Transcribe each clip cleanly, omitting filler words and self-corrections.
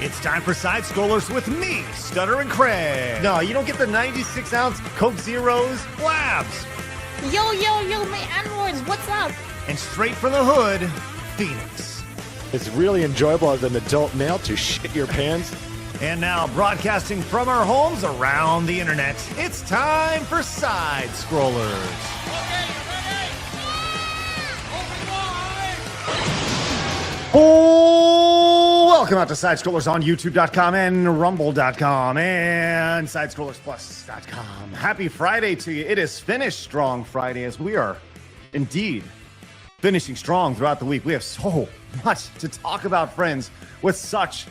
It's time for Side Scrollers with me, Stutter and Craig. No, you don't get the 96-ounce Coke Zeros, Blabs. Yo, my androids, what's up? And straight from the hood, Phoenix. It's really enjoyable as an adult male to shit your pants. And now, broadcasting from our homes around the internet, it's time for Side Scrollers. Oh, welcome out to Side Scrollers on YouTube.com and Rumble.com and SidescrollersPlus.com. Happy Friday to you. It is Finish Strong Friday as we are indeed finishing strong throughout the week. We have so much to talk about, friends, with such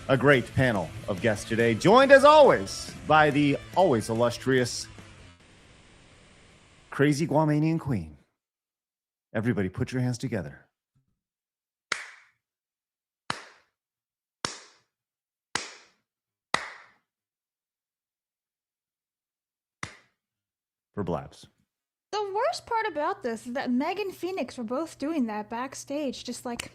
a great panel of guests today. Joined as always by the always illustrious Crazy Guamanian Queen. Everybody put your hands together. For Blabs. The worst part about this is that Meg and Phoenix were both doing that backstage, just like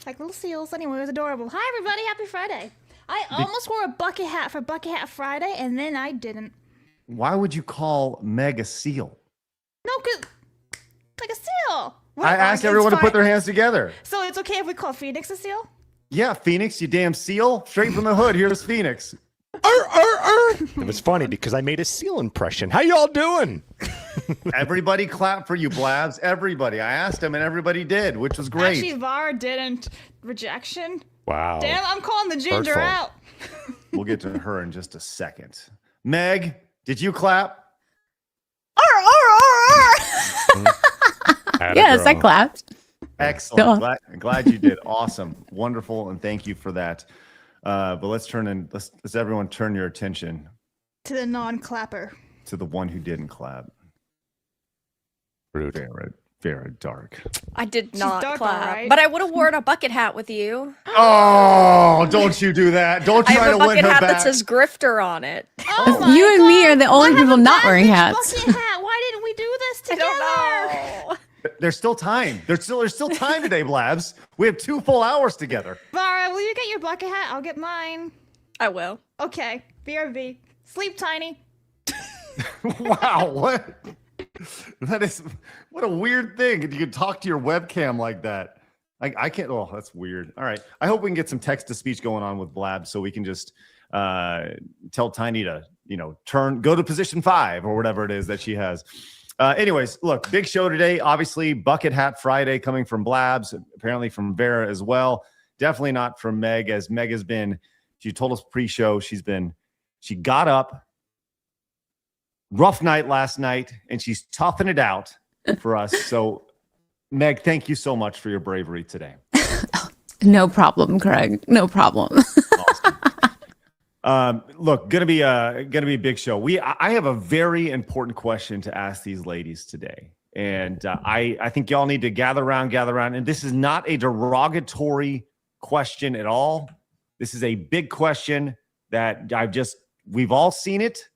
little seals. Anyway, it was adorable. Hi, everybody. Happy Friday. I almost wore a bucket hat for Bucket Hat Friday, and then I didn't. Why would you call Meg a seal? No, because like a seal. I asked everyone to put their hands together. So it's okay if we call Phoenix a seal? Yeah, Phoenix, you damn seal. Straight from the hood, here's Phoenix. It was funny because I made a seal impression. How y'all doing? Everybody clapped for you, Blabs. Everybody. I asked them, and everybody did, which was great. Actually, Var didn't. Rejection. Wow. Damn, I'm calling the ginger Hurtful. out. We'll get to her in just a second. Meg, did you clap? Yes, I clapped. Excellent. Glad you did. Awesome. Wonderful. And thank you for that. But let's everyone turn your attention To the non-clapper. to the one who didn't clap. Rude. Very dark. I did not dark, clap, alright. but I would have worn a bucket hat with you. Oh, don't you do that. Don't I try have to a win bucket her hat back. that says Grifter on it. Oh my You and me God. are the only I have people a not bad wearing bitch hats. bucket hat. Why didn't we do this I together? don't know. There's still time. There's still time today, Blabs. We have 2 full hours together. Vara, will you get your bucket hat? I'll get mine. I will. Okay. BRB. Sleep tiny. Wow, what a weird thing. You can talk to your webcam like that. I can't. Oh, that's weird. All right. I hope we can get some text to speech going on with Blabs so we can just tell Tiny to, go to position 5 or whatever it is that she has. Anyways, look, big show today. Obviously, Bucket Hat Friday coming from Blabs, apparently from Vera as well. Definitely not from Meg, as Meg has been, she told us pre-show, she got up, rough night last night, and she's toughing it out for us. So, Meg, thank you so much for your bravery today. No problem, Craig. No problem. Awesome. Look, gonna be a big show. I have a very important question to ask these ladies today, and I think y'all need to gather around. And this is not a derogatory question at all. This is a big question that we've all seen it,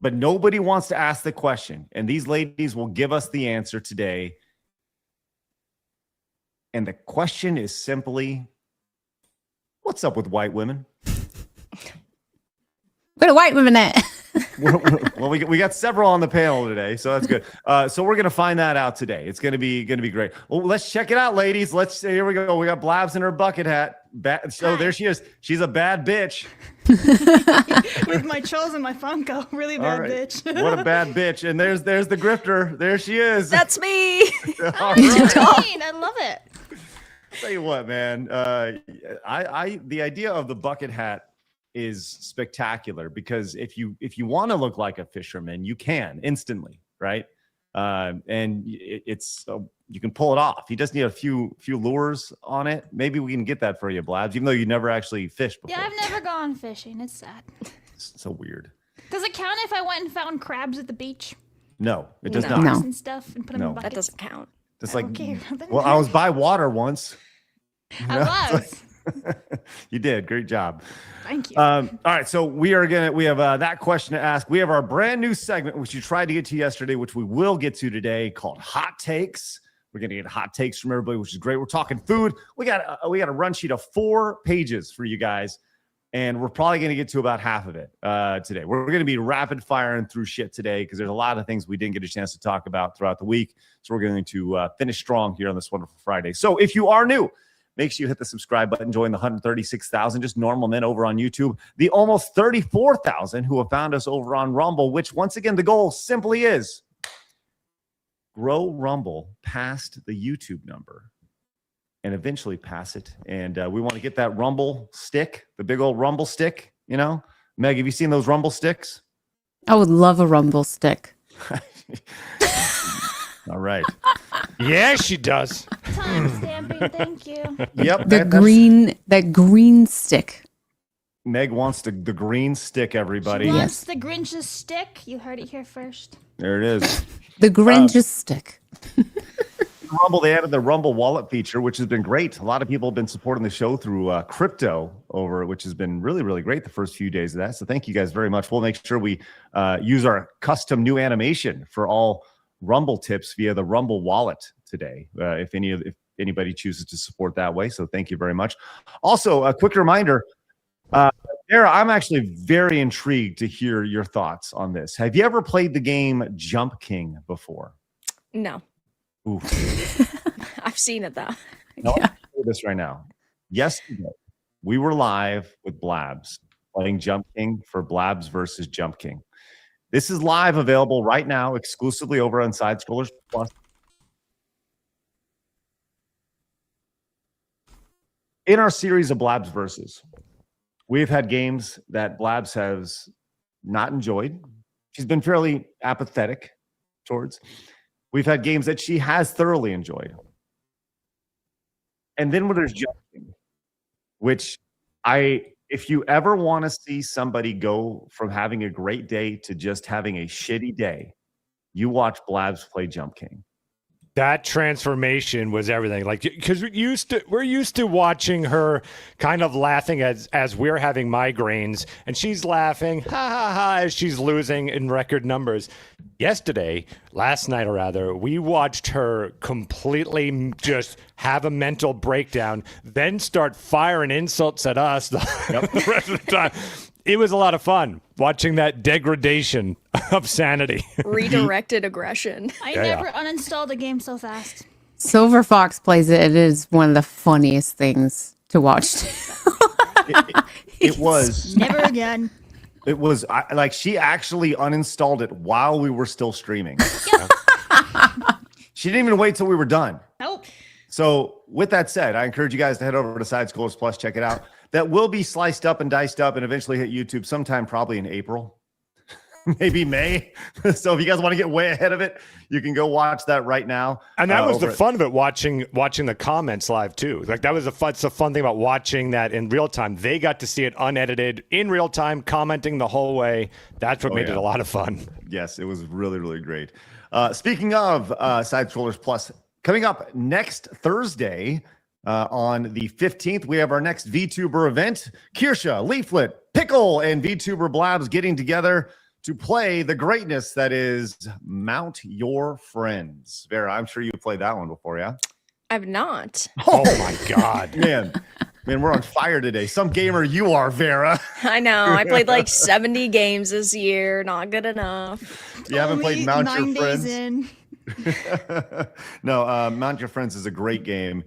but nobody wants to ask the question. And these ladies will give us the answer today. And the question is simply, what's up with white women? Where the white women at? Well, we got several on the panel today, so that's good. So we're gonna find that out today. It's gonna be great. Well, let's check it out, ladies. Here we go. We got Blabs in her bucket hat. So there she is. She's a bad bitch. With my Chos and my Funko. Really bad bitch. What a bad bitch. And there's the grifter. There she is. That's me. All right. I love it. Tell you what, man. The idea of the bucket hat is spectacular because if you want to look like a fisherman, you can instantly, right? And it's you can pull it off. You just need a few lures on it. Maybe we can get that for you, Blabs, even though you never actually fished before. Yeah, I've never gone fishing. It's sad. It's so weird. Does it count if I went and found crabs at the beach? No, it does No. not. No. And stuff and put them in No. buckets? That doesn't count. It's I like, don't care. well, I was by water once. I was. You did. Great job. Thank you. All right, so we have that question to ask. We have our brand new segment, which you tried to get to yesterday, which we will get to today, called Hot Takes. We're going to get hot takes from everybody, which is great. We're talking food. We got a run sheet of 4 pages for you guys And we're probably going to get to about half of it today. We're going to be rapid firing through shit today because there's a lot of things we didn't get a chance to talk about throughout the week. So we're going to finish strong here on this wonderful Friday. So if you are new, make sure you hit the subscribe button, join the 136,000 just normal men over on YouTube, the almost 34,000 who have found us over on Rumble, which once again, the goal simply is grow Rumble past the YouTube number and eventually pass it. And we want to get that Rumble stick, the big old Rumble stick, you know? Meg, have you seen those Rumble sticks? I would love a rumble stick. All right. Yeah, she does. Time stamping, thank you. Yep. That green stick. Meg wants the green stick, everybody. She wants the Grinch's stick. You heard it here first. There it is. The Grinch's stick. Rumble, they added the Rumble wallet feature, which has been great. A lot of people have been supporting the show through crypto over, which has been really, really great the first few days of that. So thank you guys very much. We'll make sure we use our custom new animation for all Rumble tips via the Rumble wallet today, if anybody chooses to support that way. So thank you very much. Also, a quick reminder, Sarah, I'm actually very intrigued to hear your thoughts on this. Have you ever played the game Jump King before? No. Oof. I've seen it though. No, I'll tell you this right now. Yesterday, we were live with Blabs playing Jump King for Blabs versus Jump King. This is live, available right now, exclusively over on Side Scrollers Plus. In our series of Blabs versus, we've had games that Blabs has not enjoyed. She's been fairly apathetic towards. We've had games that she has thoroughly enjoyed. And then when there's jumping, which if you ever want to see somebody go from having a great day to just having a shitty day, you watch Blabs play Jump King. That transformation was everything. Like, because we're used to watching her kind of laughing as we're having migraines, and she's laughing, ha ha ha, as she's losing in record numbers. Last night, we watched her completely just have a mental breakdown, then start firing insults at us the rest of the time. It was a lot of fun watching that degradation of sanity. Redirected aggression. I never uninstalled a game so fast. Silver Fox plays it. It is one of the funniest things to watch. It was. Never again. It was like she actually uninstalled it while we were still streaming. She didn't even wait till we were done. Nope. So with that said, I encourage you guys to head over to Side Scrollers Plus, check it out. That will be sliced up and diced up and eventually hit YouTube sometime probably in April, maybe May. So if you guys want to get way ahead of it, you can go watch that right now. And that was the fun of it, watching the comments live too. Like that was it's a fun thing about watching that in real time. They got to see it unedited in real time, commenting the whole way. That's what made it a lot of fun. Yes, it was really, really great. Speaking of Side Scrollers Plus, coming up next Thursday, on the 15th, we have our next VTuber event. Kirsha, Leaflet, Pickle, and VTuber Blabs getting together to play the greatness that is Mount Your Friends. Vera, I'm sure you've played that one before, yeah? I've not. Oh my God. Man, we're on fire today. Some gamer you are, Vera. I know. I played like 70 games this year. Not good enough. You haven't played Mount Your 9 Friends? days in. No, Mount Your Friends is a great game.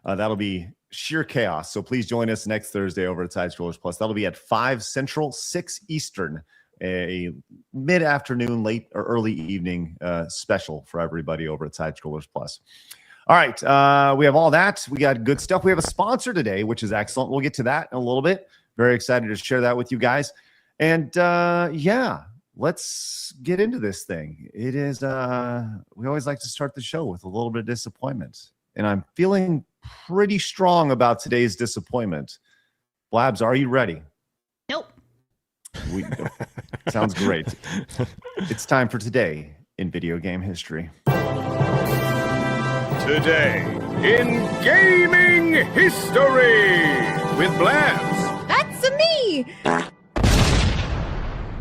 That'll be sheer chaos. So please join us next Thursday over at Side Scrollers Plus. That'll be at 5 Central, 6 Eastern, a mid-afternoon, late or early evening special for everybody over at Side Scrollers Plus. All right, we have all that. We got good stuff. We have a sponsor today, which is excellent. We'll get to that in a little bit. Very excited to share that with you guys. And let's get into this thing. It is, we always like to start the show with a little bit of disappointment. And I'm feeling pretty strong about today's disappointment. Blabs, are you ready? Nope. Sounds great. It's time for Today in Video Game History. Today in gaming history with Blabs. That's me.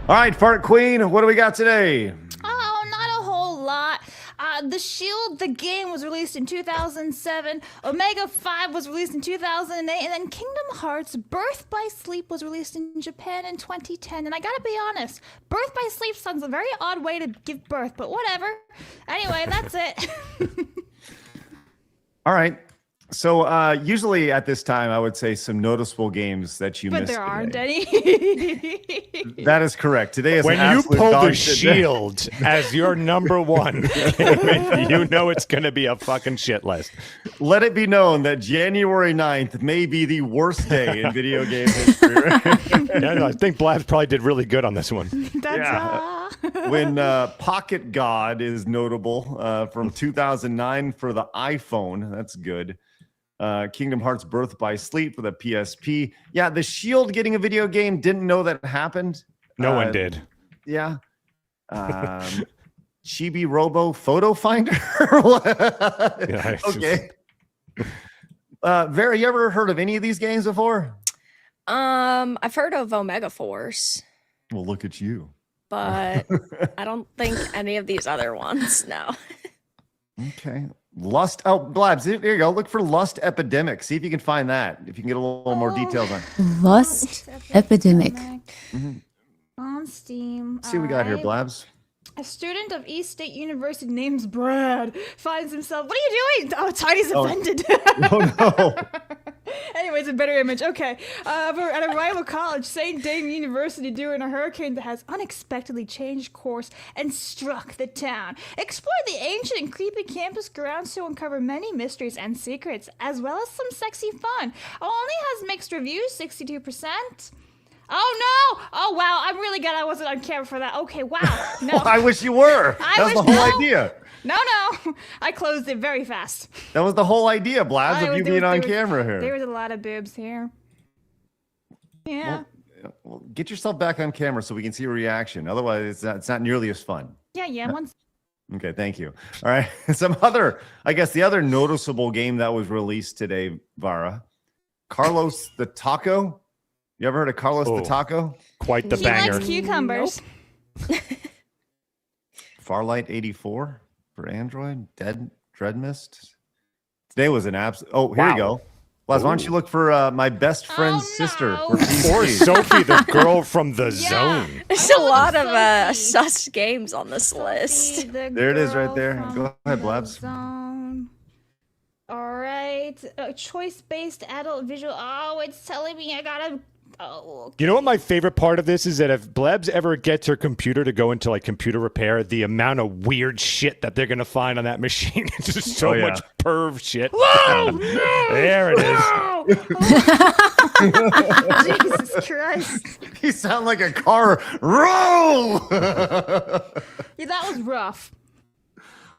All right, Fart Queen, what do we got today? Oh, not a whole lot. The Shield, the game, was released in 2007. Omega 5 was released in 2008. And then Kingdom Hearts Birth by Sleep was released in Japan in 2010. And I gotta be honest, Birth by Sleep sounds a very odd way to give birth, but whatever. Anyway, that's it. All right. So usually at this time, I would say some noticeable games that you But missed there aren't today. any. That is correct. Today is When an you absolute pull dog the shit day. Shield as your number one, you know it's going to be a fucking shit list. Let it be known that January 9th may be the worst day in video game history. Yeah, no, I think Blabs probably did really good on this one. That's When Pocket God is notable from 2009 for the iPhone. That's good. Kingdom Hearts Birth by Sleep for the PSP. Yeah, the Shield getting a video game. Didn't know that happened. No one did. Yeah. Chibi Robo Photo Finder. Yeah, Okay. Vera, you ever heard of any of these games before? I've heard of Omega Force, Well, look at you. but I don't think any of these other ones. No. Okay. Lust. Oh, Blabs, there you go. Look for Lust Epidemic. See if you can find that. If you can get a little more details on it. Lust Epidemic. On Steam. See what we got here, Alright. Blabs. A student of East State University named Brad finds himself. What are you doing? Oh, Tiny's offended. Oh, no. Anyways, a better image. Okay. At a rival college, St. Dame University, during a hurricane that has unexpectedly changed course and struck the town. Explore the ancient and creepy campus grounds to uncover many mysteries and secrets, as well as some sexy fun. Only has mixed reviews, 62%. Oh, no! Oh, wow. I'm really glad I wasn't on camera for that. Okay, wow. No. I wish you were. That was the whole no. idea. No. I closed it very fast. That was the whole idea, Blabs, of you There being on was- camera There here. was a lot of boobs here. Yeah. Well, get yourself back on camera so we can see your reaction. Otherwise, it's not nearly as fun. Yeah. Okay, thank you. All right. Some other, I guess the other noticeable game that was released today, Vara, Carlos the Taco. You ever heard of Carlos the Oh. Taco? Quite the He banger. likes cucumbers. Farlight 84 for Android. Dreadmist. Today was an abs. Oh, here you Wow. go. Blaz, why don't you look for my best friend's no. sister for Or PC? Sophie, the girl from the zone. There's I a love lot of Sophie. sus games on this list. There it is right there. Go ahead, Blabs. All right. Choice-based adult visual. Oh, it's telling me I gotta. Oh. You know what my favorite part of this is that if Blebs ever gets her computer to go into like computer repair, the amount of weird shit that they're gonna find on that machine is just so Oh, yeah. much perv shit. Whoa! No! There it is. Jesus Christ. You sound like a car. Roll! Yeah, that was rough.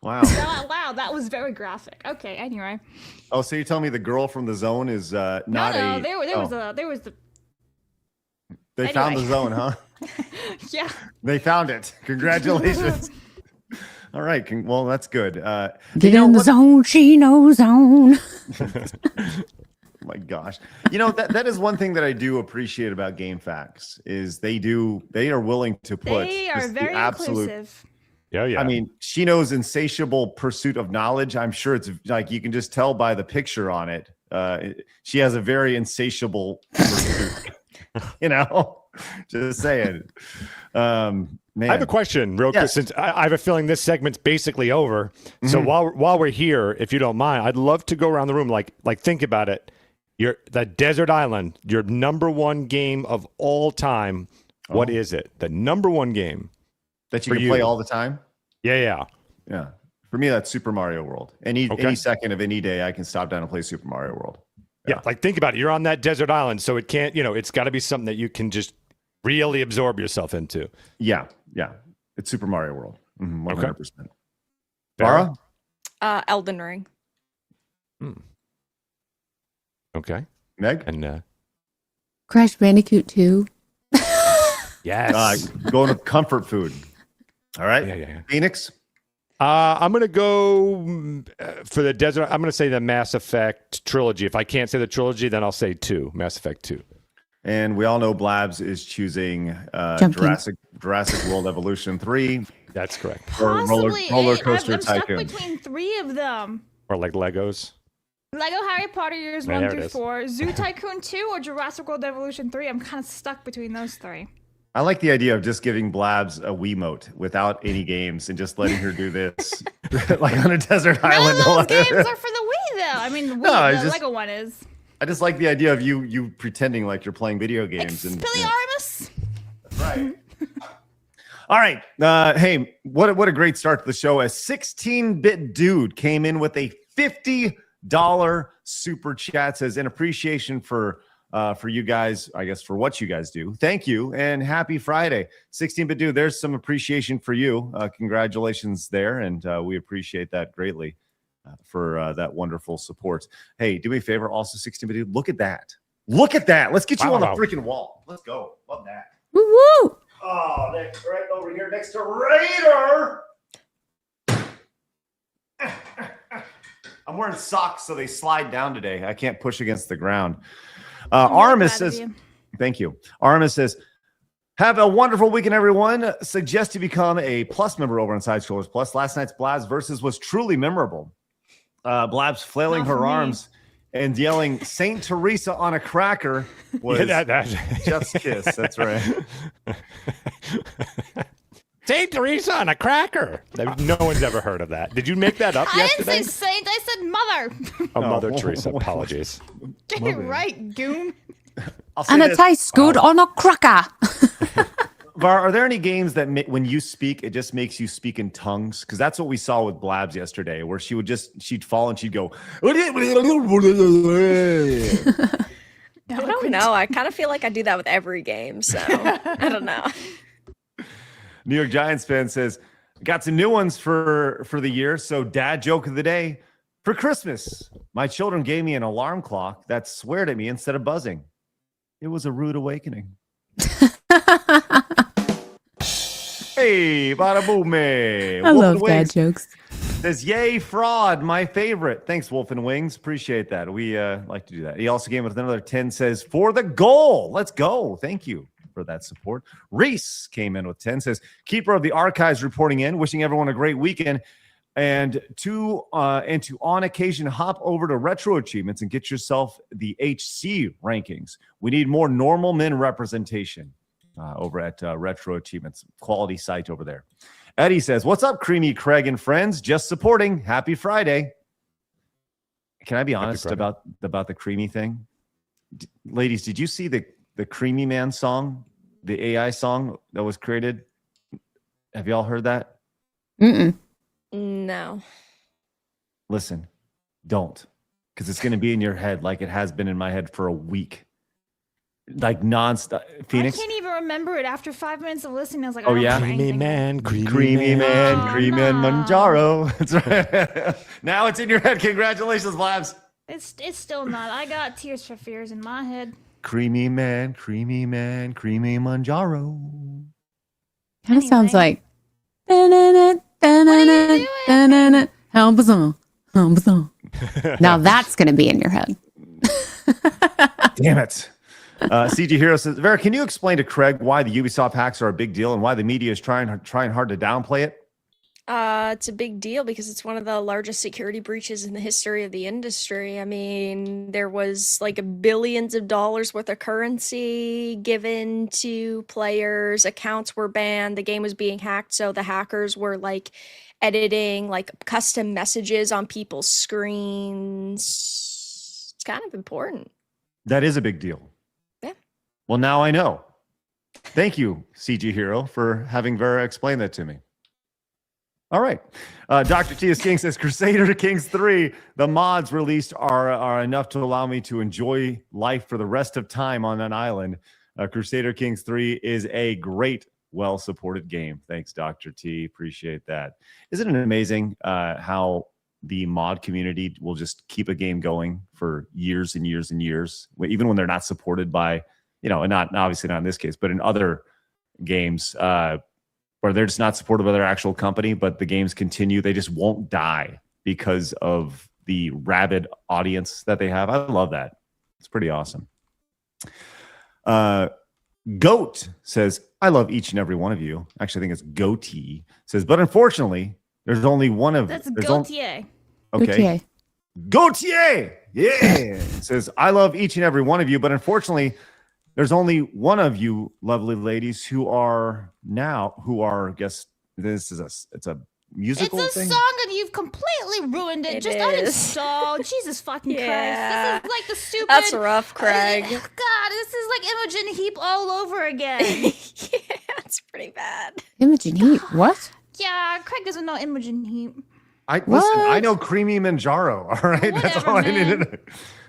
Wow. Wow, that was very graphic. Okay, anyway. Oh, so you're telling me the girl from the zone is not No, a... there was the They found the anyway. zone, huh? yeah. They found it. Congratulations. All right. Well, that's good. Get you know in the what- zone, Chino zone. Oh my gosh. You know, that is one thing that I do appreciate about GameFAQs is they are willing to put They are just the very absolute inclusive. Yeah. I mean, Shino's insatiable pursuit of knowledge. I'm sure it's like you can just tell by the picture on it. She has a very insatiable pursuit. You know, just saying. Man, I have a question, real quick, Yes. since I have a feeling this segment's basically over. So while we're here, if you don't mind, I'd love to go around the room, like think about it. That Desert Island, your number one game of all time. What is it? The number one game that you for can play you. all the time. Yeah. Yeah. For me, that's Super Mario World. Any Okay. second of any day, I can stop down and play Super Mario World. Yeah, like think about it. You're on that desert island, so it can't, it's got to be something that you can just really absorb yourself into. Yeah. It's Super Mario World. 100%. Farah? Farah? Elden Ring. Okay. Meg? And Crash Bandicoot 2. yes. Going with comfort food. All right. Yeah. Phoenix? I'm going to go for the desert. I'm going to say the Mass Effect trilogy. If I can't say the trilogy, then I'll say 2. Mass Effect 2. And we all know Blabs is choosing Jumping. Jurassic World Evolution 3. That's correct. Or Possibly roller 8. coaster I'm stuck tycoon. between 3 of them. Or like Legos. Lego Harry Potter Years Yeah, 1 there it through is. 4, Zoo Tycoon 2, or Jurassic World Evolution 3. I'm kind of stuck between those 3. I like the idea of just giving Blabs a Wiimote without any games and just letting her do this like on a desert island. None of those games are for the Wii, though. I mean, the Wii, it's the just- Lego one is. I just like the idea of you pretending like you're playing video games. Expelliarmus! Right. All right. Hey, what a great start to the show. A 16-bit dude came in with a $50 super chat. Says in appreciation for you guys, I guess for what you guys do. Thank you and happy Friday. 16-bit dude, there's some appreciation for you. Congratulations there, and we appreciate that greatly for that wonderful support. Hey, do me a favor, also 16-bit dude, look at that. Look at that. Let's get you on the freaking wall. Let's go. Love that. Woo woo! Oh, that's right over here next to Reiner. I'm wearing socks, so they slide down today. I can't push against the ground. Armis says, thank you. Armis says, have a wonderful weekend, everyone. Suggest you become a Plus member over on Side Scrollers Plus. Last night's Blabs versus was truly memorable. Blabs flailing Not for her me. arms and yelling Saint Teresa on a cracker was Jeff's kiss. That's right. Saint Teresa on a cracker. No one's ever heard of that. Did you make that up I yesterday? didn't say saint, I said mother. Oh, Mother Oh. Teresa. Apologies. Get it right, goon. I'll say And it this. tastes good on a cracker. Var, are there any games that when you speak, it just makes you speak in tongues? Because that's what we saw with Blabs yesterday, where she'd fall and she'd go. I don't know. I kind of feel like I do that with every game, so I don't know. New York Giants fan says, got some new ones for the year. So dad joke of the day. For Christmas, my children gave me an alarm clock that sweared at me instead of buzzing. It was a rude awakening. Hey, bada boom, I love dad jokes. Says, yay, fraud, my favorite. Thanks, Wolf and Wings. Appreciate that. We like to do that. He also came with another 10, says, for the goal. Let's go. Thank you for that support. Reese came in with 10, says, keeper of the archives reporting in, wishing everyone a great weekend. And to on occasion hop over to Retro Achievements and get yourself the HC rankings. We need more normal men representation over at Retro Achievements. Quality site over there. Eddie says, what's up, Creamy Craig and friends? Just supporting. Happy Friday. Can I be honest about the Creamy thing? Ladies, did you see the Creamy Man song, the AI song that was created? Have y'all heard that? Mm-mm. No. Listen, don't, because it's going to be in your head like it has been in my head for a week. Like nonstop. Phoenix? I can't even remember it after 5 minutes of listening. I was like, Oh, I don't yeah? remember Creamy anything. man, Creamy man, Oh, creamy man, no. Manjaro. That's right. Now it's in your head. Congratulations, Labs. It's still not. I got Tears for Fears in my head. Creamy man, creamy Manjaro. Kind of sounds Anything. like. doing? Now that's going to be in your head. Damn it. CG Hero says, Vera, can you explain to Craig why the Ubisoft hacks are a big deal and why the media is trying hard to downplay it? It's a big deal because it's one of the largest security breaches in the history of the industry. I mean, there was like billions of dollars worth of currency given to players. Accounts were banned. The game was being hacked. So the hackers were like editing like custom messages on people's screens. It's kind of important. That is a big deal. Yeah. Well, now I know. Thank you, CG Hero, for having Vera explain that to me. All right. Dr. T.S. King says, Crusader Kings 3, the mods released are enough to allow me to enjoy life for the rest of time on an island. Crusader Kings 3 is a great, well-supported game. Thanks, Dr. T. Appreciate that. Isn't it amazing how the mod community will just keep a game going for years and years and years, even when they're not supported by, and not obviously not in this case, but in other games, where they're just not supported by their actual company, but the games continue. They just won't die because of the rabid audience that they have. I love that. It's pretty awesome. Goat says, I love each and every one of you. Actually, I think it's Goatee. Says, but unfortunately, there's only one of... That's there's Gautier. Okay. Gautier! Yeah! Says, I love each and every one of you, but unfortunately, there's only one of you lovely ladies who are, I guess, it's a musical It's a thing? song and you've completely ruined it. Just uninstall. Jesus fucking Christ. This is like the stupid... That's rough, Craig. God, this is like Imogen Heap all over again. Yeah, it's pretty bad. Imogen Heap. What? Yeah, Craig doesn't know Imogen Heap. Listen, I know Creamy Manjaro. All right, that's Whatever, all I man. needed.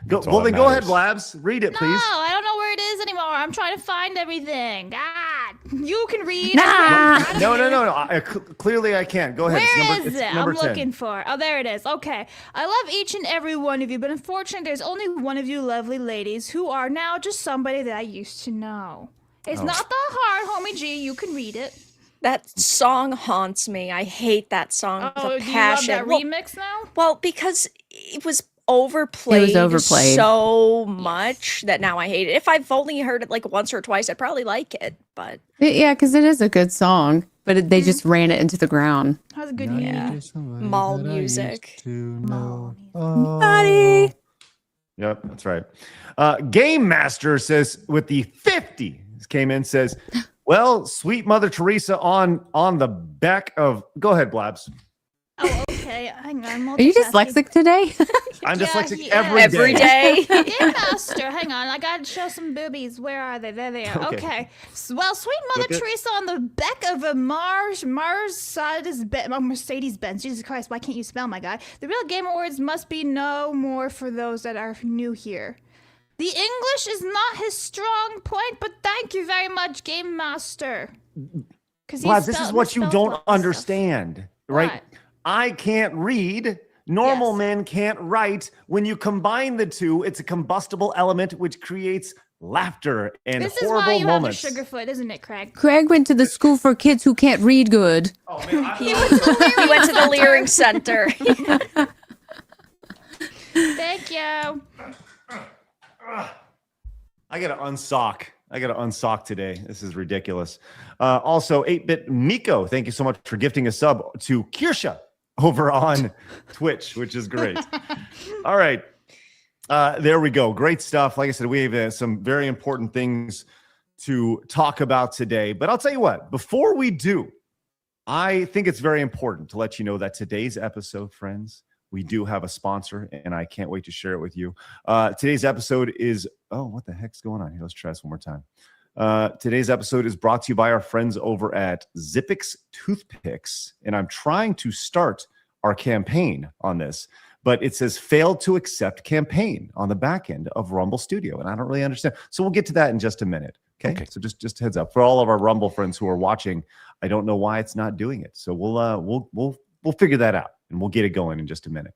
Go all that ahead, matters. Blabs. Read it, No, please. I don't know where it is anymore. I'm trying to find everything. God, you can read. Nah. No. Clearly, I can't. Go ahead. Where It's is it? number I'm 10. looking for. Oh, there it is. Okay. I love each and every one of you, but unfortunately, there's only one of you lovely ladies who are now just somebody that I used to know. It's not the hard, homie G. You can read it. That song haunts me. I hate that song Oh, with do a you love passion. that remix now? Well, because it was overplayed so much that now I hate it. If I've only heard it like once or twice, I'd probably like it. But Yeah, because it is a good song, but they just ran it into the ground. How's a good yeah, mall music. Buddy. Yep, that's right. Game Master says with the 50 came in says, well, sweet Mother Teresa on the back of. Go ahead, Blabs. Oh, okay. Hang on. Are you dyslexic today? I'm Yeah, dyslexic he every is. day. Game Master, hang on. I gotta show some boobies. Where are they? There they are. Okay. Okay. Well, sweet Mother Flip it. Teresa on the back of a Mercedes-Benz. Jesus Christ, why can't you spell, my guy? The real Game Awards must be no more for those that are new here. The English is not his strong point, but thank you very much, Game Master. Blabs, this is what you don't understand, right? What? I can't read. Normal Yes. men can't write. When you combine the two, it's a combustible element which creates laughter and This is horrible why you moments. have a Sugarfoot, isn't it, Craig? Craig went to the school for kids who can't read good. Oh, man, He went to the Leering Center. Thank you. I gotta unsock today. This is ridiculous. Also, 8-Bit Miko, thank you so much for gifting a sub to Kirsha over on Twitch, which is great. All right. There we go. Great stuff. Like I said, we have some very important things to talk about today. But I'll tell you what, before we do, I think it's very important to let you know that today's episode, friends, we do have a sponsor, and I can't wait to share it with you. Today's episode is, what the heck's going on here? Let's try this one more time. Today's episode is brought to you by our friends over at Zippix Toothpicks, and I'm trying to start our campaign on this, but it says failed to accept campaign on the back end of Rumble Studio, and I don't really understand. So we'll get to that in just a minute. Okay. So just heads up for all of our Rumble friends who are watching. I don't know why it's not doing it. So we'll figure that out, and we'll get it going in just a minute.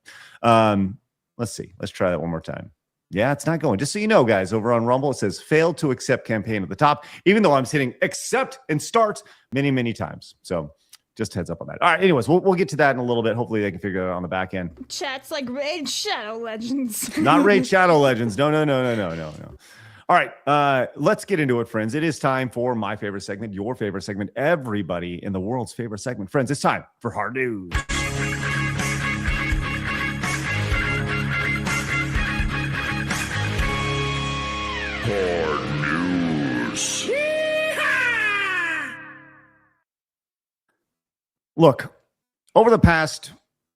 Let's see. Let's try that one more time. Yeah, it's not going. Just so you know, guys, over on Rumble, it says failed to accept campaign at the top, even though I'm hitting accept and start many, many times. So just heads up on that. All right. Anyways, we'll get to that in a little bit. Hopefully they can figure it out on the back end. Chat's like Raid Shadow Legends. Not Raid Shadow Legends. No. All right. Let's get into it, friends. It is time for my favorite segment, your favorite segment, everybody in the world's favorite segment. Friends, it's time for Hard News. Hard news. Look, over the past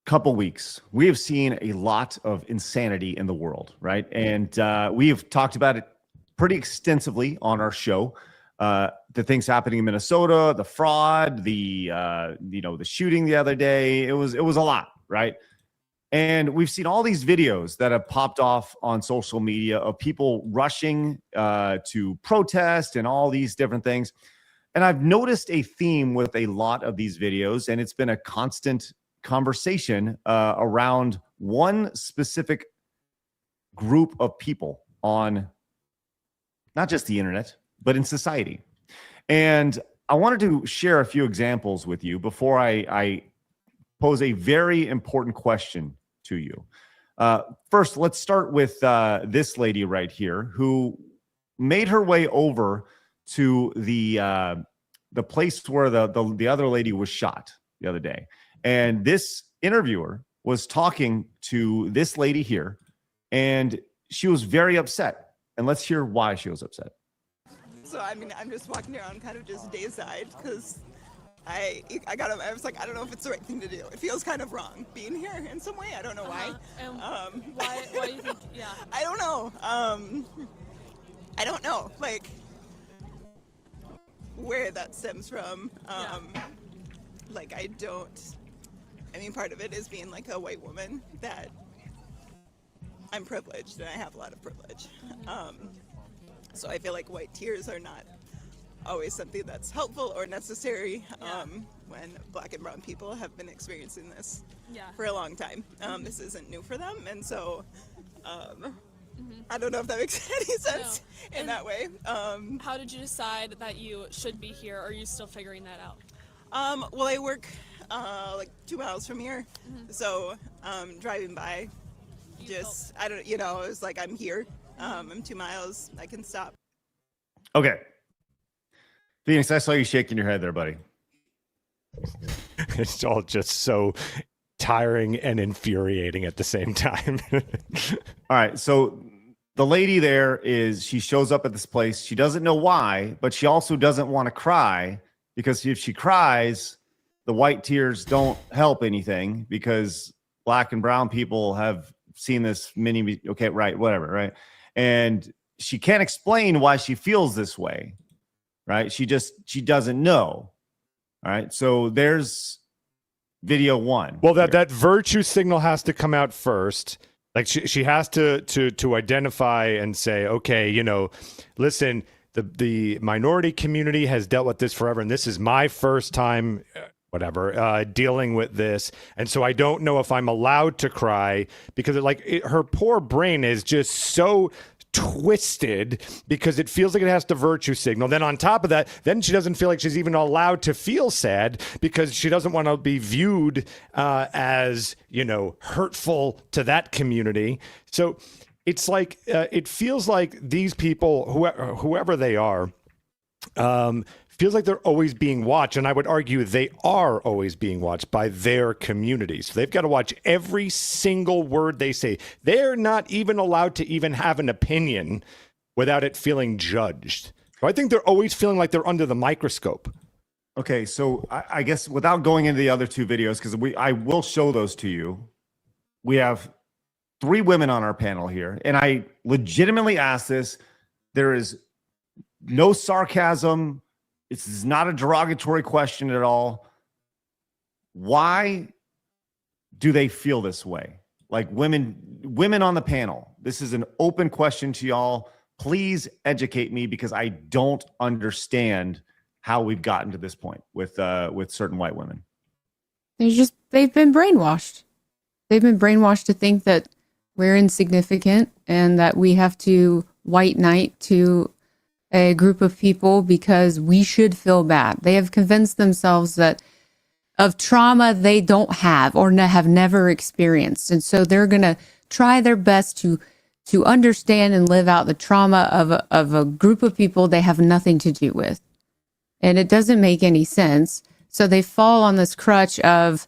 couple weeks, we have seen a lot of insanity in the world, right? And we have talked about it pretty extensively on our show. The things happening in Minnesota, the fraud, the shooting the other day. It was a lot, right? And we've seen all these videos that have popped off on social media of people rushing to protest and all these different things. And I've noticed a theme with a lot of these videos, and it's been a constant conversation around one specific group of people on not just the internet, but in society. And I wanted to share a few examples with you before I pose a very important question to you. First, let's start with this lady right here who made her way over to the place where the other lady was shot the other day, and this interviewer was talking to this lady here, and she was very upset. And let's hear why she was upset. So I mean, I'm just walking around kind of just dazed-eyed because I was like, I don't know if it's the right thing to do. It feels kind of wrong being here in some way. I don't know why. Why do you think? Yeah. I don't know. I don't know. Like where that stems from. Like I mean, part of it is being like a white woman that I'm privileged and I have a lot of privilege. So I feel like white tears are not always something that's helpful or necessary when black and brown people have been experiencing this for a long time. This isn't new for them, and so I don't know if that makes any sense in that way. How did you decide that you should be here? Or are you still figuring that out? Well, I work like 2 miles from here, so driving by, I don't, it was like I'm here. I'm 2 miles. I can stop. Okay. Phoenix, I saw you shaking your head there, buddy. It's all just so tiring and infuriating at the same time. All right. So the lady there she shows up at this place. She doesn't know why, but she also doesn't want to cry because if she cries, the white tears don't help anything because black and brown people have seen this many. Okay. Right. Whatever. Right. And she can't explain why she feels this way. Right. She doesn't know. All right. So there's video one. Well, that virtue signal has to come out first. Like she has to identify and say, okay, listen, the minority community has dealt with this forever, and this is my first time, dealing with this, and so I don't know if I'm allowed to cry because her poor brain is just so twisted because it feels like it has to virtue signal. Then on top of that, then she doesn't feel like she's even allowed to feel sad because she doesn't want to be viewed as hurtful to that community. So it's like it feels like these people, whoever they are, feels like they're always being watched. And I would argue they are always being watched by their communities. So they've got to watch every single word they say. They're not even allowed to even have an opinion without it feeling judged. So I think they're always feeling like they're under the microscope. Okay, so I guess without going into the other two videos, because I will show those to you, we have 3 women on our panel here, and I legitimately ask this. There is no sarcasm. This is not a derogatory question at all. Why do they feel this way? Like women on the panel. This is an open question to y'all. Please educate me because I don't understand how we've gotten to this point with certain white women. They've been brainwashed. They've been brainwashed to think that we're insignificant and that we have to white knight to a group of people because we should feel bad. They have convinced themselves that of trauma they don't have or have never experienced. And so they're going to try their best to understand and live out the trauma of a group of people they have nothing to do with. And it doesn't make any sense. So they fall on this crutch of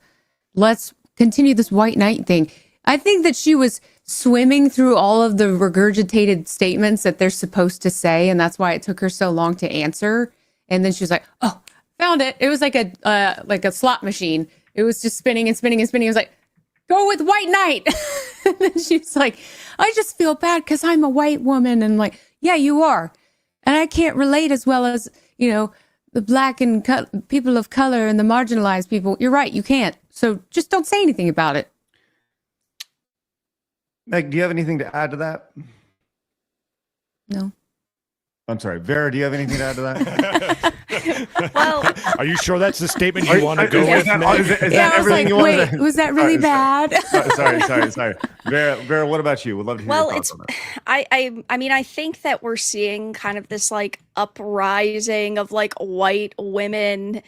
let's continue this white knight thing. I think that she was swimming through all of the regurgitated statements that they're supposed to say, and that's why it took her so long to answer. And then she was like, "Oh, found it." It was like a slot machine. It was just spinning and spinning and spinning. It was like, "Go with white knight." And then she was like, "I just feel bad because I'm a white woman." And like, "Yeah, you are, and I can't relate as well as the black and people of color and the marginalized people." You're right, you can't. So just don't say anything about it. Meg, do you have anything to add to that? No. I'm sorry. Vera, do you have anything to add to that? Well, Are you sure that's the statement you want to go with? Is that everything you wanted? Wait, was that really bad? Sorry. Vera, what about you? We'd love to hear your thoughts on that. I mean, I think that we're seeing kind of this like uprising of like white women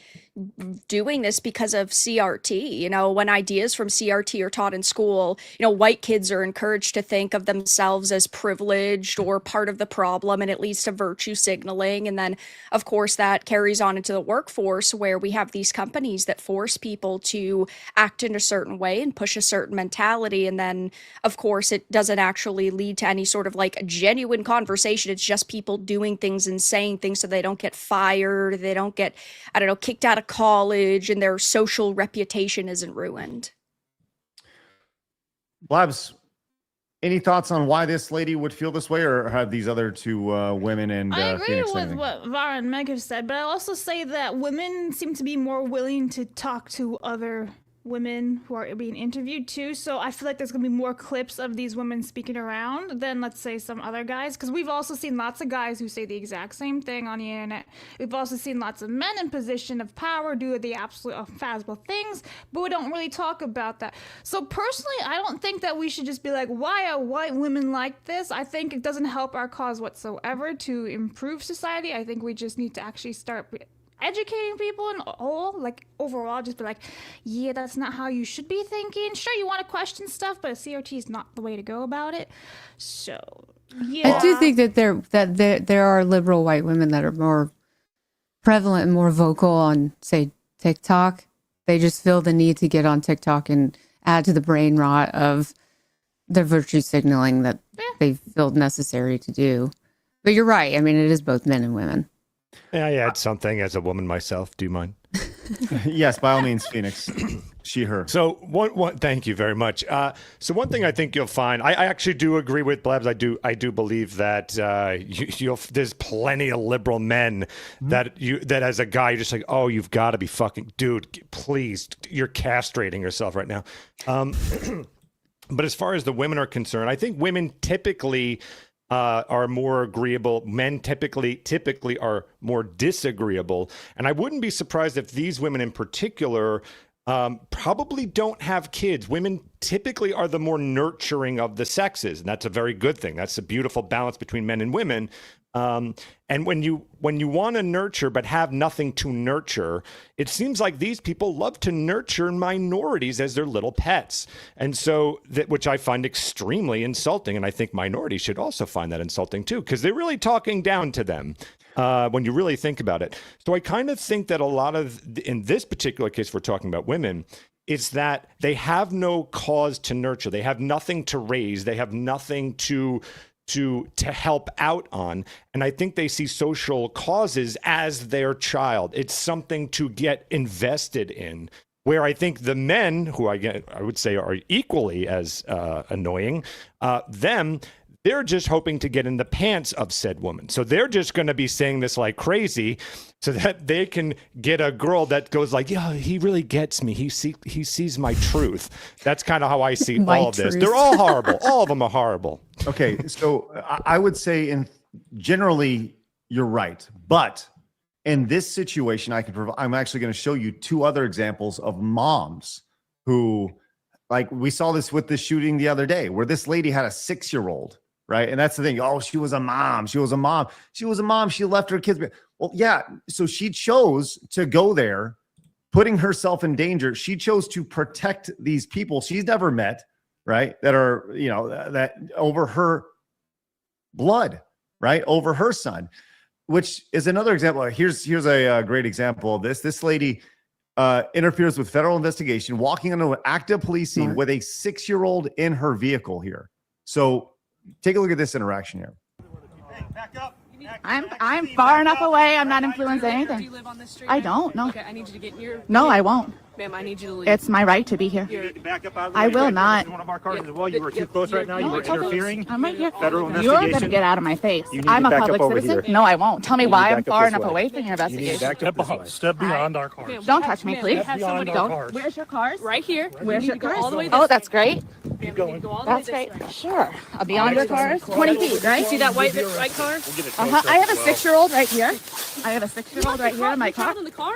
doing this because of CRT. You know, when ideas from CRT are taught in school, you know, white kids are encouraged to think of themselves as privileged or part of the problem, and it leads to virtue signaling. And then, of course, that carries on into the workforce where we have these companies that force people to act in a certain way and push a certain mentality. And then, of course, it doesn't actually lead to any sort of like genuine conversation. It's just people doing things and saying things so they don't get fired, they don't get, I don't know, kicked out of college, and their social reputation isn't ruined. Blabs, any thoughts on why this lady would feel this way, or have these other two women and I agree Phoenix with anything? what Vara and Meg have said, but I also say that women seem to be more willing to talk to other women who are being interviewed too. So I feel like there's gonna be more clips of these women speaking around than, let's say, some other guys, because we've also seen lots of guys who say the exact same thing on the internet. We've also seen lots of men in position of power do the absolute unfathomable things, but we don't really talk about that. So personally, I don't think that we should just be like, why are white women like this? I think it doesn't help our cause whatsoever to improve society. I think we just need to actually start educating people in whole, like overall, just be like, yeah, that's not how you should be thinking. Sure, you want to question stuff, but CRT is not the way to go about it. So yeah, I do think that there are liberal white women that are more prevalent and more vocal on, say, TikTok. They just feel the need to get on TikTok and add to the brain rot of their virtue signaling that they feel necessary to do. But you're right. I mean, it is both men and women. Yeah, I add something as a woman myself. Do you mind? Yes, by all means, Phoenix. She, her. So thank you very much. So one thing I think you'll find, I actually do agree with Blabs. I do believe that there's plenty of liberal men that as a guy you're just like, oh, you've got to be fucking, dude, please, you're castrating yourself right now. But as far as the women are concerned, I think women typically are more agreeable. Men typically are more disagreeable. And I wouldn't be surprised if these women in particular probably don't have kids. Women typically are the more nurturing of the sexes, and that's a very good thing. That's a beautiful balance between men and women. And when you want to nurture but have nothing to nurture, it seems like these people love to nurture minorities as their little pets. And so which I find extremely insulting. And I think minorities should also find that insulting too, because they're really talking down to them when you really think about it. So I kind of think that a lot of, in this particular case, we're talking about women, it's that they have no cause to nurture. They have nothing to raise. They have nothing to help out on. And I think they see social causes as their child. It's something to get invested in. Where I think the men, who I would say are equally as annoying, they're just hoping to get in the pants of said woman. So they're just going to be saying this like crazy so that they can get a girl that goes like, yeah, he really gets me. He sees my truth. That's kind of how I see all of this. They're all horrible. All of them are horrible. Okay, so I would say generally you're right, but in this situation, I'm actually going to show you two other examples of moms who, like, we saw this with this shooting the other day, where this lady had a 6-year-old, right? And that's the thing. Oh, she was a mom. She was a mom. She was a mom. She left her kids. Well, yeah. So she chose to go there, putting herself in danger. She chose to protect these people she's never met, right? That are, that over her blood, right? Over her son, which is another example. Here's a great example of this. This lady interferes with federal investigation, walking into an active police scene with a 6-year-old in her vehicle here. So take a look at this interaction here. Hey, back up. I'm far enough away. I'm not influencing anything. Do you live on this street? I don't. No. Okay, I need you to get your. No, I won't. Ma'am, I need you to leave. It's my right to be here. You need to back up out of the I way. will not. One of our cars as well. You were too close right now. You were interfering. I'm right here. Federal You're going to investigation. get out of my face. You need I'm to a back public up over citizen. here. No, I won't. Tell me You need why to I'm back up far this enough way. away from your You need to investigation. back up this way. Step beyond our cars. Ma'am, Don't touch me, ma'am, please. have Beyond somebody our Don't. cars. Where's your cars? right here. Where's your You go cars? all the way Oh, this that's way. great. Ma'am, going. you go all the way That's this great. way. Sure. Beyond your cars? 20 feet, right? See that white car? I have a 6-year-old right here. I have a 6-year-old right here in my car. In the car?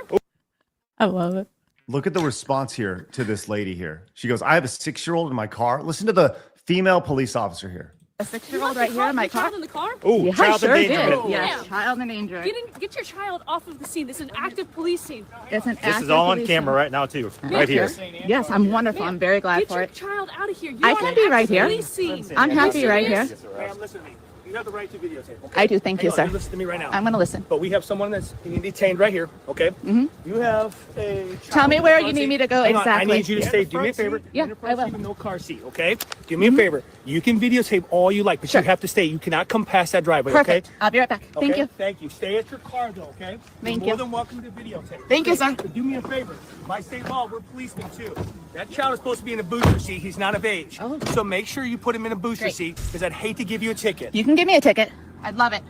I love it. Look at the response here to this lady here. She goes, I have a 6-year-old in my car. Listen to the female police officer here. A 6-year-old right here in my car. Child in the car? Oh, Yeah, I child sure endangerment. did. Yes, Ma'am. child in danger. Get your child off of the scene. This is an active police scene. It's an This is all on camera right now too, right here. Yes, I'm wonderful. I'm very glad Get for your it. child out of here. You I are can an be right active here. police scene. I'm happy right here. Ma'am, listen to me. You have the right to videotape. Okay? I do. Thank you, Hang on, sir. Listen to me right now. I'm going to listen. But we have someone that's being detained right here, okay? Mhm. You have a child Tell me in the where front you need seat. me to go Hang on, exactly. I need you to stay. Do me a favor. Yeah, In the front I will. seat with no car seat, okay? Do me a favor. You can videotape all you like, but Sure. you have to stay. You cannot come past that driveway, Perfect. okay? I'll be right back. Thank Okay? you. Thank you. Stay at your car though, okay? Thank You're more you. than welcome to videotape. Thank you, sir. But do me a favor. By state law, we're policemen too. That child is supposed to be in a booster seat. He's not of age. Oh. So make sure you put him in a booster Great. seat because I'd hate to give you a ticket. You can give me a ticket. I'd love it.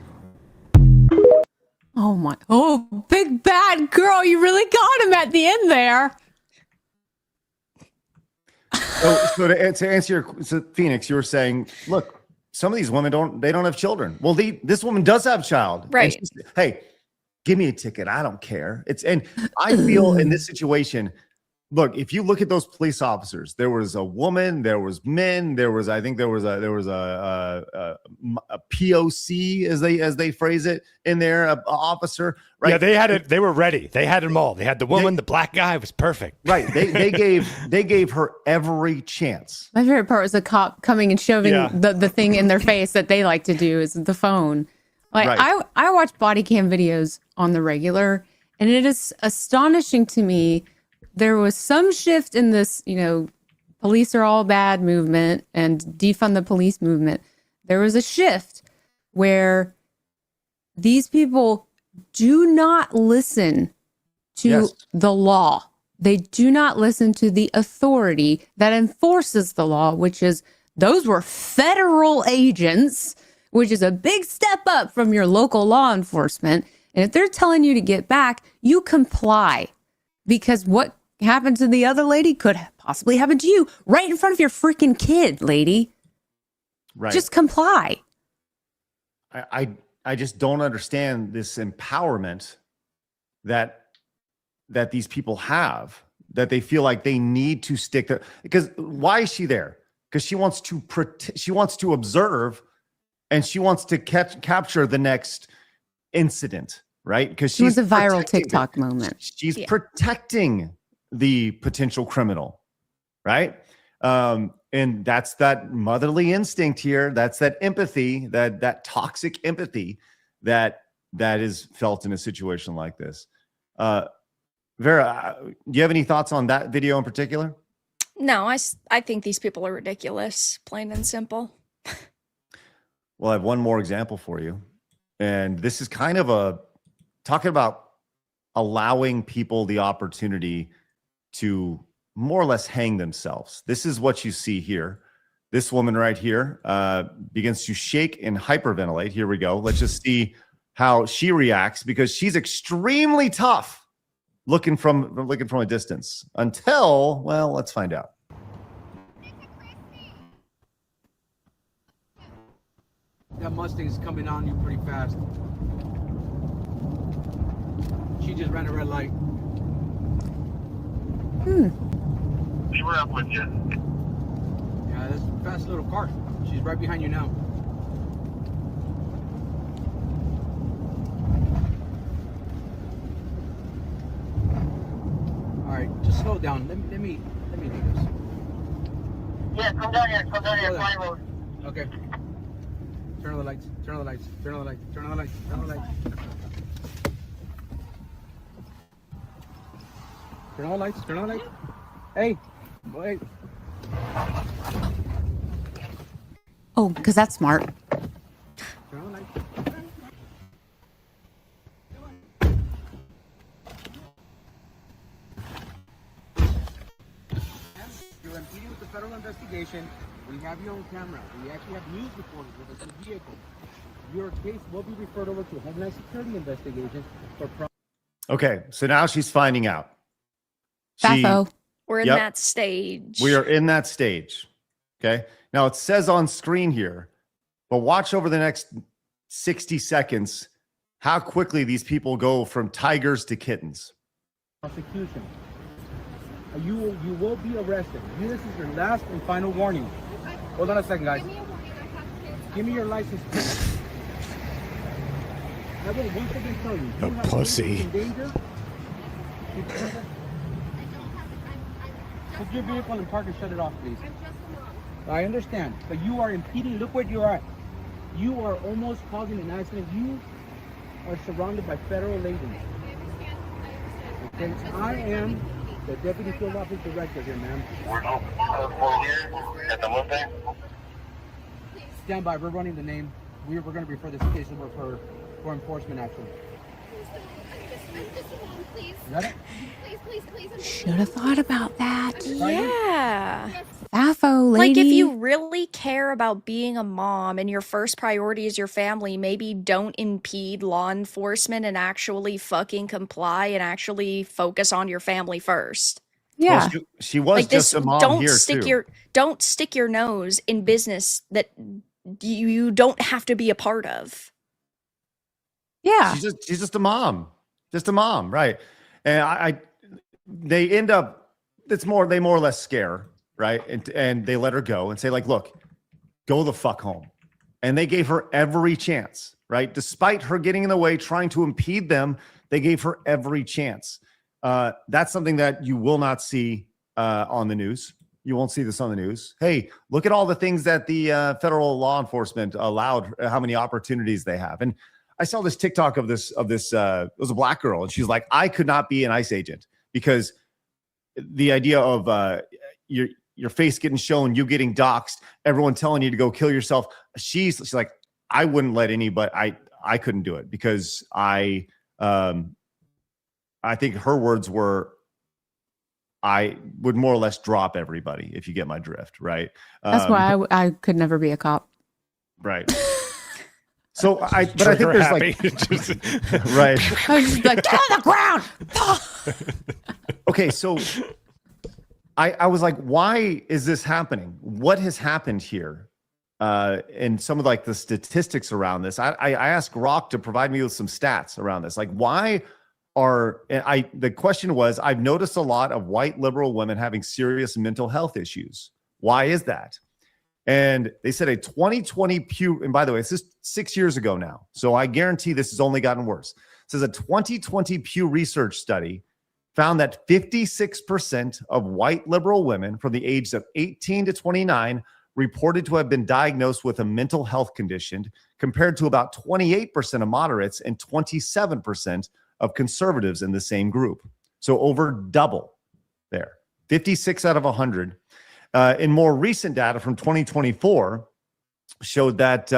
Oh my! Oh, big bad girl! You really got him at the end there. So to answer your Phoenix, you were saying, look, some of these women don't have children. Well, this woman does have a child. And Right. she's- hey, give me a ticket. I don't care. And I feel in this situation, look, if you look at those police officers, there was a woman, there was men, there was a POC as they phrase it in there, a officer, right? Yeah, they had it. They were ready. They had them all. They had the woman, the black guy. It was perfect. Right. They gave her every chance. My favorite part was the cop coming and shoving Yeah. the thing in their face that they like to do is the phone. Like Right. I watch body cam videos on the regular, and it is astonishing to me. There was some shift in this, police are all bad movement and defund the police movement. There was a shift where these people do not listen to Yes. the law. They do not listen to the authority that enforces the law, which is those were federal agents, which is a big step up from your local law enforcement. And if they're telling you to get back, you comply, because what happened to the other lady could possibly happen to you right in front of your freaking kid, lady. Right. Just comply. I just don't understand this empowerment that these people have, that they feel like they need to stick to. Because why is she there? Because she wants to she wants to observe, and she wants to capture the next incident, right? Because It was she's a viral protecting TikTok moment. She's Yeah. protecting the potential criminal, right? And that's that motherly instinct here. That's that empathy, that toxic empathy that is felt in a situation like this. Vera, do you have any thoughts on that video in particular? No, I think these people are ridiculous, plain and simple. Well, I have one more example for you. And this is kind of talking about allowing people the opportunity to more or less hang themselves. This is what you see here. This woman right here begins to shake and hyperventilate. Here we go. Let's just see how she reacts, because she's extremely tough looking from a distance until, well, let's find out. That Mustang's coming on you pretty fast. She just ran a red light. We were up with you. Yeah, that's a fast little car. She's right behind you now. All right, just slow down. Let me do this. Yeah, come down here. Come down here. Hold on. Fine road. Okay. Turn on the lights. Turn on the lights. Turn on the lights. Turn on the lights. Turn on the lights. Turn on the lights. Turn on the lights. Hey, wait. Oh, because that's smart. Turn on the lights. You're impeding with the federal investigation. We have you on camera. We actually have news reporters with us in the vehicle. Your case will be referred over to Homeland Security investigation for Okay, so now she's finding out. Bafo. We're in Yep. that stage. We are in that stage. Okay. Now it says on screen here, but watch over the next 60 seconds how quickly these people go from tigers to kittens. prosecution. You will be arrested. This is your last and final warning. Hold on a second, guys. Give me your license plate. I will once again tell you. A You have pussy. in danger. Put your vehicle in park and shut it off, please. I understand, but you are impeding. Look where you're at. You are almost causing an accident. You are surrounded by federal ladies. Okay, I am the deputy field office director here, ma'am. We're here at the Monday. Stand by. We're running the name. We're going to refer this case over for enforcement action. Should have thought about that. Yeah. Sappho, lady. Like, if you really care about being a mom and your first priority is your family, maybe don't impede law enforcement and actually fucking comply and actually focus on your family first. Yeah. Well, she was Like just this, a mom don't here stick too. don't stick your nose in business that you don't have to be a part of. Yeah. She's just a mom, right? And they end up, they more or less scare, right? And they let her go and say, like, look, go the fuck home. And they gave her every chance, right? Despite her getting in the way, trying to impede them, they gave her every chance. That's something that you will not see on the news. You won't see this on the news. Hey, look at all the things that the federal law enforcement allowed, how many opportunities they have. And I saw this TikTok of this, it was a black girl, and she's like, I could not be an ICE agent because the idea of your face getting shown, you getting doxxed, everyone telling you to go kill yourself. She's like, I wouldn't let anybody, I couldn't do it because I think her words were, I would more or less drop everybody, if you get my drift, right? That's why I could never be a cop. Right. So I think there's like, right. I was just like, get on the ground. Okay, so I was like, why is this happening? What has happened here? And some of like the statistics around this. I asked Rock to provide me with some stats around this. Like, why the question was, I've noticed a lot of white liberal women having serious mental health issues. Why is that? And they said a 2020 Pew, and by the way, this is 6 years ago now, so I guarantee this has only gotten worse. It says a 2020 Pew Research study found that 56% of white liberal women from the age of 18 to 29 reported to have been diagnosed with a mental health condition, compared to about 28% of moderates and 27% of conservatives in the same group. So over double there, 56 out of 100. In more recent data from 2024 showed that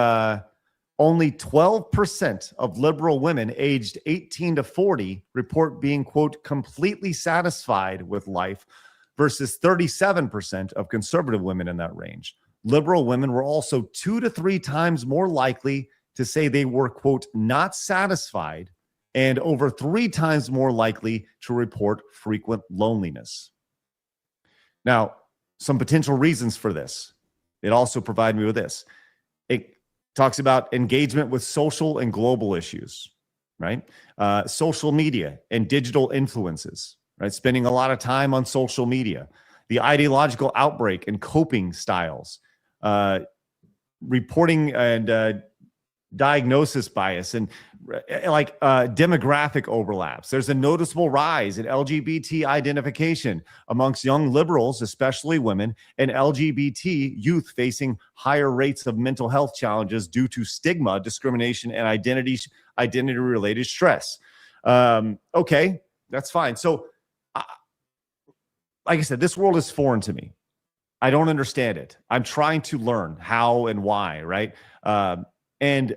only 12% of liberal women aged 18 to 40 report being, quote, completely satisfied with life versus 37% of conservative women in that range. Liberal women were also 2 to 3 times more likely to say they were, quote, not satisfied, and over 3 times more likely to report frequent loneliness. Now, some potential reasons for this. It also provided me with this. It talks about engagement with social and global issues, right? Social media and digital influences, right? Spending a lot of time on social media. The ideological outbreak and coping styles. Reporting and diagnosis bias and like demographic overlaps. There's a noticeable rise in LGBT identification amongst young liberals, especially women, and LGBT youth facing higher rates of mental health challenges due to stigma, discrimination, and identity-related stress. Okay, that's fine. So, like I said, this world is foreign to me. I don't understand it. I'm trying to learn how and why, right? And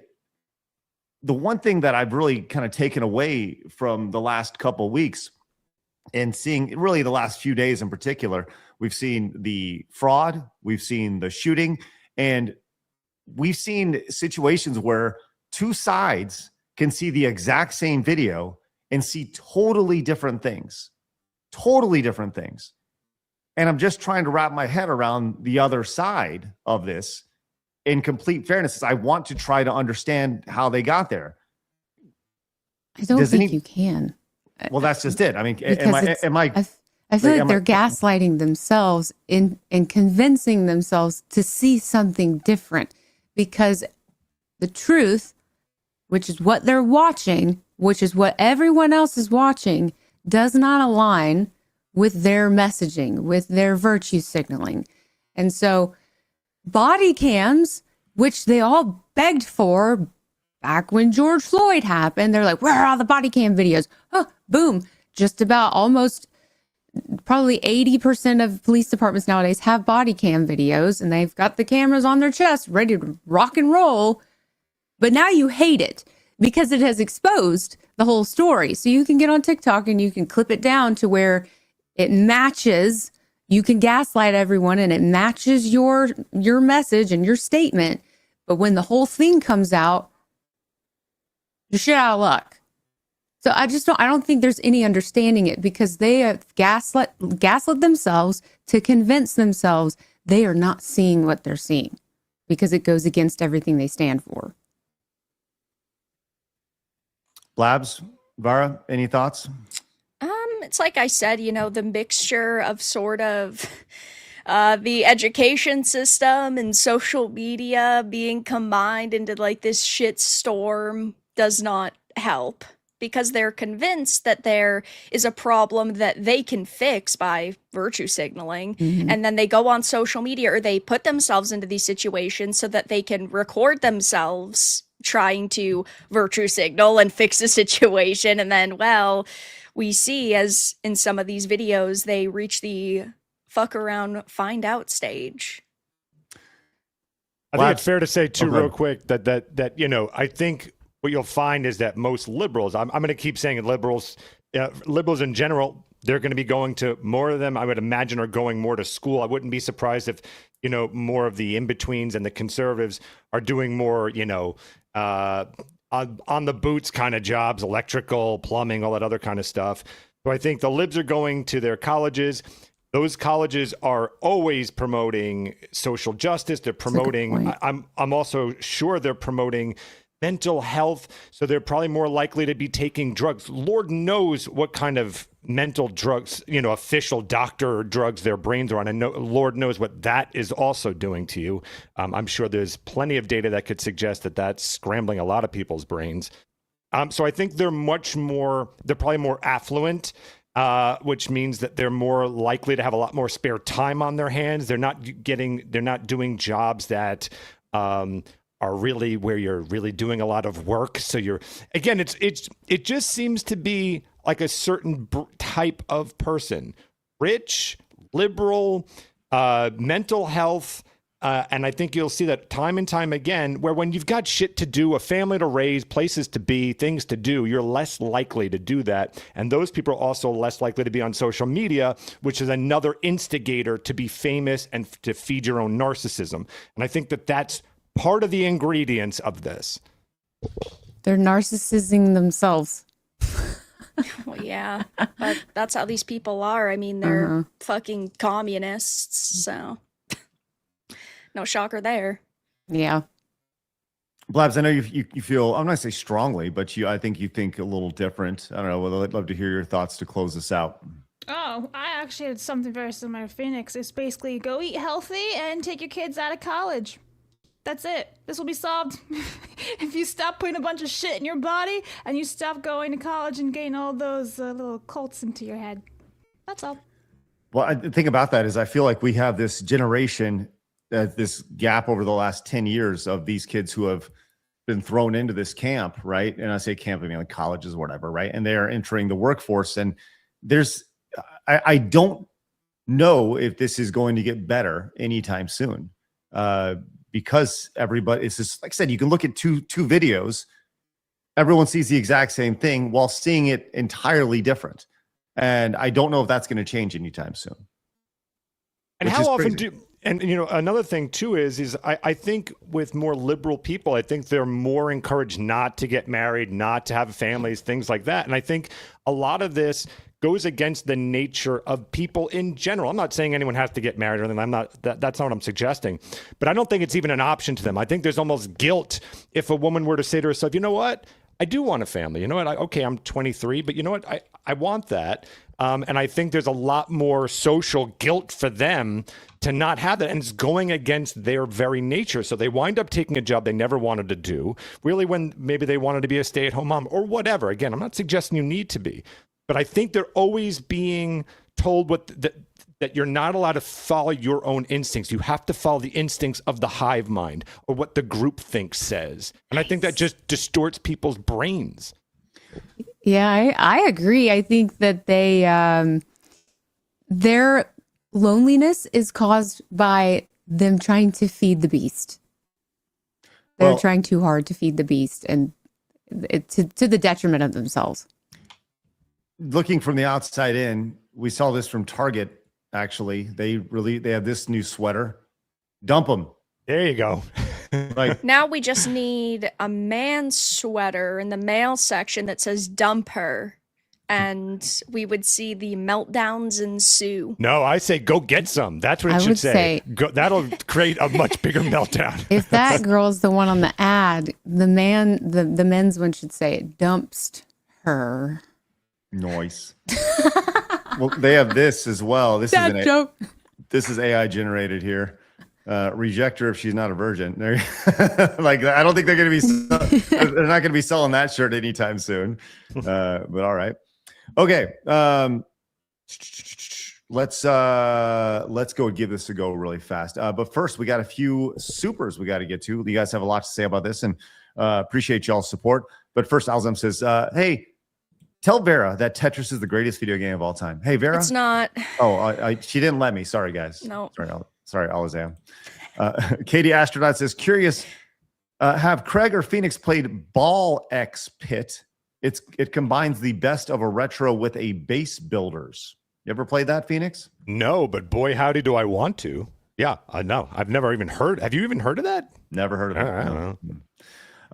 the one thing that I've really kind of taken away from the last couple of weeks and seeing really the last few days in particular, we've seen the fraud, we've seen the shooting, and we've seen situations where two sides can see the exact same video and see totally different things. And I'm just trying to wrap my head around the other side of this. In complete fairness, I want to try to understand how they got there. I don't think you can. Well, that's just it. I mean, I feel like they're gaslighting themselves and convincing themselves to see something different. because the truth, which is what they're watching, which is what everyone else is watching, does not align with their messaging, with their virtue signaling. And so body cams, which they all begged for back when George Floyd happened, they're like, where are all the body cam videos? Oh, boom. Just about almost probably 80% of police departments nowadays have body cam videos, and they've got the cameras on their chest ready to rock and roll. But now you hate it because it has exposed the whole story. So you can get on TikTok and you can clip it down to where it matches. You can gaslight everyone and it matches your message and your statement. But when the whole thing comes out, you're shit out of luck. So I don't think there's any understanding it, because they have gaslit themselves to convince themselves they are not seeing what they're seeing, because it goes against everything they stand for. Blabs, Vara, any thoughts? It's like I said, the mixture of sort of the education system and social media being combined into like this shit storm does not help, because they're convinced that there is a problem that they can fix by virtue signaling. Mm-hmm. And then they go on social media, or they put themselves into these situations so that they can record themselves trying to virtue signal and fix the situation. And then, well, we see, as in some of these videos, they reach the fuck around, find out stage. I think it's fair to say too, real quick, that I think what you'll find is that most liberals, I'm going to keep saying it, liberals in general, they're going to be going to, more of them, I would imagine, are going more to school. I wouldn't be surprised if, more of the in-betweens and the conservatives are doing more, on the boots kind of jobs, electrical, plumbing, all that other kind of stuff. So I think the libs are going to their colleges. Those colleges are always promoting social justice. They're promoting, I'm also sure they're promoting mental health. So they're probably more likely to be taking drugs. Lord knows what kind of mental drugs, official doctor drugs their brains are on. And Lord knows what that is also doing to you. I'm sure there's plenty of data that could suggest that that's scrambling a lot of people's brains. So I think they're probably more affluent, which means that they're more likely to have a lot more spare time on their hands. They're not doing jobs that, are really where you're really doing a lot of work. So it just seems to be like a certain type of person, rich, liberal, mental health. And I think you'll see that time and time again, where when you've got shit to do, a family to raise, places to be, things to do, you're less likely to do that. And those people are also less likely to be on social media, which is another instigator to be famous and to feed your own narcissism. And I think that that's part of the ingredients of this. They're narcissizing themselves. Well, yeah, but that's how these people are. I mean, they're fucking communists, so no shocker there. Yeah. Blabs, I know you feel, I'm not going to say strongly, but I think you think a little different. I don't know. Well, I'd love to hear your thoughts to close this out. Oh, I actually had something very similar to Phoenix. It's basically go eat healthy and take your kids out of college. That's it. This will be solved if you stop putting a bunch of shit in your body and you stop going to college and getting all those little cults into your head. That's all. Well, the thing about that is I feel like we have this generation, this gap over the last 10 years of these kids who have been thrown into this camp, right? And I say camp, I mean like colleges or whatever, right? And they are entering the workforce. And I don't know if this is going to get better anytime soon. Because everybody, it's just, like I said, you can look at two videos, everyone sees the exact same thing while seeing it entirely different. And I don't know if that's going to change anytime soon. And how often another thing too is I think with more liberal people, I think they're more encouraged not to get married, not to have families, things like that. And I think a lot of this goes against the nature of people in general. I'm not saying anyone has to get married or anything. That's not what I'm suggesting. But I don't think it's even an option to them. I think there's almost guilt if a woman were to say to herself, you know what? I do want a family. You know what? Okay, I'm 23, but you know what? I want that. And I think there's a lot more social guilt for them to not have that. And it's going against their very nature. So they wind up taking a job they never wanted to do, really, when maybe they wanted to be a stay-at-home mom or whatever. Again, I'm not suggesting you need to be, but I think they're always being told that you're not allowed to follow your own instincts. You have to follow the instincts of the hive mind or what the group think says. And I think that just distorts people's brains. Yeah, I agree. I think that their loneliness is caused by them trying to feed the beast. They're trying too hard to feed the beast, and to the detriment of themselves. Looking from the outside in, we saw this from Target. Actually, they have this new sweater. Dump them. There you go. Like, now we just need a man's sweater in the male section that says dump her, and we would see the meltdowns ensue. No, I say go get some. That's what it should say. That'll create a much bigger meltdown. If that girl's the one on the ad, the men's one should say dumpst her. Nice. Well, they have this as well. This that is joke. This is AI generated here. Reject her if she's not a virgin. Like, I don't think they're going to be. They're not going to be selling that shirt anytime soon. But all right, okay. Let's go and give this a go really fast. But first, we got a few supers we got to get to. You guys have a lot to say about this, and appreciate y'all's support. But first, Alzam says, "Hey, tell Vera that Tetris is the greatest video game of all time." Hey, Vera. It's not. Oh, she didn't let me. Sorry, guys. No. Sorry, Alazam. Katie Astronaut says, curious, have Craig or Phoenix played Ball X Pit? It combines the best of a retro with a base builders. You ever played that, Phoenix? No, but boy, howdy do I want to. Yeah, no, I've never even heard. Have you even heard of that? Never heard of it. I don't know.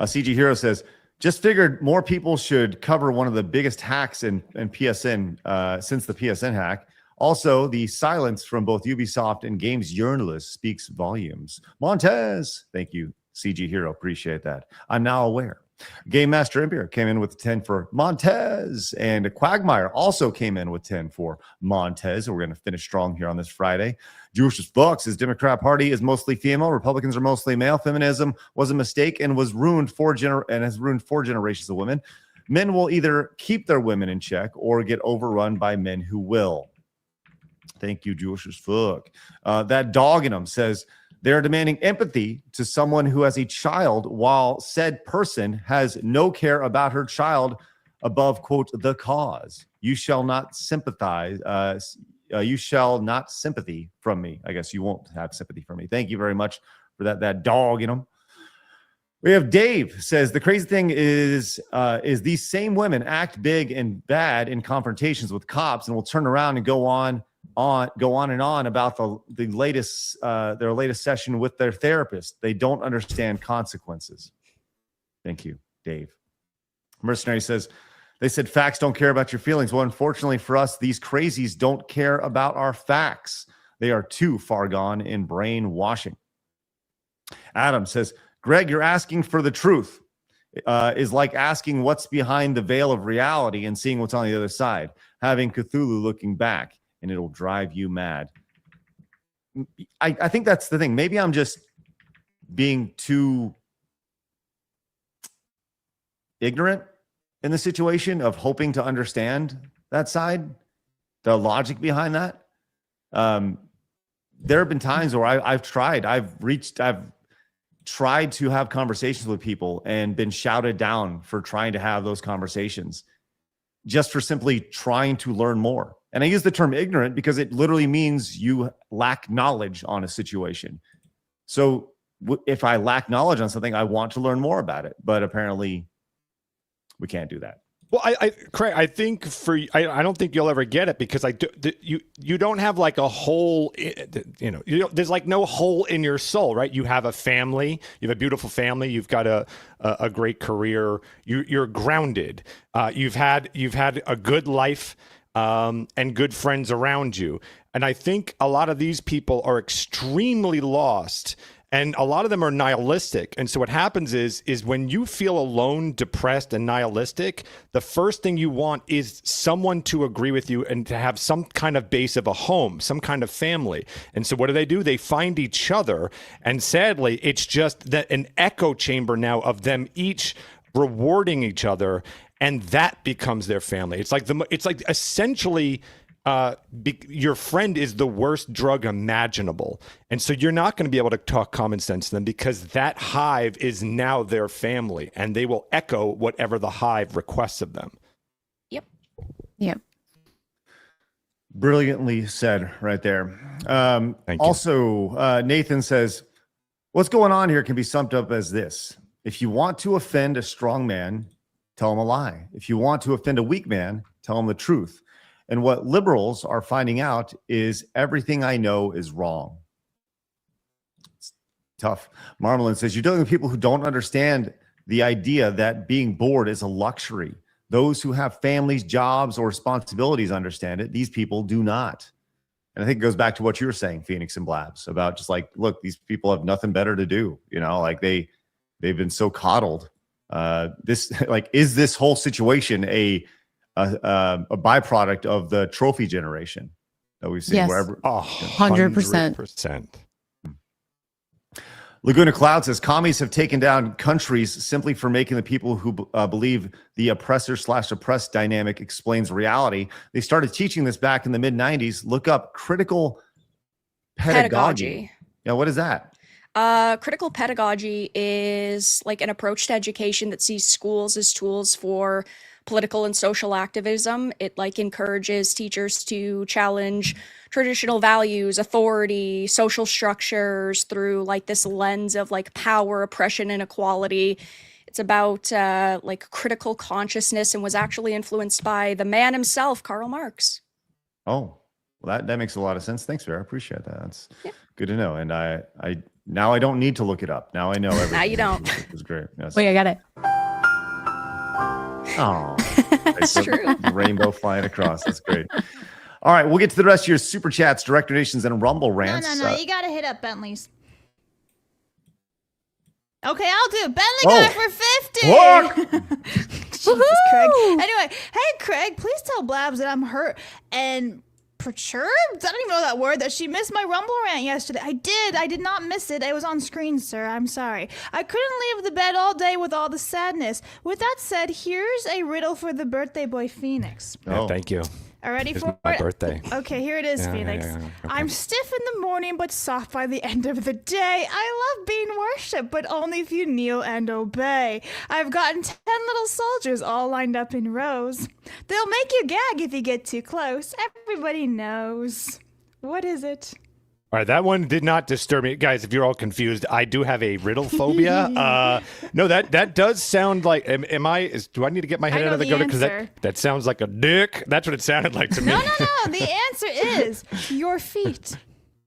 CG Hero says, just figured more people should cover one of the biggest hacks in PSN since the PSN hack. Also, the silence from both Ubisoft and games journalists speaks volumes. Montez, thank you, CG Hero. Appreciate that. I'm now aware. Game Master Empire came in with 10 for Montez, and Quagmire also came in with 10 for Montez. We're going to finish strong here on this Friday. Jewish as fuck says Democrat Party is mostly female, Republicans are mostly male. Feminism was a mistake and has ruined four generations of women. Men will either keep their women in check or get overrun by men who will. Thank you, Jewish as fuck. That dog in them says they're demanding empathy to someone who has a child while said person has no care about her child above, quote, the cause. You shall not sympathize. You shall not sympathy from me. I guess you won't have sympathy from me. Thank you very much for that dog in them. We have Dave says the crazy thing is these same women act big and bad in confrontations with cops and will turn around and go on and on about the latest their latest session with their therapist. They don't understand consequences. Thank you, Dave. Mercenary says they said facts don't care about your feelings. Well, unfortunately for us, these crazies don't care about our facts. They are too far gone in brainwashing. Adam says, Greg, you're asking for the truth. Is like asking what's behind the veil of reality and seeing what's on the other side. Having Cthulhu looking back, and it'll drive you mad. I think that's the thing. Maybe I'm just being too ignorant in the situation of hoping to understand that side, the logic behind that. There have been times where I've tried to have conversations with people and been shouted down for trying to have those conversations just for simply trying to learn more. And I use the term ignorant because it literally means you lack knowledge on a situation. So if I lack knowledge on something, I want to learn more about it. But apparently we can't do that. Well, Craig, I think I don't think you'll ever get it because you don't have like a hole, there's like no hole in your soul, right? You have a family, you have a beautiful family, you've got a great career, you're grounded, you've had a good life, and good friends around you. And I think a lot of these people are extremely lost And a lot of them are nihilistic. And so what happens is when you feel alone, depressed, and nihilistic, the first thing you want is someone to agree with you and to have some kind of base of a home, some kind of family. And so what do? They find each other. And sadly, it's just that an echo chamber now of them each rewarding each other. And that becomes their family. It's like essentially your friend is the worst drug imaginable. And so you're not going to be able to talk common sense to them because that hive is now their family and they will echo whatever the hive requests of them. Yep. Brilliantly said right there. Thank you. Also, Nathan says, what's going on here can be summed up as this. If you want to offend a strong man, tell him a lie. If you want to offend a weak man, tell him the truth. And what liberals are finding out is everything I know is wrong. It's tough. Marmalin says, you're dealing with people who don't understand the idea that being bored is a luxury. Those who have families, jobs, or responsibilities understand it. These people do not. And I think it goes back to what you were saying, Phoenix and Blabs, about just like, look, these people have nothing better to do. You know, like they've been so coddled. Is this whole situation a byproduct of the trophy generation that we've seen? Yes. Wherever 100%. Laguna Cloud says commies have taken down countries simply for making the people who believe the oppressor/oppressed dynamic explains reality. They started teaching this back in the mid-90s. Look up critical pedagogy. Yeah, what is that? Critical pedagogy is like an approach to education that sees schools as tools for political and social activism. It like encourages teachers to challenge traditional values, authority, social structures through like this lens of like power, oppression, and equality. It's about like critical consciousness and was actually influenced by the man himself, Karl Marx. Oh, well, that makes a lot of sense. Thanks, Vera. I appreciate that. That's good to know. And I now I don't need to look it up. Now I know everything. Now you don't. It was great. Yes. Wait, I got it. Oh, That's true. Rainbow flying across. That's great. All right, we'll get to the rest of your super chats, direct donations, and Rumble rants. No. You gotta hit up Bentley's. Okay, I'll do it. Bentley guy for 50. Jesus, Craig. Anyway, hey Craig, please tell Blabs that I'm hurt and perturbed. I don't even know that word. That she missed my Rumble rant yesterday. I did not miss it. It was on screen, sir. I'm sorry. I couldn't leave the bed all day with all the sadness. With that said, here's a riddle for the birthday boy Phoenix. Yeah, thank you. Are ready It's for my it? birthday. Okay, here it is, Phoenix. Okay. I'm stiff in the morning, but soft by the end of the day. I love being worshipped, but only if you kneel and obey. I've gotten 10 little soldiers all lined up in rows. They'll make you gag if you get too close. Everybody knows. What is it? All right, that one did not disturb me. Guys, if you're all confused, I do have a riddle phobia. No, that does sound like, do I need to get my head out of the gutter? Because that sounds like a dick. That's what it sounded like to me. No. The answer is your feet.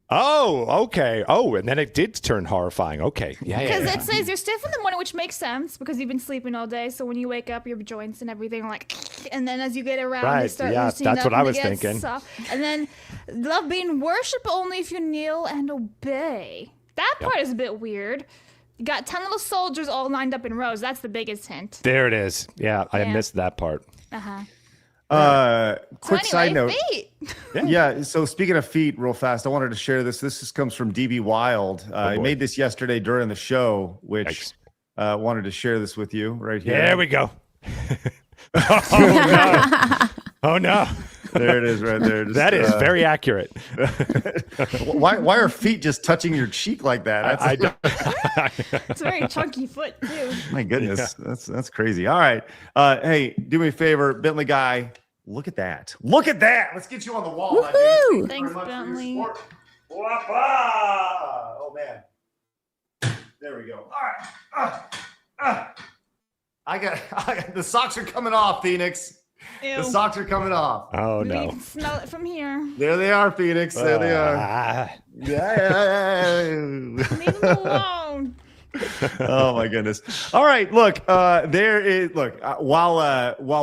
Oh, okay. Oh, and then it did turn horrifying. Okay. Yeah. Because it says you're stiff in the morning, which makes sense because you've been sleeping all day. So when you wake up, your joints and everything are like, and then as you get around, they start loosening that's up what I and was they get thinking. soft. And then love being worshipped only if you kneel and obey. That part is a bit weird. You got 10 little soldiers all lined up in rows. That's the biggest hint. There it is. Yeah, I missed that part. Quick side note. Feet. Yeah. So speaking of feet, real fast, I wanted to share this. This just comes from DB Wild. I made this yesterday during the show, which wanted to share this with you right here. There we go. Oh no. There it is, right there. Just, that is very accurate. Why are feet just touching your cheek like that? It's a very chunky foot too. My goodness, that's crazy. All right, hey, do me a favor, Bentley guy. Look at that. Look at that. Let's get you on the wall. Woohoo! Thanks, Bentley. Oh man. There we go. All right. I got the socks are coming off, Phoenix. Ew. The socks are coming off. Oh Maybe no. you can smell it from here. There they are, Phoenix. There they are. Leave them alone. Oh my goodness. All right, look, while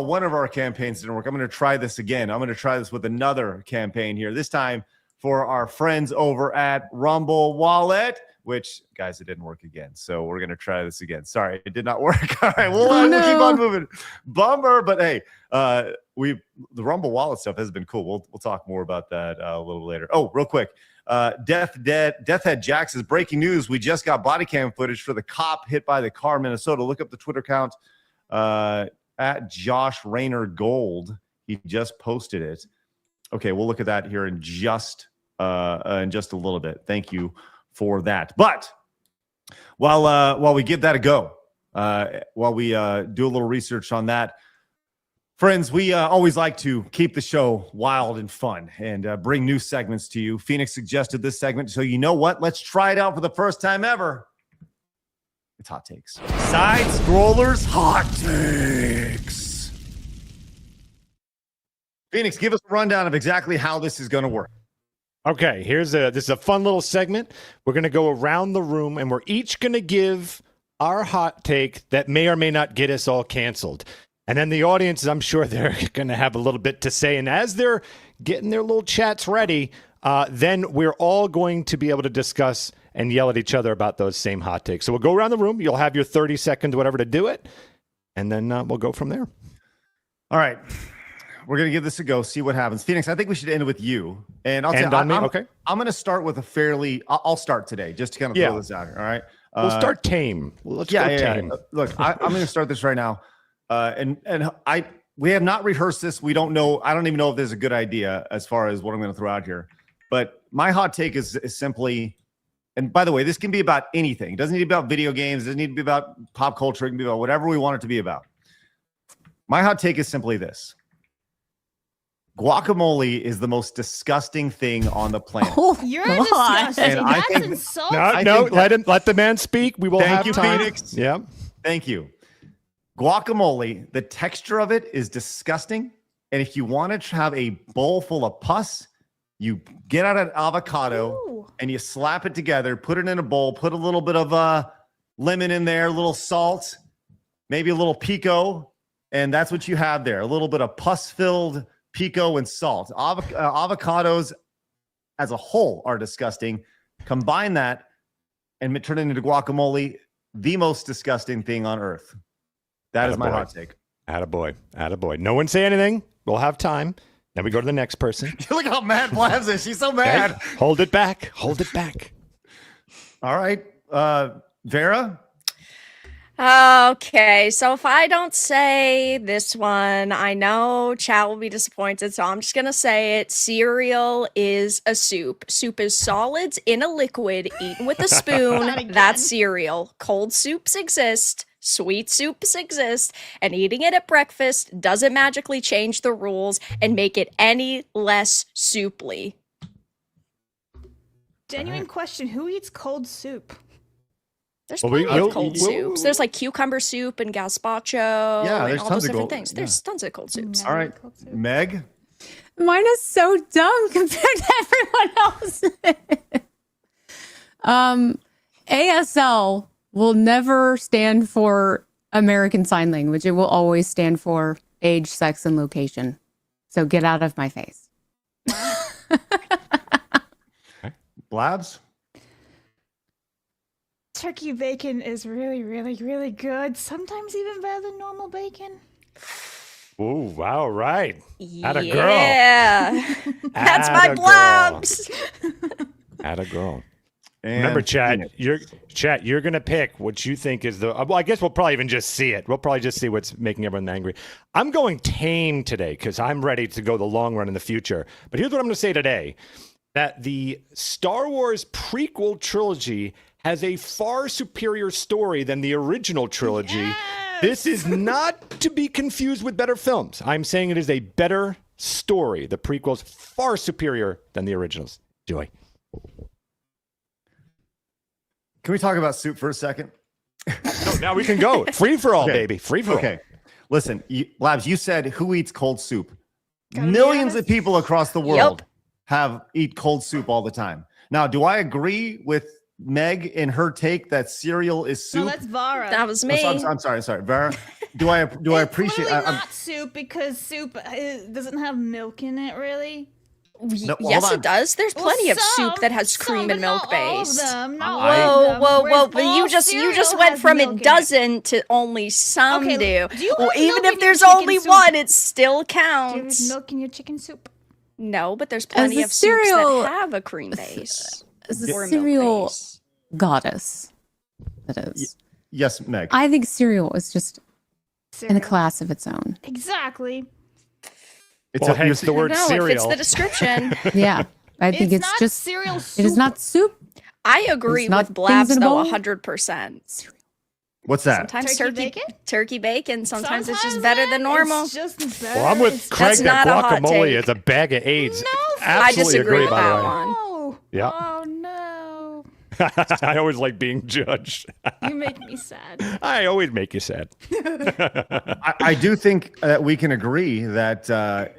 one of our campaigns didn't work, I'm going to try this again. I'm going to try this with another campaign here. This time for our friends over at Rumble Wallet, which, guys, it didn't work again. So we're going to try this again. Sorry, it did not work. All right, we'll keep on moving. Bummer, but hey, the Rumble Wallet stuff has been cool. We'll talk more about that a little later. Oh, real quick. Deathhead Jack says, breaking news. We just got body cam footage for the cop hit by the car in Minnesota. Look up the Twitter account at Josh Reiner Gold. He just posted it. Okay, we'll look at that here in just a little bit. Thank you for that. But while we give that a go, while we do a little research on that, friends, we always like to keep the show wild and fun and bring new segments to you. Phoenix suggested this segment, so you know what? Let's try it out for the first time ever. It's Hot Takes. Side Scrollers Hot Takes. Phoenix, give us a rundown of exactly how this is going to work. Okay, this is a fun little segment. We're going to go around the room, and we're each going to give our hot take that may or may not get us all canceled. And then the audience, I'm sure they're going to have a little bit to say. And as they're getting their little chats ready, then we're all going to be able to discuss and yell at each other about those same hot takes. So we'll go around the room. You'll have your 30 seconds, whatever, to do it. And then we'll go from there. All right. We're going to give this a go, see what happens. Phoenix, I think we should end with you. And I'm going to start with I'll start today just to kind of throw this out here. All right. We'll start tame. Let's go tame. Look, I'm going to start this right now. We have not rehearsed this. We don't know. I don't even know if there's a good idea as far as what I'm going to throw out here. But my hot take is simply, and by the way, this can be about anything. It doesn't need to be about video games. It doesn't need to be about pop culture. It can be about whatever we want it to be about. My hot take is simply this. Guacamole is the most disgusting thing on the planet. Oh, you're disgusting. And I That's think, insulting. Let the man speak. We will have you, time. Phoenix. Yeah. Thank you. Guacamole, the texture of it is disgusting. And if you want to have a bowl full of pus, you get out an avocado and you slap it together, put it in a bowl, put a little bit of lemon in there, a little salt, maybe a little pico, and that's what you have there. A little bit of pus-filled pico and salt. Avocados as a whole are disgusting. Combine that and turn it into guacamole, the most disgusting thing on earth. That is my hot take. Attaboy. No one say anything. We'll have time. Then we go to the next person. Look how mad Blabs is. She's so mad. Okay. Hold it back. All right. Vera? Okay, so if I don't say this one, I know chat will be disappointed, so I'm just gonna say it. Cereal is a soup. Soup is solids in a liquid, eaten with a spoon. That's cereal. Cold soups exist. Sweet soups exist. And eating it at breakfast doesn't magically change the rules and make it any less souply. Genuine question. Who eats cold soup? There's plenty of cold soups. There's like cucumber soup and gazpacho and all those different things. There's tons of cold soups. All right. Meg? Mine is so dumb compared to everyone else. ASL will never stand for American Sign Language. It will always stand for age, sex, and location. So get out of my face. Blabs? Turkey bacon is really, really, really good. Sometimes even better than normal bacon. Ooh, wow, right. Atta girl. Yeah. That's my Blabs. Atta girl. Remember, chat, you're going to pick what you think is the... Well, I guess we'll probably even just see it. We'll probably just see what's making everyone angry. I'm going tame today because I'm ready to go the long run in the future. But here's what I'm going to say today. That the Star Wars prequel trilogy has a far superior story than the original trilogy. Yes! This is not to be confused with better films. I'm saying it is a better story. The prequel's far superior than the originals. Joy. Can we talk about soup for a second? No, now we can go. Free for all, baby. Free for all. Okay. Listen, Labs, you said who eats cold soup? Millions of people across the world eat cold soup all the time. Now, do I agree with Meg in her take that cereal is soup? No, that's Vara. That was me. I'm sorry, Vera. Do I appreciate? It's not soup because soup doesn't have milk in it, really. No, Yes, hold it on. does. There's plenty of soup that has some, cream but and milk not all of base. them, not all of them. Whoa! Whereas But you all just cereal went has from milk it in it. doesn't to only some Okay, do. do you Well, have even milk if in your there's chicken only soup? one, it still Do you counts. have milk in your chicken soup? No, but there's As plenty a of soups cereal- that have a cream base. As a or milk cereal base. goddess, that is. Yes, Meg. I think cereal is just in a Cereal. class of its own. Exactly. It's Well, hence the word No, it fits cereal. the description. Yeah, I think it's not just cereal soup. it is not soup. I agree It's not with Blabs things in a though, bowl? 100%. What's that? Sometimes Turkey bacon? Sometimes it's just Sometimes, better man, than normal. It's just better. Well, I'm with It's Craig That's that not a hot guacamole take. is a bag of AIDS. No, I Absolutely disagree agree, with by that the way. one. Oh, Yeah. oh no. I always like being judged. You make me sad. I always make you sad. I do think that we can agree that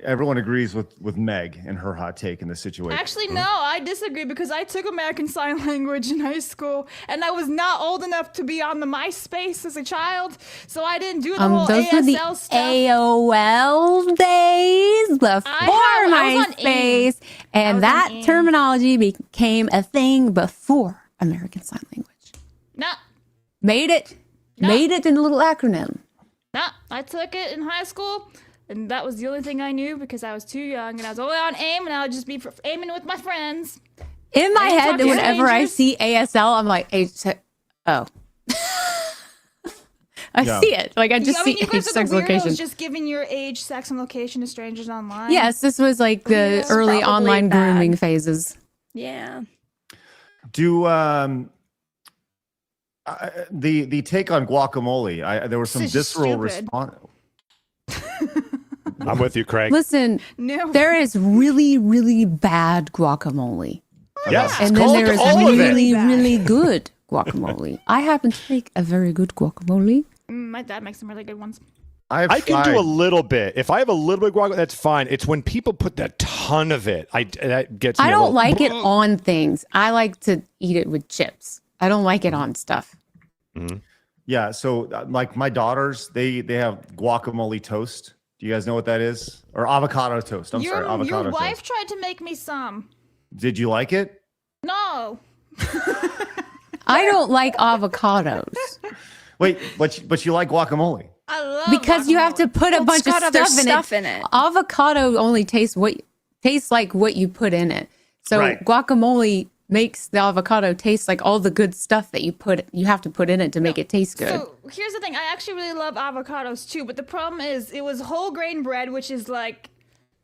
everyone agrees with Meg and her hot take in this situation. Actually, no, I disagree because I took American Sign Language in high school and I was not old enough to be on the MySpace as a child, so I didn't do the whole Those were the ASL stuff. AOL days before I was on MySpace, and was that on AIM. terminology became a thing before American Sign Language. No, Made it in a little acronym. no, I took it in high school. And that was the only thing I knew because I was too young and I was only on AIM and I would just be aiming with my friends. In my I didn't head, talk to whenever I strangers. see ASL, I'm like, oh. I Yeah. see it. Like I just I mean, see you age, guys are sex, the weirdos location. just giving your age, sex, and location to strangers online. Yes, this was like the It's early probably online bad. grooming phases. Yeah. Do the take on guacamole? There was some This is visceral stupid. response. I'm with you, Craig. Listen, No. there is really, really bad guacamole. Yes, it's And then called there is all of it. really, Bad. really good guacamole. I happen to make a very good guacamole. My dad makes some really good ones. I can do a little bit. If I have a little bit of guacamole, that's fine. It's when people put that ton of it. That gets me I a don't little- like it on things. I like to eat it with chips. I don't like it on stuff. Yeah, so like my daughters, they have guacamole toast. Do you guys know what that is? Or avocado toast. I'm sorry, avocado Your wife toast. tried to make me some. Did you like it? No. I don't like avocados Wait, but you like guacamole? I love because you have to put a Well, bunch it's got of other stuff in it. Avocado only tastes like what you put in it. So Right. guacamole makes the avocado taste like all the good stuff that you have to put in it to make it taste good. So here's the thing. I actually really love avocados too, but the problem is it was whole grain bread, which is like,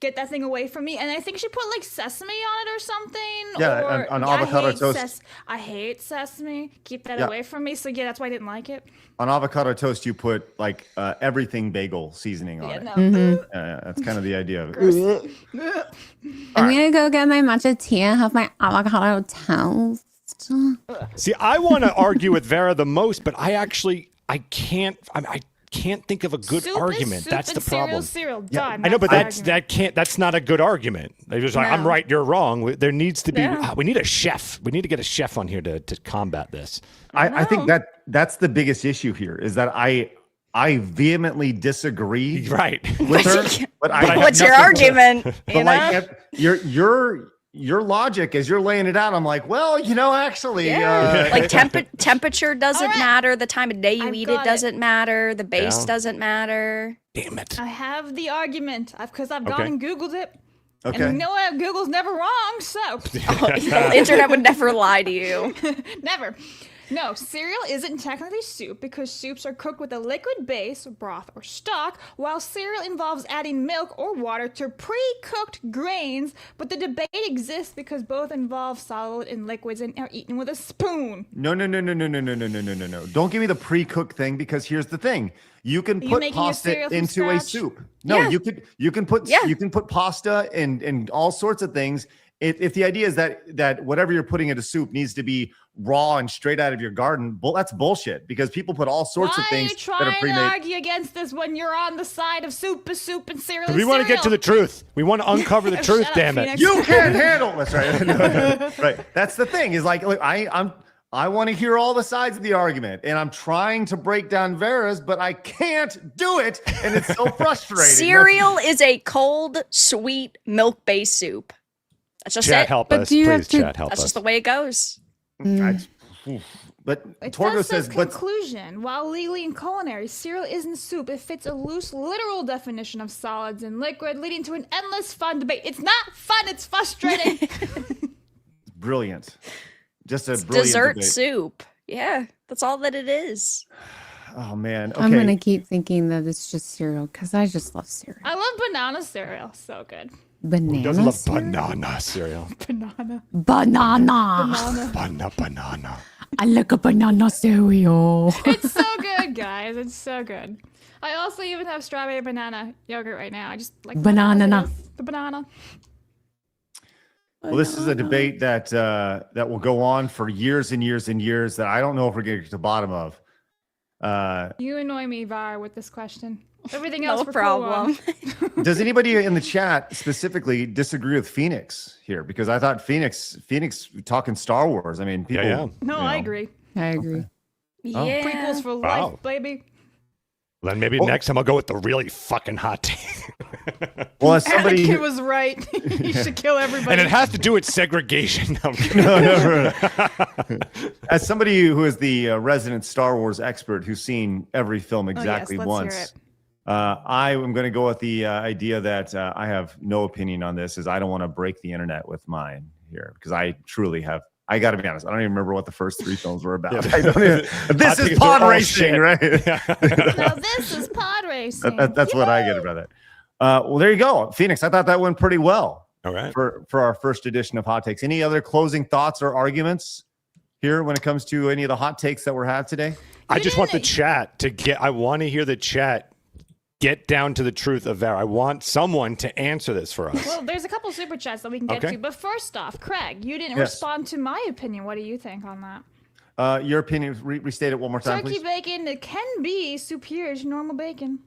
get that thing away from me. And I think she put like sesame on it or something. Yeah, or, on I avocado hate toast. I hate sesame. Keep that Yeah. away from me. So yeah, that's why I didn't like it. On avocado toast, you put like everything bagel seasoning on Yeah, it. no. Mm-hmm. That's kind of the idea of it. I'm gonna go get my matcha tea and have my avocado toast. See, I want to argue with Vera the most, but I can't. I can't think of a good Soup is argument. soup That's the and cereal, problem. cereal. Yeah, Done. I know, but That's the argument. that's not a good argument. They're just like, I'm No. right, you're wrong. There needs to be. Yeah. We need a chef. We need to get a chef on here to combat this. I think that's the biggest issue here is that I vehemently disagree Right. with her. But I have What's your nothing- argument? But You know? like your logic as you're laying it out, I'm like, well, actually, Like temperature doesn't All right. matter. The time of day you I've eat got it it. doesn't matter. The base Yeah. doesn't matter. Damn it. I have the argument because I've Okay. gone and Googled it. okay. And you know what? Google's never wrong, so The internet would never lie to you. never. No, cereal isn't technically soup because soups are cooked with a liquid base, broth, or stock, while cereal involves adding milk or water to pre-cooked grains, but the debate exists because both involve solid and liquids and are eaten with a spoon. No. Don't give me the pre-cooked thing because here's the thing. You can You put making your cereal pasta from into a scratch? soup. No, Yeah. you can put Yeah. you can put pasta and all sorts of things. If the idea is that whatever you're putting into soup needs to be raw and straight out of your garden, that's bullshit because people put all sorts Why of are things you that are trying to pre-made. argue against this when you're on the side of soup is soup and cereal is We want to get to cereal? the truth. We want to uncover the Shut truth, up, damn it. Phoenix. You can't handle this, right? Right. That's the thing. Is like, look, I want to hear all the sides of the argument, and I'm trying to break down Vera's, but I can't do it, and it's so frustrating. Cereal is a cold, sweet, milk-based soup. That's just Chat it. help But us. do you have Please to- chat help That's us. just the way it goes. But It Torgo says says, but conclusion. While legally in culinary, cereal isn't soup. It fits a loose, literal definition of solids and liquid, leading to an endless fun debate. It's not fun. It's frustrating. brilliant. Just a It's brilliant dessert debate. soup. Yeah, that's all that it is. Oh man. Okay. I'm gonna keep thinking that it's just cereal because I just love cereal. I love banana cereal. So good. Who doesn't Banana love cereal? banana cereal? Banana. Banana. Banana. I like a banana cereal. It's so good, guys. It's so good. I also even have strawberry banana yogurt right now. I just like Banana. the banana. Well, this is a debate that that will go on for years and years and years that I don't know if we're going to get to the bottom of. You annoy me, Var, with this question. Everything No else we're problem. cool on. Does anybody in the chat specifically disagree with Phoenix here? Because I thought Phoenix talking Star Wars. I mean, people. Yeah. No, you I know. agree. I agree. Yeah. Prequels for Wow. life, baby. Then maybe Oh. next time I'll go with the really fucking hot take. Well, as somebody, Anakin was right. You should kill everybody. And it has to do with segregation. No, I'm kidding. no. As somebody who is the resident Star Wars expert who's seen every film exactly let's once, hear it. I am going to go with the idea that I have no opinion on this, as I don't want to break the internet with mine here, because I truly have. I got to be honest. I don't even remember what the first three films were about. Yeah. I don't even, this is pod racing, right? Now this is pod racing. That's what I get about it. Well, there you go, Phoenix. I thought that went pretty well. All right. For our first edition of Hot Takes. Any other closing thoughts or arguments here when it comes to any of the hot takes that we're had today? I just want the chat to get. I want to hear the chat get down to the truth of that. I want someone to answer this for us. Well, there's a couple super chats that we can get Okay. to. But first off, Craig, you didn't Yes. respond to my opinion. What do you think on that? Your opinion, restate it one more time, Turkey please. bacon, it can be superior to normal bacon.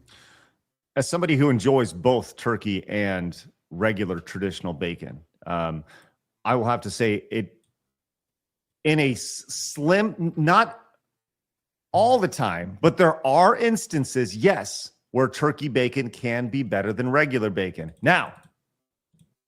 As somebody who enjoys both turkey and regular traditional bacon, I will have to say it in a slim, not all the time, but there are instances, yes, where turkey bacon can be better than regular bacon. Now,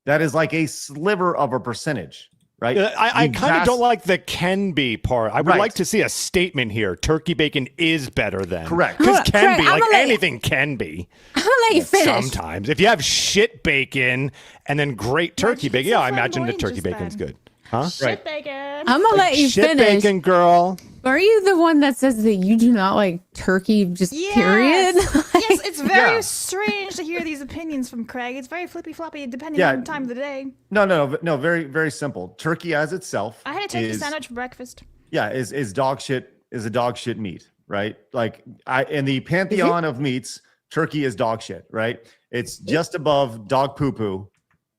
that is like a sliver of a percentage, right? I You kind of pass- don't like the can be part. I would Right. like to see a statement here. Turkey bacon is better than. Correct. Because Hold on, can Craig, be. I'm Like gonna let you- anything can be. I'm gonna let you finish. Sometimes. If you have shit bacon and then great turkey bacon, yeah, I imagine the turkey bacon's good. Huh? Shit bacon. I'm gonna let you Shit finish. bacon, girl. Are you the one that says that you do not like turkey, just period? Yes, it's very Yeah. strange to hear these opinions from Craig. It's very flippy floppy depending Yeah. on the time of the day. No, very, very simple. Turkey as itself. I had a turkey is- sandwich for breakfast. Yeah, is dog shit, is a dog shit meat, right? Like in the pantheon of meats, turkey is dog shit, right? It's just above dog poo poo,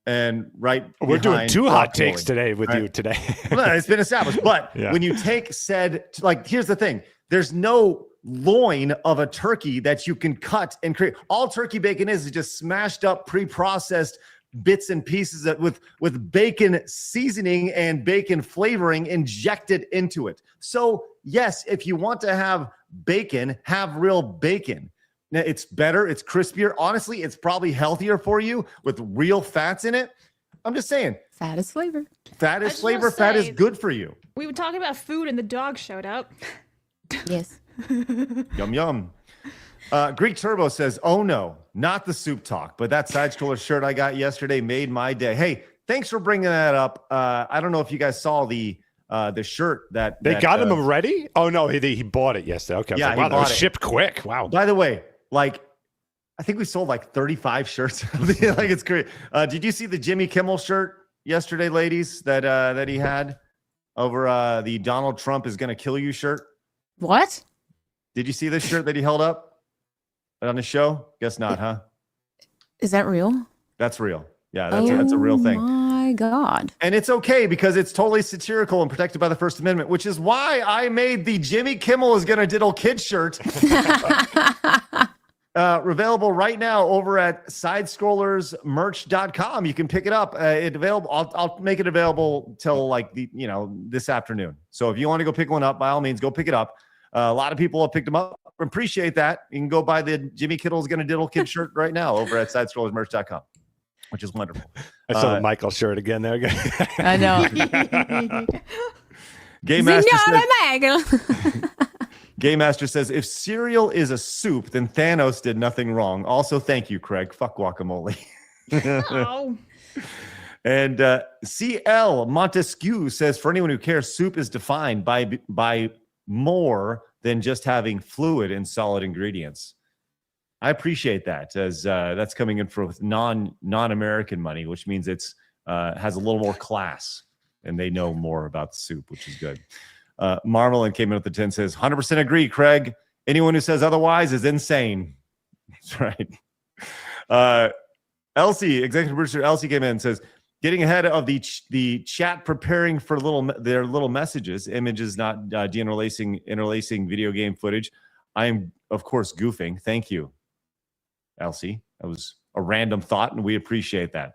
and right. We're doing behind two hot guacamole, takes today with right? you today. Well, no, it's been established. But Yeah. when you take said, like, here's the thing: there's no loin of a turkey that you can cut and create. All turkey bacon is just smashed up, pre-processed bits and pieces with bacon seasoning and bacon flavoring injected into it. So yes, if you want to have bacon, have real bacon. Now, it's better, it's crispier. Honestly, it's probably healthier for you with real fats in it. I'm just saying, Fat is flavor. fat I is just wanna flavor, fat is say- good for you. We were talking about food and the dog showed up. Yes. Yum, yum. Greek Turbo says, oh no, not the soup talk, but that side scroller shirt I got yesterday made my day. Hey, thanks for bringing that up. I don't know if you guys saw the shirt that They that, got him already? Oh, no, he bought it yesterday. Okay. I was Yeah, like, he wow, that was bought it. shipped quick. Wow. By the way, like, I think we sold like 35 shirts. Like, it's great. Did you see the Jimmy Kimmel shirt yesterday, ladies, that he had over the Donald Trump is going to kill you shirt? What? Did you see this shirt that he held up on the show? Guess not, huh? Is that real? That's real. Yeah, that's a real thing. Oh my God. And it's okay because it's totally satirical and protected by the First Amendment, which is why I made the Jimmy Kimmel is gonna diddle kid shirt. Available right now over at sidescrollersmerch.com. You can pick it up. It available. I'll make it available till like this afternoon. So if you want to go pick one up, by all means, go pick it up. A lot of people have picked them up. Appreciate that. You can go buy the Jimmy Kittle's gonna diddle kid shirt right now over at sidescrollersmerch.com. which is wonderful. I saw the Michael shirt again there. I know. Game Master Signora says, Michael. Game Master says, if cereal is a soup, then Thanos did nothing wrong. Also, thank you, Craig. Fuck guacamole. Oh. And CL Montesquieu says, for anyone who cares, soup is defined by more than just having fluid and solid ingredients. I appreciate that, as that's coming in for non-American money, which means it's has a little more class, and they know more about the soup, which is good. Marmalin came in at the 10, says, 100% agree, Craig. Anyone who says otherwise is insane. That's right. Elsie, executive producer Elsie came in and says, getting ahead of the chat, preparing for their little messages, images not interlacing video game footage. I am, of course, goofing. Thank you, Elsie. That was a random thought, and we appreciate that.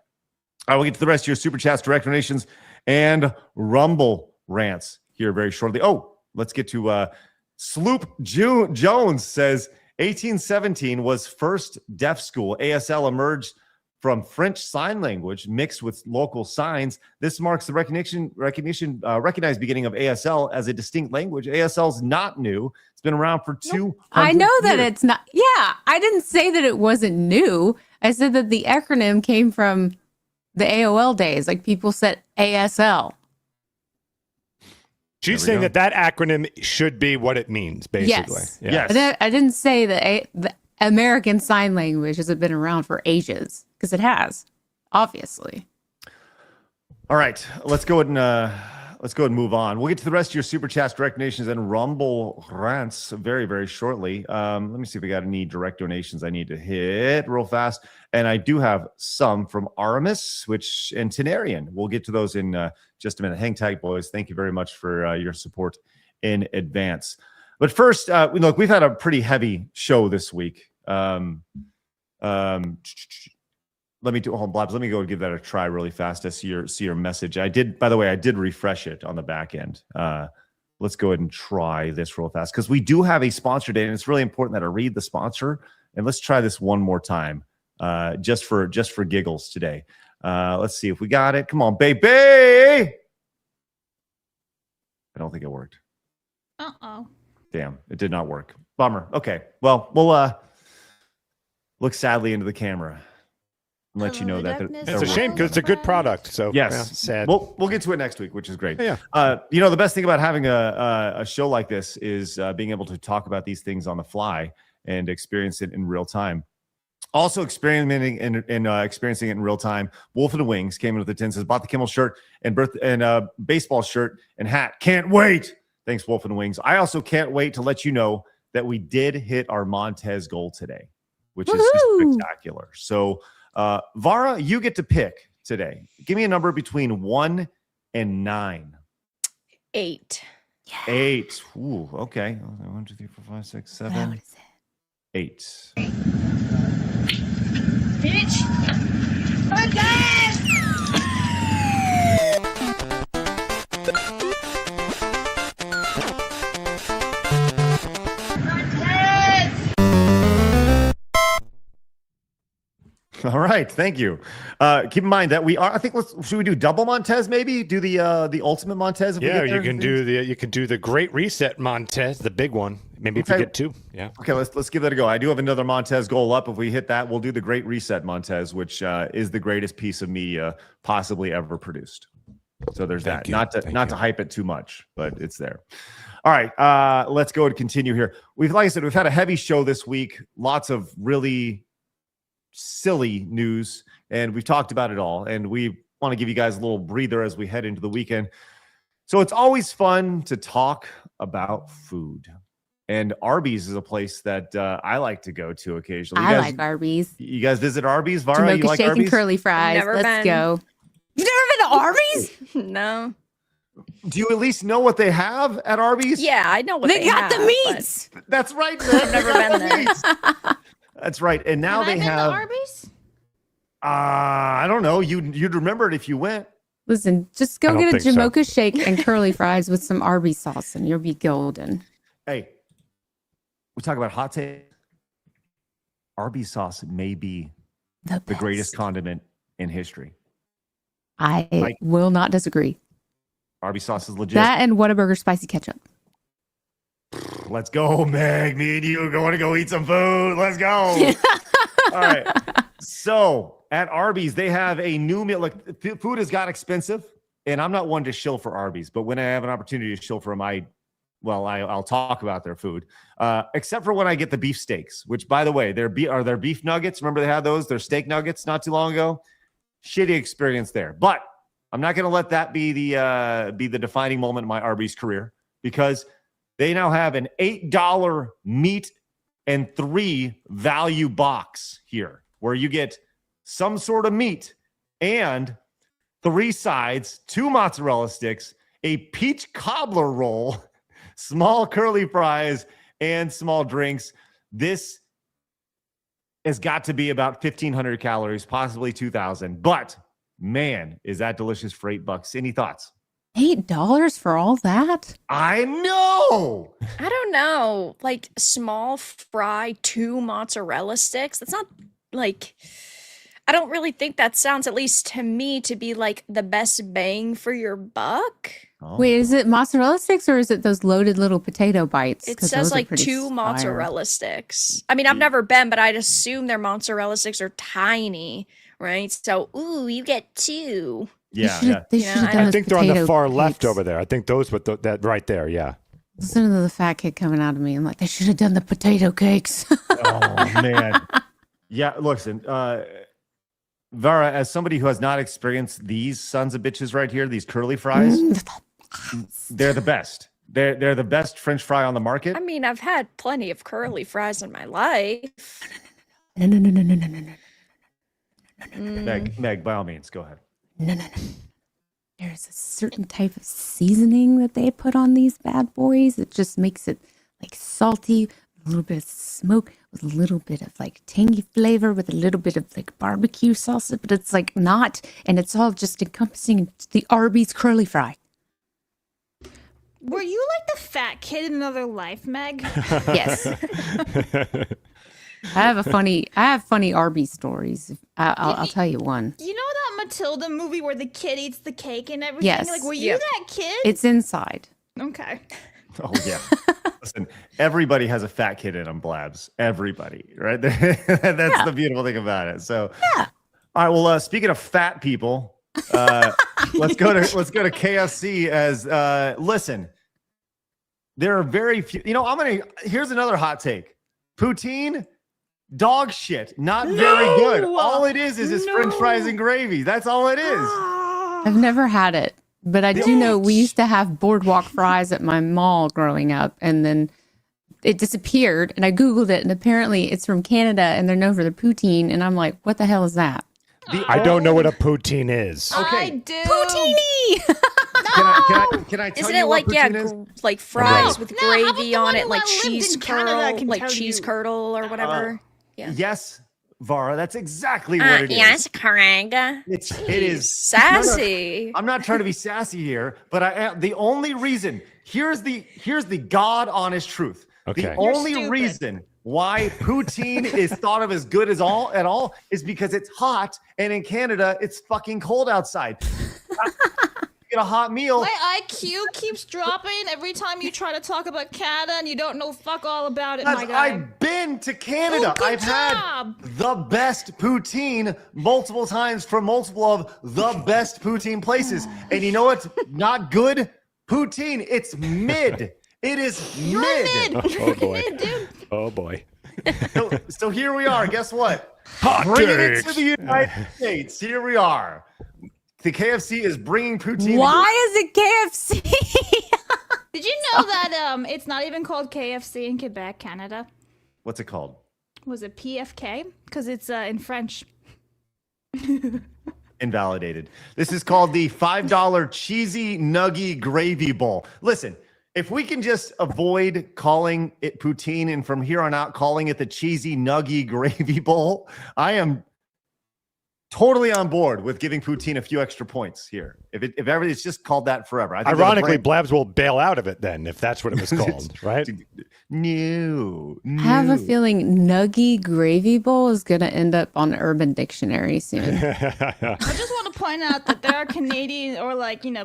I will get to the rest of your super chats, direct donations, and Rumble rants here very shortly. Oh, let's get to Sloop Jones says 1817 was first deaf school. ASL emerged from French Sign Language mixed with local signs. This marks the recognized beginning of ASL as a distinct language. ASL is not new. It's been around for 200 years. I know that it's not. Yeah, I didn't say that it wasn't new. I said that the acronym came from the AOL days. Like people said ASL. She's saying that acronym should be what it means, basically. Yes. Yeah. Yes. I didn't say that the American Sign Language hasn't been around for ages, because it has, obviously. All right, let's go ahead and move on. We'll get to the rest of your super chats, direct donations, and Rumble rants very, very shortly. Let me see if we got any direct donations I need to hit real fast. And I do have some from Aramis, and Tenarian. We'll get to those in just a minute. Hang tight, boys. Thank you very much for your support in advance. But first, look, we've had a pretty heavy show this week. Let me go and give that a try really fast. I see your message. By the way, I did refresh it on the back end. Let's go ahead and try this real fast, because we do have a sponsor date, and it's really important that I read the sponsor. And let's try this one more time, just for giggles today. Let's see if we got it. Come on, baby. I don't think it worked. Uh-oh. Damn, it did not work. Bummer. Okay, well, we'll look sadly into the camera and let you know that it's a shame, because it's a good product. So yes, sad. We'll get to it next week, which is great. Yeah. The best thing about having a show like this is being able to talk about these things on the fly and experience it in real time. Also experimenting and experiencing it in real time. Wolf and Wings came into the 10, says, bought the Kimmel shirt and baseball shirt and hat. Can't wait. Thanks, Wolf and Wings. I also can't wait to let you know that we did hit our Montez goal today, which is just spectacular. So, Vara, you get to pick today. Give me a number between 1 and 9. 8. Yeah. 8. Ooh, okay. 1, 2, 3, 4, 5, 6, 7, 8. Bitch! Montez! All right, thank you. Keep in mind that we are. I think should we do double Montez? Maybe do the ultimate Montez. If you can do the Great Reset Montez, the big one. Maybe if you get 2. Yeah. Okay, let's give that a go. I do have another Montez goal up. If we hit that, we'll do the Great Reset Montez, which is the greatest piece of media possibly ever produced. So there's that. Not to hype it too much, but it's there. All right, let's go and continue here. Like I said, we've had a heavy show this week. Lots of really silly news, and we've talked about it all, and we want to give you guys a little breather as we head into the weekend. So it's always fun to talk about food, and Arby's is a place that I like to go to occasionally. I like Arby's. You guys visit Arby's? Vara, Jamocha you like shake Arby's? and curly fries. Never Let's been. go. You've never been to Arby's? No. Do you at least know what they have at Arby's? Yeah, I know what they got have, the meats. That's right. I've never been there. That's right. And now they have Arby's? I don't know. You'd remember it if you went. Listen, just go get a Jamocha shake and curly fries with some Arby's sauce, and you'll be golden. Hey, we talk about hot take. Arby's sauce may be the greatest condiment in history. I will not disagree. Arby's sauce is legit. That and Whataburger spicy ketchup. Let's go, Meg. Me and you are going to go eat some food. Let's go. All right. So at Arby's, they have a new meal. Look, food has got expensive, and I'm not one to shill for Arby's, but when I have an opportunity to shill for them, I'll talk about their food, except for when I get the beef steaks, which, by the way, their beef nuggets. Remember they had those? Their steak nuggets not too long ago. Shitty experience there, but I'm not going to let that be the defining moment in my Arby's career, because they now have an $8 meat and 3 value box here, where you get some sort of meat and 3 sides, 2 mozzarella sticks, a peach cobbler roll, small curly fries, and small drinks. This has got to be about 1,500 calories, possibly 2,000. But man, is that delicious for $8. Any thoughts? $8 for all that? I know. I don't know. Like small fry, 2 mozzarella sticks. That's not like, I don't really think that sounds, at least to me, to be like the best bang for your buck. Oh. Wait, is it mozzarella sticks or is it those loaded little potato bites? It says like 2 mozzarella sticks. I mean, I've never been, but I'd assume their mozzarella sticks are tiny, right? So, ooh, you get 2. Yeah, I think they're on the far left over there. I think those with that right there. Yeah. Listen to the fat kid coming out of me. I'm like, they should have done the potato cakes. Oh man. Yeah. Listen, Vara, as somebody who has not experienced these sons of bitches right here, these curly fries, they're the best. They're the best French fry on the market. I mean, I've had plenty of curly fries in my life. No. Meg, by all means, go ahead. No. There's a certain type of seasoning that they put on these bad boys. It just makes it like salty, a little bit of smoke, with a little bit of like tangy flavor, with a little bit of like barbecue sauce, but it's like not, and it's all just encompassing the Arby's curly fry. Were you like the fat kid in another life, Meg? Yes. I have funny Arby's stories. I'll tell you one. You know that Matilda movie where the kid eats the cake and everything? Yes. Like, were you that kid? It's inside. Okay. Oh yeah. Listen, everybody has a fat kid in them, Blabs. Everybody, right? That's the beautiful thing about it. So, all right. Well, speaking of fat people, let's go to KFC. As listen, there are very few. You know, here's another hot take. Poutine. Dog shit, not very good. All it is French fries and gravy. That's all it is. I've never had it, but I do know we used to have boardwalk fries at my mall growing up, and then it disappeared. And I Googled it, and apparently it's from Canada, and they're known for the poutine. And I'm like, what the hell is that? I don't know what a poutine is. Okay. I do. Poutine! Can I tell Isn't you it what like, poutine is? like fries with No, how about gravy the on one it, who like lived in cheese Canada can curl, like tell cheese you. curdle or whatever? Yeah. Yes, Vara, that's exactly what it is. Yes, Craig. It is sassy. No, I'm not trying to be sassy here, but the only reason here's the God honest truth. Okay. The only reason why poutine is thought of as good as at all is because it's hot, and in Canada it's fucking cold outside. Get a hot meal. My IQ keeps dropping every time you try to talk about Canada and you don't know fuck all about it, my guy. I've been to Canada. Oh, good I've had the best poutine multiple times from multiple of the best poutine places. And you know what's not good? Poutine. It's mid. It is mid. Oh boy. Mid, dude. Oh boy. So here we are. Guess what? Hot Bringing it takes. to the United States. Here we are. The KFC is bringing poutine. Why is it KFC? Did you know that it's not even called KFC in Quebec, Canada? What's it called? Was it PFK? Because it's in French. Invalidated. This is called the $5 cheesy nuggy gravy bowl. Listen, if we can just avoid calling it poutine and from here on out calling it the cheesy nuggy gravy bowl, I am totally on board with giving poutine a few extra points here. If everybody's just called that forever. I think Ironically, Blabs will bail out of it then, if that's what it was called, right? No. I have a feeling Nuggy Gravy Bowl is going to end up on Urban Dictionary soon. I just want to point out that there are Canadian or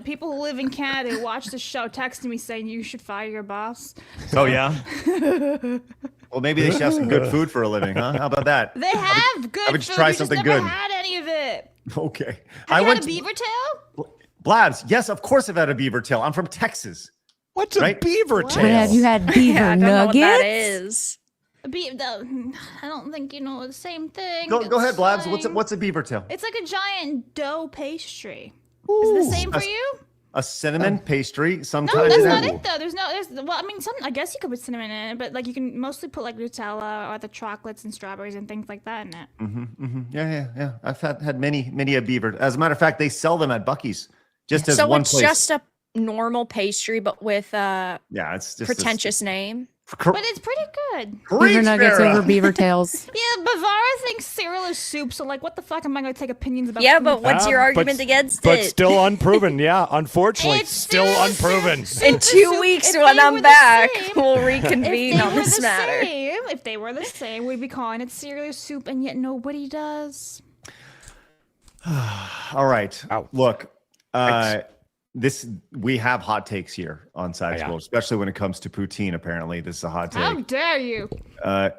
people who live in Canada who watch the show texting me saying you should fire your boss. Oh yeah. Well, maybe they should have some good food for a living, huh? How about that? They have good I would food. try You something just never good. had any of it. Okay. Have you had a beaver tail? Blabs. Yes, of course I've had a beaver tail. I'm from Texas. What's a beaver tail? But have you had beaver I don't know what nuggets? that is. I don't think you know the same thing. Go ahead, It's Blabs. fine. What's a beaver tail? It's like a giant dough pastry. Is it the same for you? A cinnamon pastry. No, Sometimes that's it not has- it though. Well, I mean, I guess you could put cinnamon in it, but you can mostly put Nutella or the chocolates and strawberries and things like that in it. Yeah. I've had many a beaver. As a matter of fact, they sell them at Buc-ee's just as So one it's place. just a normal pastry, but with a it's just pretentious name. But it's pretty good. Beaver nuggets over beaver tails. Yeah, Bavara thinks cereal is soup, so what the fuck am I going to take opinions about? Yeah, food? but what's your argument against But it? still unproven. Yeah, unfortunately, It's still unproven. In 2 weeks, when I'm back, we'll reconvene If on they were this the matter. same, if they were the same, we'd be calling it cereal soup, and yet nobody does. All right. Look, we have hot takes here on Side Scroll, especially when it comes to poutine. Apparently, this is a hot take. How dare you?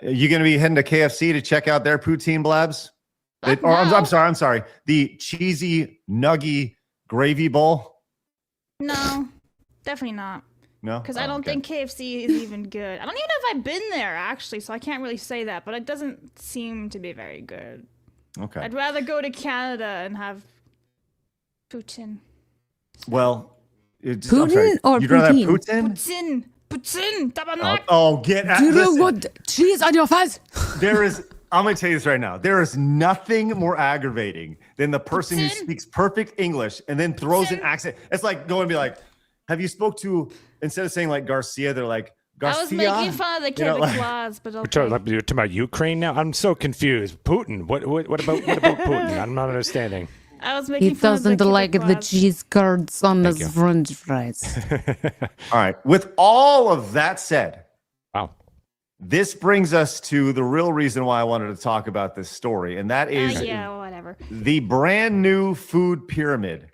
You going to be heading to KFC to check out their poutine, Blabs? I'm sorry. The cheesy nuggy gravy bowl. No, definitely not. No, Because I don't think KFC is even good. I don't even know if I've been there actually, so I can't really say that. But it doesn't seem to be very good. Okay. I'd rather go to Canada and have poutine. Well, Putin or you'd rather have poutine? Poutine, tabarnak. Get out! Do you Listen, want cheese on your face? there is. I'm going to tell you this right now. There is nothing more aggravating than the person who speaks perfect English and then throws an accent. It's like going to be like, "Have you spoke to?" Instead of saying like Garcia, they're like Garcia. I was making fun of the Quebecois, but You're okay. talking about Ukraine now. I'm so confused. Putin. What about Putin? I'm not understanding. I was making He fun of the doesn't like the Quebecois. cheese curds on his french fries. All right. With all of that said, wow. This brings us to the real reason why I wanted to talk about this story, and that is whatever. the brand new food pyramid.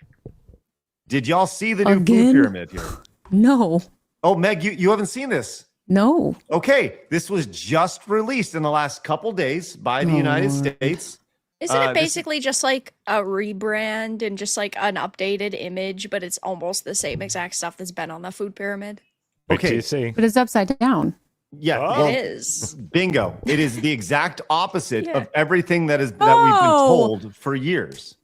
Did y'all see the new Again? food pyramid here? No. Oh, Meg, you haven't seen this? No. Okay, this was just released in the last couple days by the United States. Isn't it this- basically just like a rebrand and just like an updated image, but it's almost the same exact stuff that's been on the food pyramid? Okay. see. But it's upside down. Yeah, It well, is. bingo. It is the exact opposite Yeah. of everything that we've been Oh. told for years.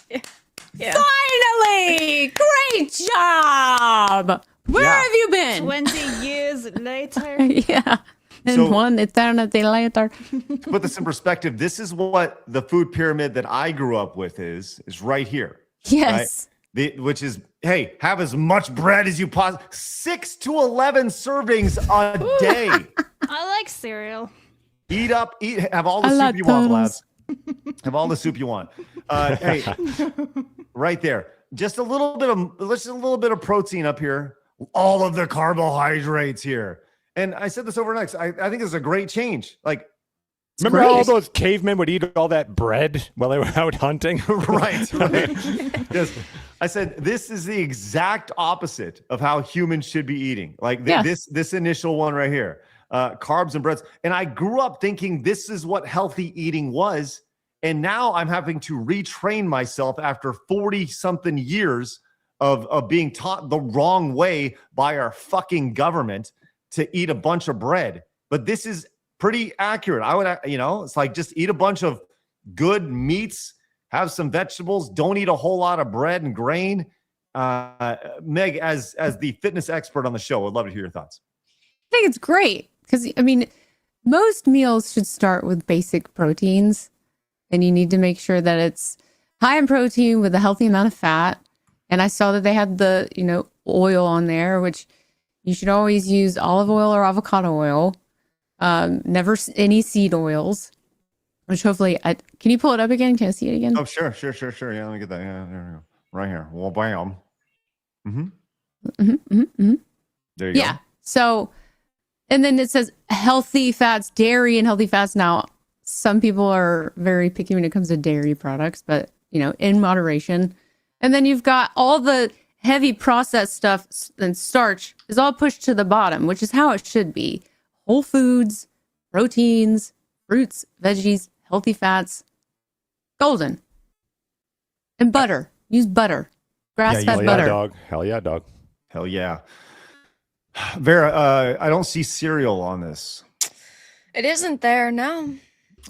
Yeah. Finally! Great job! Where Yeah. have you been? 20 years later. Yeah. And So- one eternity later. To put this in perspective, this is what the food pyramid that I grew up with is right here. Yes. Which is, hey, have as much bread as you possibly 6 to 11 servings a day. I like cereal. Eat, have all the I soup like you want, turtles. Blabs. Have all the soup you want. Hey, right there. Just a little bit of protein up here. All of the carbohydrates here. And I said this overnight. I think it's a great change. Like, Remember how all those cavemen would eat all that bread while they were out hunting? right. Yes. I said this is the exact opposite of how humans should be eating. Like this initial one right here, carbs and breads. And I grew up thinking this is what healthy eating was, and now I'm having to retrain myself after 40-something years of being taught the wrong way by our fucking government to eat a bunch of bread. But this is pretty accurate. I would, it's like just eat a bunch of good meats. Have some vegetables. Don't eat a whole lot of bread and grain. Meg, as the fitness expert on the show, I'd love to hear your thoughts. I think it's great because, I mean, most meals should start with basic proteins, and you need to make sure that it's high in protein with a healthy amount of fat. And I saw that they had the, oil on there, which you should always use olive oil or avocado oil. Never any seed oils. Which hopefully, can you pull it up again? Can I see it again? Oh, sure. Yeah, let me get that. Yeah, there we go. Right here. Well, bam. There you go. Yeah. So, and then it says healthy fats, dairy and healthy fats. Now, some people are very picky when it comes to dairy products, but in moderation. And then you've got all the heavy processed stuff and starch is all pushed to the bottom, which is how it should be. Whole foods, proteins, fruits, veggies, healthy fats, golden. And butter. Use butter. Grass-fed butter. Dog. Hell yeah, dog. Hell yeah. Vera, I don't see cereal on this. It isn't there, no.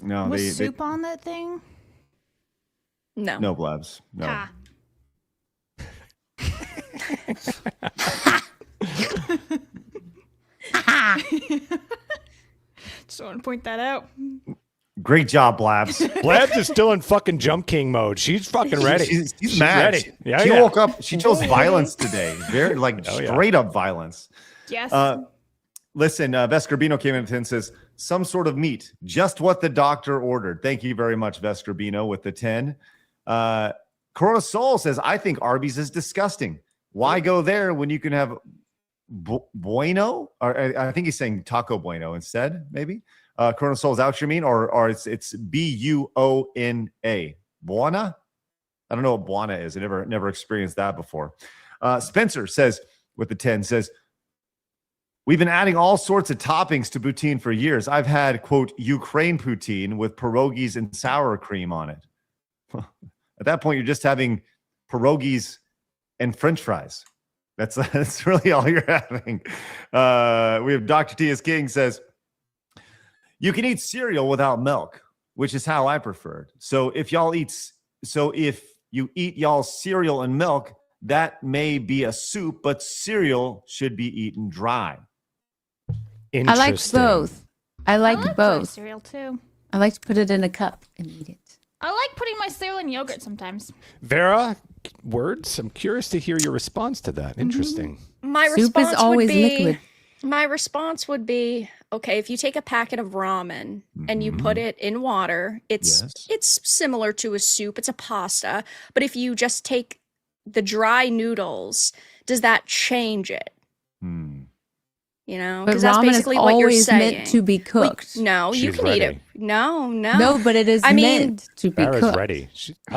No, Was soup on that thing? No. No, Blabs. No. Ha. Just want to point that out. Great job, Blabs. Blabs is still in fucking Jump King mode. She's fucking ready. She's mad. ready. Yeah, she yeah. woke up. She chose violence today. Very straight up violence. Yes. Listen, Vescarbino came in and says, some sort of meat, just what the doctor ordered. Thank you very much, Vescarbino, with the 10. Corona Soul says, I think Arby's is disgusting. Why go there when you can have Bueno? Or I think he's saying Taco Bueno instead, maybe. Corona Soul, is that what you mean? Or it's Buona? Buona? I don't know what Buona is. I never experienced that before. Spencer says, with the 10, says, we've been adding all sorts of toppings to poutine for years. I've had, quote, Ukraine poutine with pierogies and sour cream on it. At that point, you're just having pierogies and French fries. That's really all you're having. We have Dr. T.S. King says, you can eat cereal without milk, which is how I preferred. So if you eat y'all's cereal and milk, that may be a soup, but cereal should be eaten dry. I like both. I like dry both. cereal too. I like to put it in a cup and eat it. I like putting my cereal in yogurt sometimes. Vera, words? I'm curious to hear your response to that. Interesting. My Soup response is always would be, liquid. My response would be, okay, if you take a packet of ramen and you put it in water, it's similar to a soup. It's a pasta. But if you just take the dry noodles, does that change it? But because that's ramen is basically what you're always saying. meant to be cooked. No, you She's can eat ready. it. No. No, but it is meant to be Vera's cooked. ready.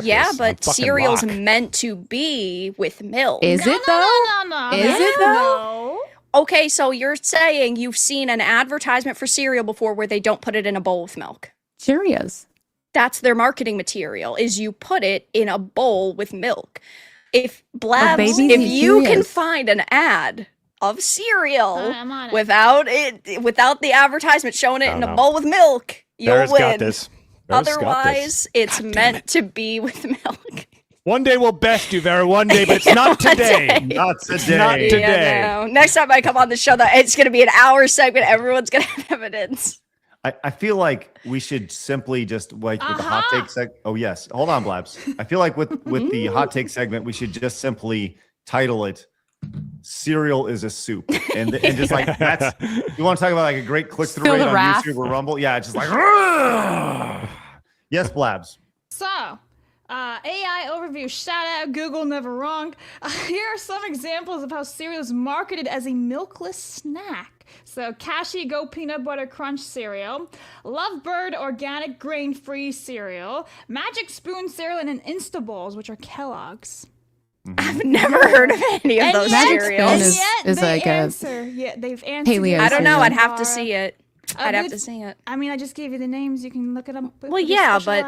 Yeah, but cereal's lock. meant to be with milk. Is it though? No. Is it though? Okay, so you're saying you've seen an advertisement for cereal before where they don't put it in a bowl with milk. Cheerios. That's their marketing material, is you put it in a bowl with milk. If Blabs, babies if eat you can Cheerios. find an ad of cereal I'm on it. without the advertisement showing it in a no. bowl with milk, you'll Vera's win. got this. Vera's got Otherwise, this. it's God damn meant to be with milk. One day we'll best you, Vera. One day, but it's not today. Not It's today. not today. Yeah, no. Next time I come on the show, it's going to be an hour segment. Everyone's going to have evidence. I feel like we should simply just with the hot take segment. Oh yes, hold on, Blabs. I feel like with the hot take segment, we should just simply title it "Cereal is a Soup," and just like that's. You want to talk about like a great click through Feel rate the on wrath. YouTube or Rumble? Yeah, just like. Yes, Blabs. So, AI overview. Shout out Google, never wrong. Here are some examples of how cereal is marketed as a milkless snack. So, Cashy Go Peanut Butter Crunch cereal, Lovebird Organic Grain-Free cereal, Magic Spoon cereal, and Instaballs, which are Kellogg's. I've never heard of any of those Magic cereals. Spoon is like they've answered. paleo I don't know. cereal. I'd have to see it. I'd have to see it. I mean, I just gave you the names. You can look it up. Well, yeah, but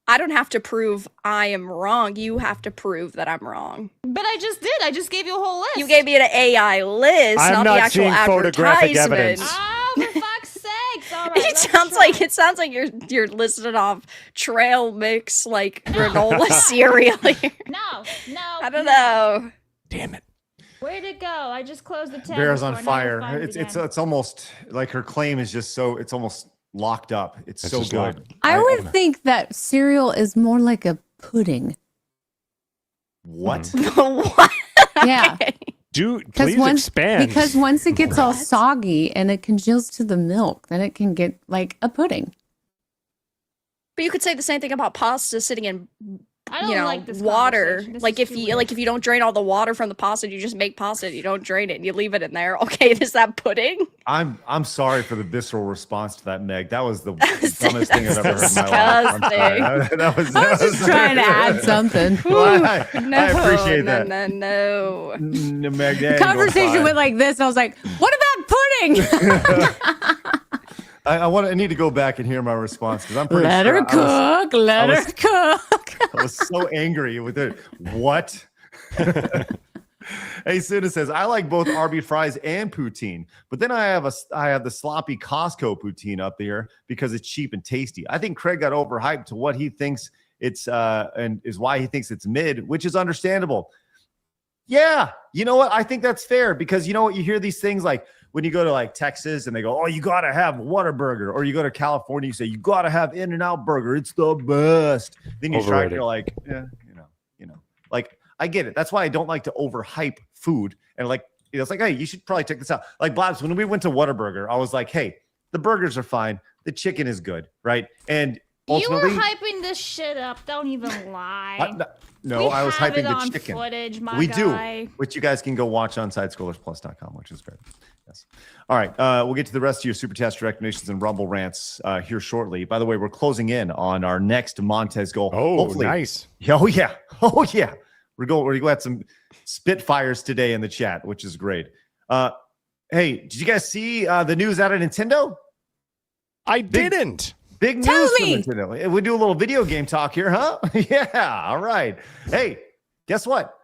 I don't have to prove I am wrong. You have to prove that I'm wrong. But I just did. I just gave you a whole list. You gave me an AI list, I'm not not the actual seeing photographic advertisement. evidence. Oh, for fuck's sakes! All right, It sounds like you're listed off trail mix like granola cereal. No. I don't know. Damn it. Where'd it go? I just closed the tab. Vera's on before, fire. now I'll find it It's again. it's almost like her claim is just so it's almost locked up. It's That's so just good. locked. I would think that cereal is more like a pudding. What? What? Yeah. Dude, please expand. Because once it gets all soggy and it congeals to the milk, then it can get like a pudding. But you could say the same thing about pasta sitting in, I don't you know, like this water. conversation. This Like is if too you weird. if you don't drain all the water from the pasta, you just make pasta. You don't drain it. And you leave it in there. Okay, is that pudding? I'm sorry for the visceral response to that, Meg. That was the dumbest thing I've ever heard in my life. I'm sorry. Disgusting. That was I was just trying to add something. Well, I appreciate no, that. no. Meg, that ain't Conversation gonna went like this. I was like, what about pudding? I need to go back and hear my response because I'm pretty Let sure her cook. Let her cook. I was so angry with it. What? Hey, Suda says I like both Arby fries and poutine, but then I have the sloppy Costco poutine up there because it's cheap and tasty. I think Craig got overhyped to what he thinks it's and is why he thinks it's mid, which is understandable. Yeah, you know what? I think that's fair because you know what? You hear these things like when you go to like Texas and they go, "Oh, you gotta have Whataburger," or you go to California, you say you gotta have In-N-Out Burger. It's the best. Then you try, you're like, yeah, you know, like I get it. That's why I don't like to overhype food and like it's like, hey, you should probably check this out. Like Blabs, when we went to Whataburger, I was like, hey, the burgers are fine, the chicken is good, right? And ultimately, you were hyping this shit up. Don't even lie. No, I was hyping the on chicken. Footage, my we guy. do, which you guys can go watch on sidescrollersplus.com, which is great. Yes. All right. We'll get to the rest of your super chat recommendations and Rumble rants here shortly. By the way, we're closing in on our next Montez goal. Oh, hopefully. nice. Oh, yeah. Oh, yeah. We're going to have some Spitfires today in the chat, which is great. Hey, did you guys see the news out of Nintendo? I didn't. Big news from Nintendo. We do a little video game talk here, huh? Yeah. All right. Hey, guess what?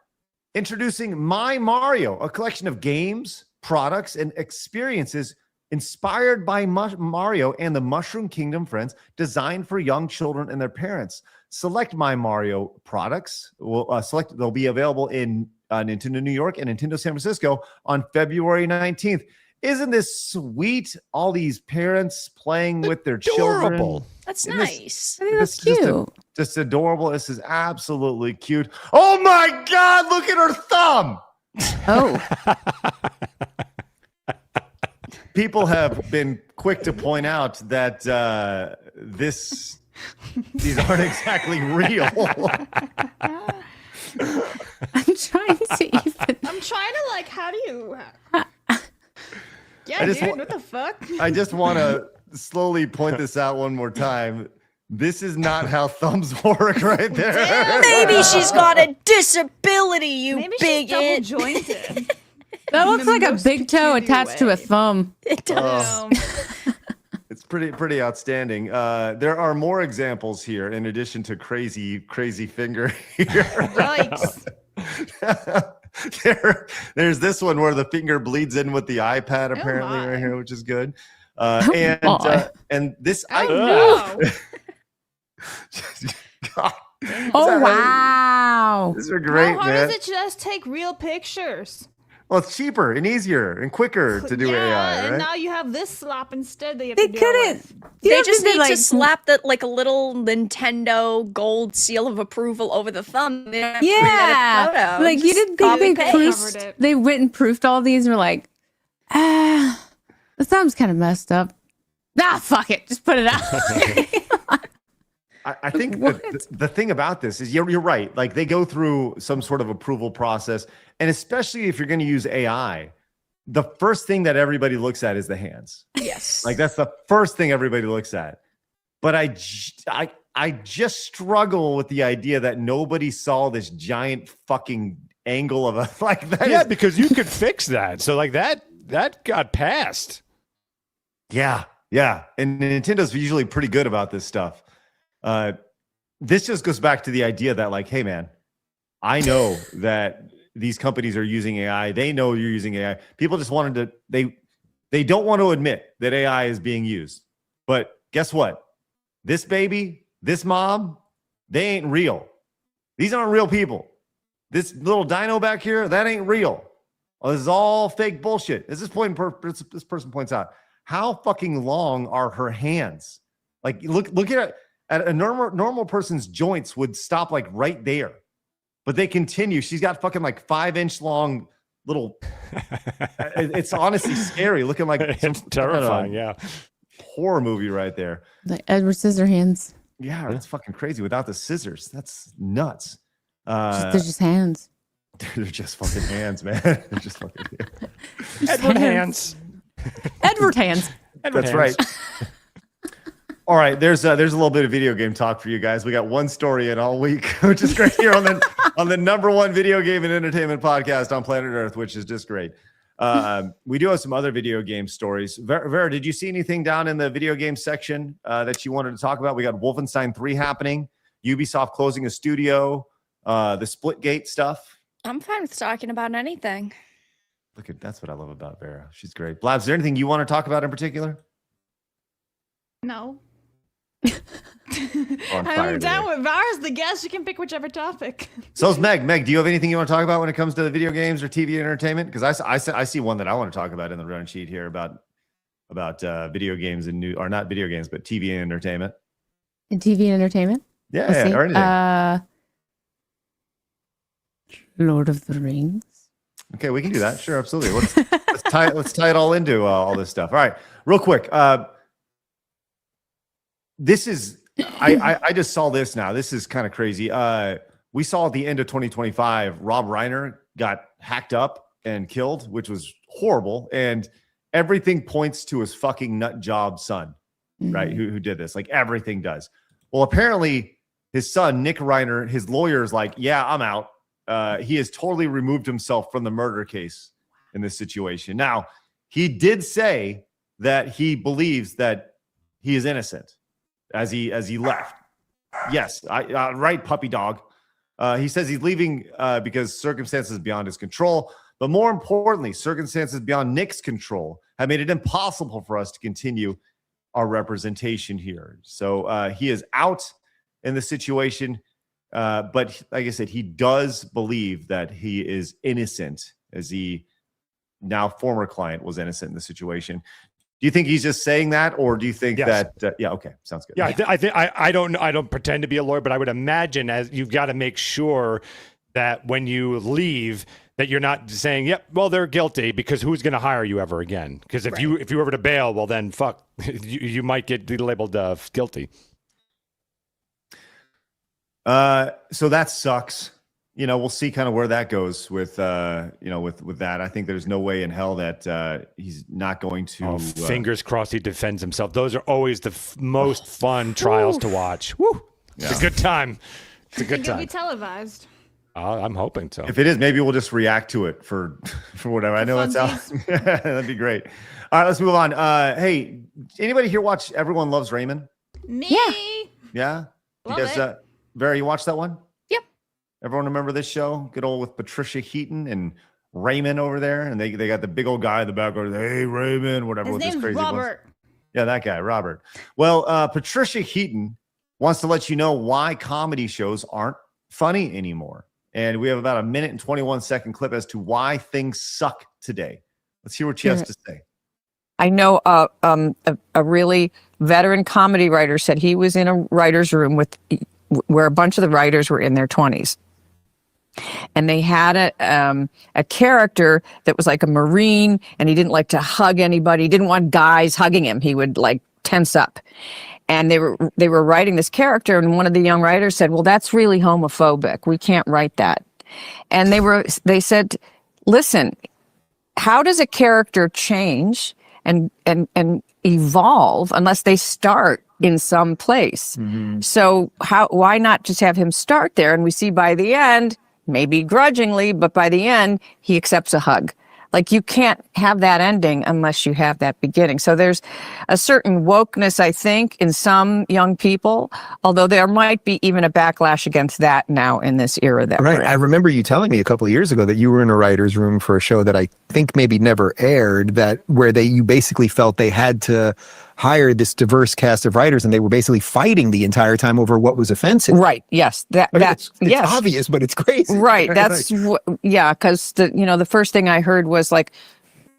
Introducing My Mario, a collection of games, products, and experiences inspired by Mario and the Mushroom Kingdom friends, designed for young children and their parents. Select My Mario products. They'll be available in Nintendo New York and Nintendo San Francisco on February 19th. Isn't this sweet? All these parents playing with their children. That's Isn't nice. I think that's cute. Just adorable. This is absolutely cute. Oh my God, look at her thumb. Oh. People have been quick to point out that these aren't exactly real. I'm trying to even. I'm trying to like, how do you? Yeah, just dude, what the fuck? I just want to slowly point this out one more time. This is not how thumbs work right there. Maybe she's got a disability, you Maybe bigot. she's double jointed. That looks like a big toe attached to a thumb. It does. It's pretty outstanding. There are more examples here in addition to crazy finger here. Yikes. There's this one where the finger bleeds in with the iPad apparently right here, which is good. And this no. God. Oh wow. These are great, How hard man. is it to just take real pictures? Well, it's cheaper and easier and quicker to do AI, and right? now you have this slop instead that you have They to deal couldn't. with. They just need to slap that like a little Nintendo gold seal of approval over the thumb. They don't have to Yeah. edit photo. Like you Just didn't copy think they paste. proofed. Covered it. They went and proofed all these and were like, the thumb's kind of messed up. Fuck it. Just put it out. I think the thing about this is you're right. Like they go through some sort of approval process, and especially if you're going to use AI, the first thing that everybody looks at is the hands. Yes. Like that's the first thing everybody looks at. But I just struggle with the idea that nobody saw this giant fucking angle of a like that. Yeah, because you could fix that. So like that got passed. Yeah. And Nintendo's usually pretty good about this stuff. This just goes back to the idea that like, hey man, I know that these companies are using AI. They know you're using AI. People just wanted to, they don't want to admit that AI is being used. But guess what? This baby, this mom, they ain't real. These aren't real people. This little dino back here, that ain't real. Oh, this is all fake bullshit. As this person points out, how fucking long are her hands? Like look at a normal person's joints would stop like right there, but they continue. She's got fucking like 5-inch long little. It's honestly scary, looking like It's terrifying. Yeah, horror movie right there. Like Edward Scissorhands. Yeah, that's fucking crazy without the scissors. That's nuts. They're just hands. They're just fucking hands, man. They're just fucking Edward hands. Edward hands. That's right. All right, there's a little bit of video game talk for you guys. We got one story in all week, which is great here on the number one video game and entertainment podcast on planet Earth, which is just great. We do have some other video game stories. Vera, did you see anything down in the video game section that you wanted to talk about? We got Wolfenstein 3 happening, Ubisoft closing a studio, the Splitgate stuff. I'm fine with talking about anything. That's what I love about Vera. She's great. Blab, is there anything you want to talk about in particular? No. On fire I'm down with Vara's the guest. You can pick whichever topic. So is Meg. Meg, do you have anything you want to talk about when it comes to the video games or TV entertainment? Because I see one that I want to talk about in the run sheet here about video games and not video games, but TV and entertainment. And TV and entertainment? Yeah, or anything. Lord of the Rings. Okay, we can do that. Sure, absolutely. Let's tie it all into all this stuff. All right, real quick. This is I just saw this now. This is kind of crazy. We saw at the end of 2025, Rob Reiner got hacked up and killed, which was horrible. And everything points to his fucking nut job son, right? Who did this? Like everything does. Well, apparently his son, Nick Reiner, his lawyer is like, yeah, I'm out. He has totally removed himself from the murder case in this situation. Now, he did say that he believes that he is innocent as he left. Yes, right, puppy dog. He says he's leaving because circumstances beyond his control. But more importantly, circumstances beyond Nick's control have made it impossible for us to continue our representation here. So he is out in the situation. But like I said, he does believe that he is innocent, as the now former client was innocent in the situation. Do you think he's just saying that, or do you think that? Yeah, okay, sounds good. Yeah, I don't pretend to be a lawyer, but I would imagine as you've got to make sure that when you leave, that you're not saying, "Yep, well, they're guilty," because who's going to hire you ever again? Because if you were to bail, well, then fuck, you might get labeled guilty. So that sucks. We'll see kind of where that goes with that. I think there's no way in hell that he's not going to. Fingers crossed he defends himself. Those are always the most fun trials to watch. Woo! Yeah. It's a good time. It's a good time. It'll be televised. I'm hoping so. If it is, maybe we'll just react to it for whatever. I know that's out. That'd be great. All right, let's move on. Hey, anybody here watch Everyone Loves Raymond? Me. Yeah. Love it. Vera, you watched that one? Yep. Everyone remember this show? Good old with Patricia Heaton and Raymond over there, and they got the big old guy in the background. Hey, Raymond, whatever. His name's crazy Robert. Yeah, that guy, Robert. Well, Patricia Heaton wants to let you know why comedy shows aren't funny anymore. And we have about a minute and 21-second clip as to why things suck today. Let's hear what she has to say. I know a really veteran comedy writer said he was in a writer's room where a bunch of the writers were in their 20s. And they had a character that was like a Marine, and he didn't like to hug anybody. He didn't want guys hugging him. He would like tense up. And they were writing this character, and one of the young writers said, well, that's really homophobic. We can't write that. And they said, listen, how does a character change and evolve unless they start in some place? Mm-hmm. So why not just have him start there? And we see by the end, maybe grudgingly, but by the end, he accepts a hug. Like, you can't have that ending unless you have that beginning. So there's a certain wokeness, I think, in some young people, although there might be even a backlash against that now in this era that we're in. I remember you telling me a couple of years ago that you were in a writer's room for a show that I think maybe never aired, where you basically felt they had to hire this diverse cast of writers, and they were basically fighting the entire time over what was offensive. Right. Yes. It's obvious, but it's crazy. Right. That's because the first thing I heard was like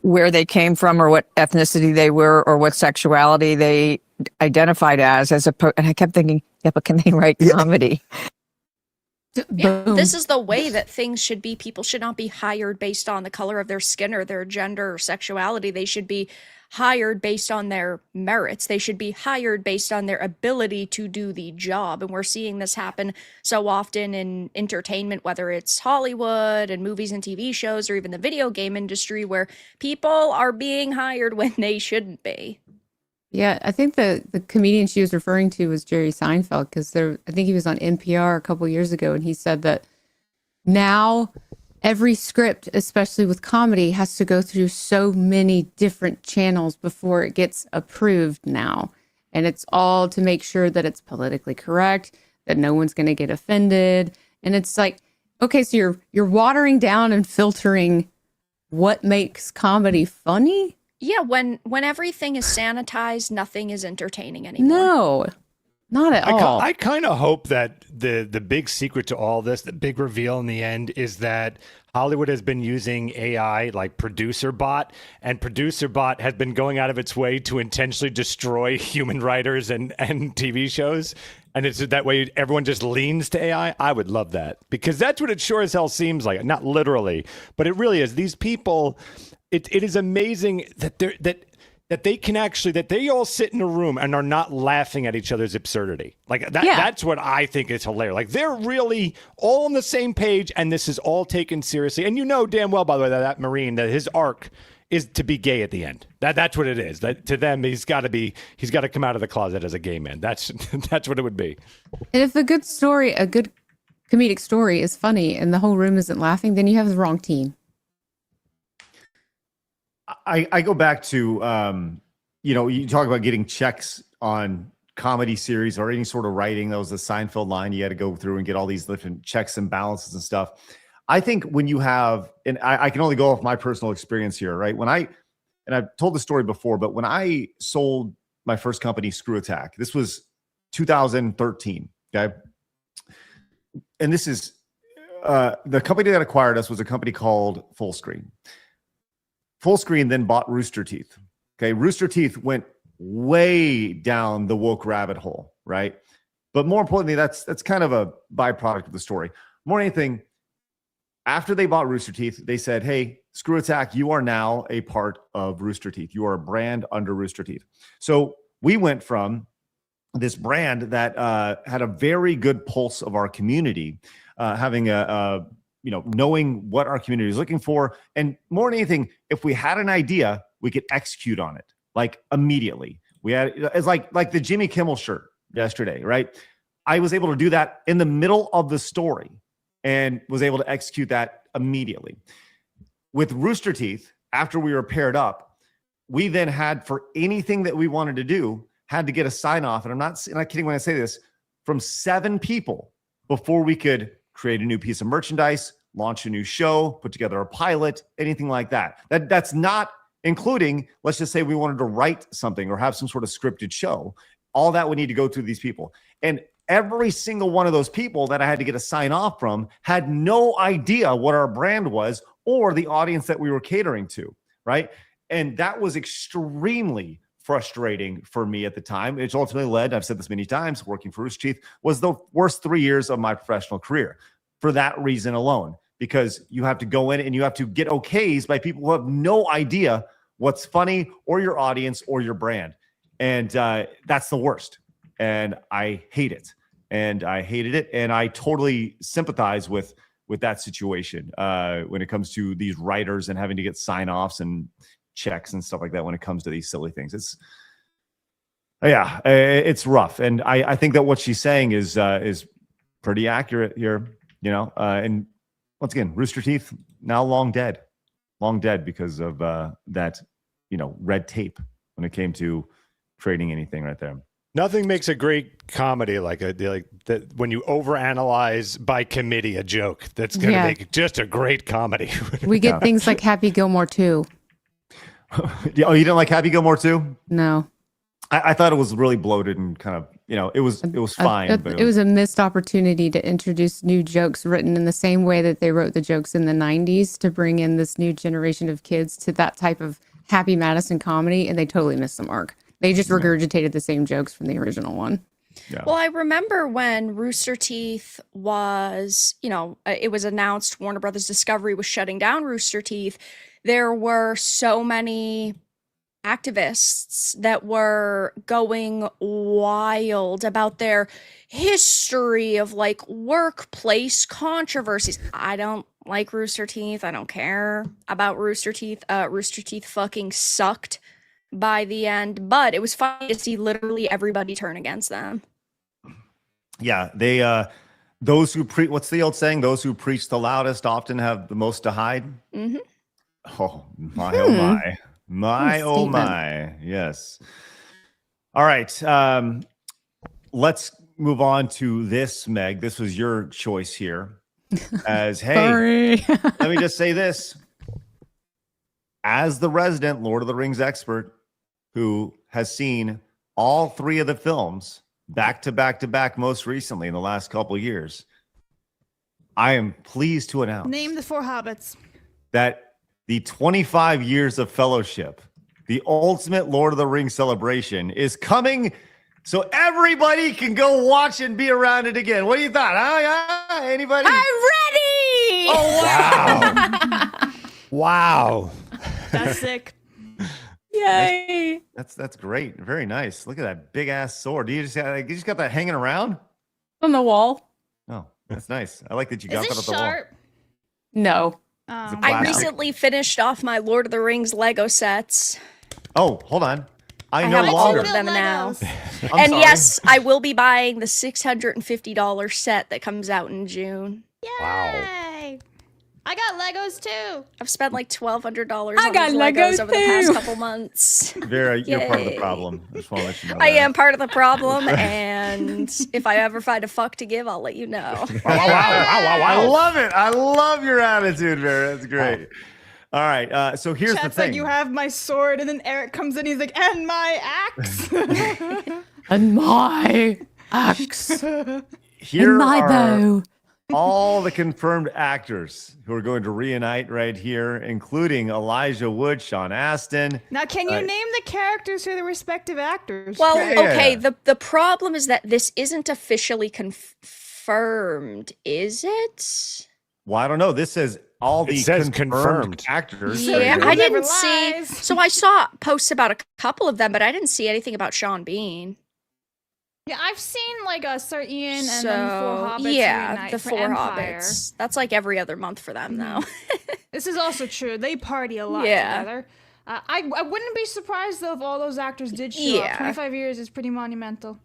where they came from, or what ethnicity they were, or what sexuality they identified as and I kept thinking, yeah, but can they write comedy? Yeah, Boom. this is the way that things should be. People should not be hired based on the color of their skin or their gender or sexuality. They should be hired based on their merits. They should be hired based on their ability to do the job. And we're seeing this happen so often in entertainment, whether it's Hollywood and movies and TV shows or even the video game industry, where people are being hired when they shouldn't be. Yeah, I think the comedian she was referring to was Jerry Seinfeld, because I think he was on NPR a couple years ago, and he said that now every script, especially with comedy, has to go through so many different channels before it gets approved now. And it's all to make sure that it's politically correct, that no one's going to get offended. And it's like, okay, so you're watering down and filtering what makes comedy funny? Yeah, when everything is sanitized, nothing is entertaining anymore. No, not at all. I kind of hope that the big secret to all this, the big reveal in the end, is that Hollywood has been using AI like Producer Bot, and Producer Bot has been going out of its way to intentionally destroy human writers and TV shows. And it's that way everyone just leans to AI. I would love that, because that's what it sure as hell seems like. Not literally, but it really is. These people, it is amazing that they can actually, that they all sit in a room and are not laughing at each other's absurdity. Like that, That's what I think is hilarious. Like they're really all on the same page, and this is all taken seriously. And you know damn well, by the way, that Marine, that his arc is to be gay at the end. That's what it is. That to them, he's got to come out of the closet as a gay man. That's what it would be. And if a good comedic story is funny and the whole room isn't laughing, then you have the wrong team. I go back to, you talk about getting checks on comedy series or any sort of writing. That was the Seinfeld line. You had to go through and get all these different checks and balances and stuff. I think when you have, and I can only go off my personal experience here, right? And I've told the story before, but when I sold my first company, Screw Attack, this was 2013, okay? And this is, the company that acquired us was a company called Fullscreen. Fullscreen then bought Rooster Teeth. Okay, Rooster Teeth went way down the woke rabbit hole, right? But more importantly, that's kind of a byproduct of the story. More than anything, after they bought Rooster Teeth, they said, hey, Screw Attack, you are now a part of Rooster Teeth. You are a brand under Rooster Teeth. So we went from this brand that had a very good pulse of our community, having knowing what our community is looking for. And more than anything, if we had an idea, we could execute on it like immediately. It's like the Jimmy Kimmel shirt yesterday, right? I was able to do that in the middle of the story and was able to execute that immediately. With Rooster Teeth, after we were paired up, we then had, for anything that we wanted to do, had to get a sign off. And I'm not kidding when I say this, from 7 people before we could create a new piece of merchandise, launch a new show, put together a pilot, anything like that. That's not including, let's just say we wanted to write something or have some sort of scripted show. All that would need to go through these people. And every single one of those people that I had to get a sign off from had no idea what our brand was or the audience that we were catering to, right? And that was extremely frustrating for me at the time. It's ultimately led, I've said this many times, working for Rooster Teeth was the worst 3 years of my professional career for that reason alone, because you have to go in and you have to get okays by people who have no idea what's funny or your audience or your brand. And that's the worst. And I hate it. And I hated it. And I totally sympathize with that situation when it comes to these writers and having to get sign-offs and checks and stuff like that when it comes to these silly things. It's rough. And I think that what she's saying is pretty accurate here, and once again, Rooster Teeth now long dead because of that, red tape when it came to creating anything right there. Nothing makes a great comedy like that when you overanalyze by committee a joke that's going to make just a great comedy. We get things like Happy Gilmore 2. Oh, you didn't like Happy Gilmore 2? No. I thought it was really bloated and kind of, it was fine. It was a missed opportunity to introduce new jokes written in the same way that they wrote the jokes in the 90s to bring in this new generation of kids to that type of Happy Madison comedy, and they totally missed the mark. They just regurgitated the same jokes from the original one. Yeah. Well, I remember when Rooster Teeth was, it was announced Warner Brothers Discovery was shutting down Rooster Teeth. There were so many activists that were going wild about their history of like workplace controversies. I don't like Rooster Teeth. I don't care about Rooster Teeth. Rooster Teeth fucking sucked by the end, but it was funny to see literally everybody turn against them. Yeah, they those who preach, what's the old saying? Those who preach the loudest often have the most to hide. Mm-hmm. Oh my, oh my, my, oh my. Yes. All right. Let's move on to this, Meg. This was your choice here. As hey, let me just say this. As the resident Lord of the Rings expert who has seen all 3 of the films back to back to back most recently in the last couple of years, I am pleased to announce Name the 4 hobbits. that the 25 years of fellowship, the ultimate Lord of the Rings celebration, is coming so everybody can go watch and be around it again. What do you thought? Anybody? I'm ready! Oh, wow. Wow. That's sick. Yay! That's great. Very nice. Look at that big ass sword. You just got that hanging around? On the wall. Oh, that's nice. I like that you Is got it that at the wall. sharp? No. Is it I plastic? recently finished off my Lord of the Rings Lego sets. Oh, hold on. I have no all longer. of them now. I'm And sorry. yes, I will be buying the $650 set that comes out in June. Wow. Yay! I got Legos too. I've spent like $1,200 on I got these Legos Legos over the past too. couple months. Vera, you're part of the Yay. problem. I just want to let you know. I that. am part of the problem, and if I ever find a fuck to give, I'll let you know. I love it. I love your attitude, Vera. That's great. All right. So here's Chat's the thing. like, you have my sword, and then Eric comes in. He's like, and my axe. And my axe. Here and my are bow. all the confirmed actors who are going to reunite right here, including Elijah Wood, Sean Astin. Now, can you name the characters who are the respective actors? Well, Craig? okay, the problem is that this isn't officially confirmed, is it? Well, I don't know. This says all the says confirmed confirmed. actors. Yeah, Never I didn't see. lies. So I saw posts about a couple of them, but I didn't see anything about Sean Bean. Yeah, I've seen like Sir Ian and So then 4 hobbits yeah, reunite the for 4 Empire. hobbits. That's like every other month for them, though. This is also true. They party a lot Yeah. together. I wouldn't be surprised though if all those actors did show up. Yeah. 25 years is pretty monumental.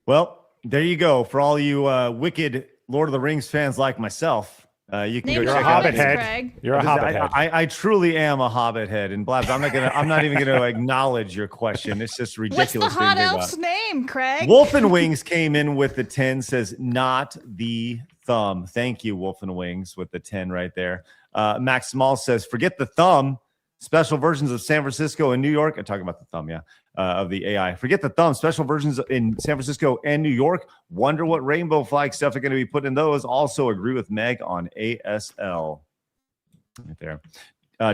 Well, there you go. For all you wicked Lord of the Rings fans like myself, you can Name go the check a out. hobbit hobbits, head. Craig. You're a hobbit head. I truly am a hobbit head, and Blabs, I'm not even gonna acknowledge your question. It's just What's ridiculous. the hot elf's name, Craig? Wolf and Wings came in with the 10, says not the thumb. Thank you, Wolf and Wings, with the 10 right there. Max Small says, forget the thumb. Special versions of San Francisco and New York. I'm talking about the thumb, yeah, of the AI. Forget the thumb. Special versions in San Francisco and New York. Wonder what rainbow flag stuff are going to be put in those. Also agree with Meg on ASL. Right there.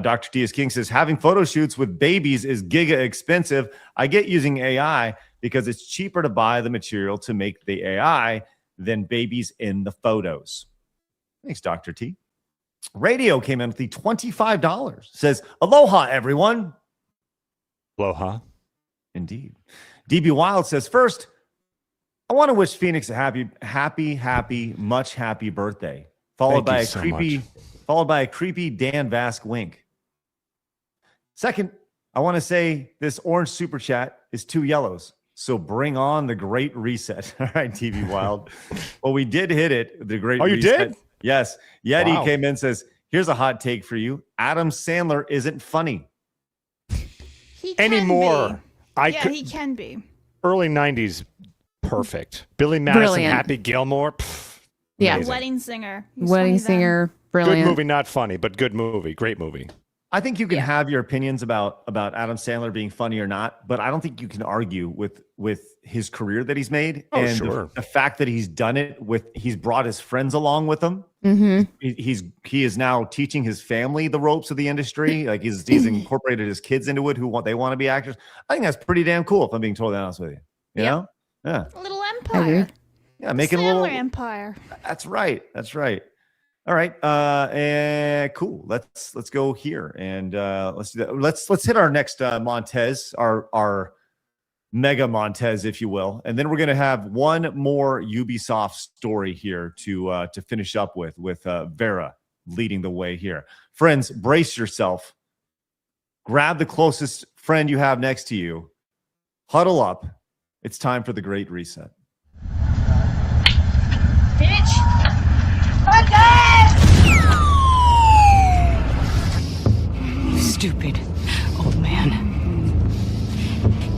Dr. T.S. King says, having photo shoots with babies is giga expensive. I get using AI because it's cheaper to buy the material to make the AI than babies in the photos. Thanks, Dr. T. Radio came in with the $25. Says, aloha, everyone. Aloha. Indeed. DB Wild says, first, I want to wish Phoenix a happy, much happy birthday. Followed by a creepy Dan Vask wink. Second, I want to say this orange super chat is 2 yellows. So bring on the great reset. All right, TV Wild. Well, we did hit it. The great reset. You did? Yes. Yeti Wow. came in and says, here's a hot take for you. Adam Sandler isn't funny. He can Anymore. Be. He can be. Early 90s, perfect. Billy Madison, Brilliant. Happy Gilmore. Pff, Yeah. amazing. Wedding singer. He was Wedding funny then. singer. Good Brilliant. movie, not funny, but good movie. Great movie. I think you can have your opinions about Adam Sandler being funny or not, but I don't think you can argue with his career that he's made and sure. the fact that he's done it he's brought his friends along with him. Mm-hmm. He is now teaching his family the ropes of the industry. Like he's incorporated his kids into it they want to be actors. I think that's pretty damn cool if I'm being totally honest with you. You know? Yeah. A little I agree. empire. Yeah, making a little empire. That's right. That's right. All right. And cool. Let's go here and let's do that. Let's hit our next Montez, our mega Montez, if you will, and then we're gonna have one more Ubisoft story here to finish up with Vera leading the way here. Friends, brace yourself. Grab the closest friend you have next to you. Huddle up. It's time for the Great Reset. Bitch! Stupid old man.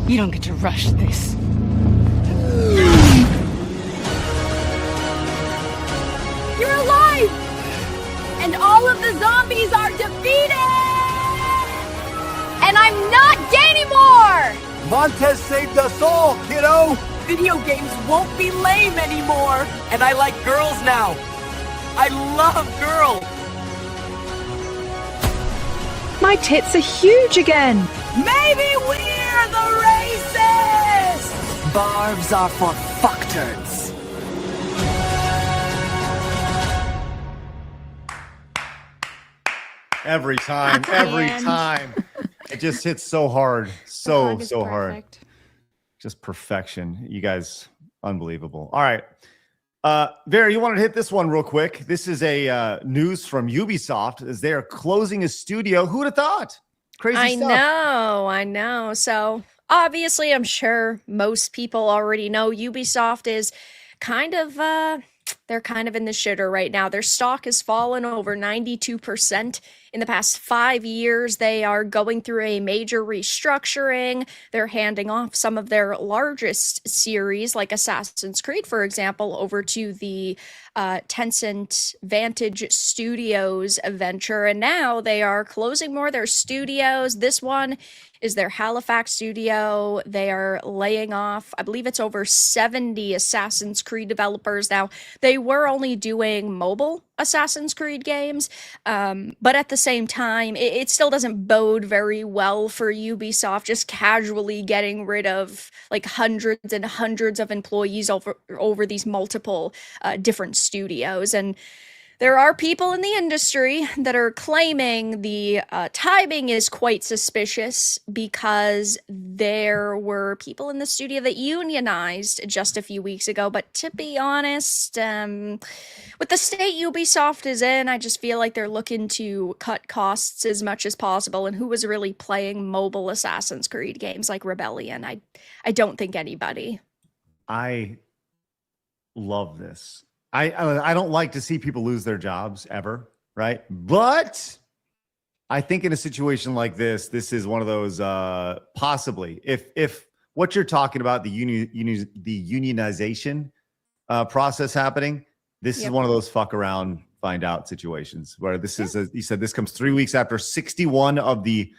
You don't get to rush this. You're alive! And all of the zombies are defeated! And I'm not gay anymore! Montez saved us all, kiddo! Video games won't be lame anymore! And I like girls now! I love girls! My tits are huge again! Maybe we're the racists! Barbs are for fucktards. Every time. It just hits so hard. So hard. Just perfection. You guys, unbelievable. All right. Vera, you wanted to hit this one real quick. This is a news from Ubisoft as they are closing a studio. Who would have thought? Crazy stuff. I know. So obviously, I'm sure most people already know Ubisoft is kind of they're kind of in the shitter right now. Their stock has fallen over 92% in the past 5 years. They are going through a major restructuring. They're handing off some of their largest series, like Assassin's Creed, for example, over to the Tencent Vantage Studios venture. And now they are closing more of their studios. This one is their Halifax studio. They are laying off, I believe it's over 70 Assassin's Creed developers. Now, they were only doing mobile Assassin's Creed games, but at the same time, it still doesn't bode very well for Ubisoft just casually getting rid of like hundreds and hundreds of employees over these multiple different studios. And there are people in the industry that are claiming the timing is quite suspicious because there were people in the studio that unionized just a few weeks ago. But to be honest, with the state Ubisoft is in, I just feel like they're looking to cut costs as much as possible. And who was really playing mobile Assassin's Creed games like Rebellion? I don't think anybody. I love this. I don't like to see people lose their jobs ever, right? But I think in a situation like this is one of those possibly if what you're talking about, the unionization process happening, this is one of those fuck around, find out situations where this is, as you said, this comes 3 weeks after 61 of the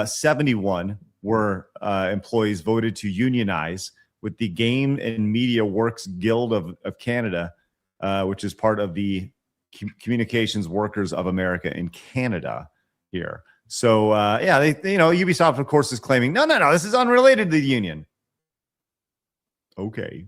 71 were employees voted to unionize with the Game and Media Works Guild of Canada, which is part of the Communications Workers of America in Canada here. So, they Ubisoft, of course, is claiming, no, this is unrelated to the union. Okay.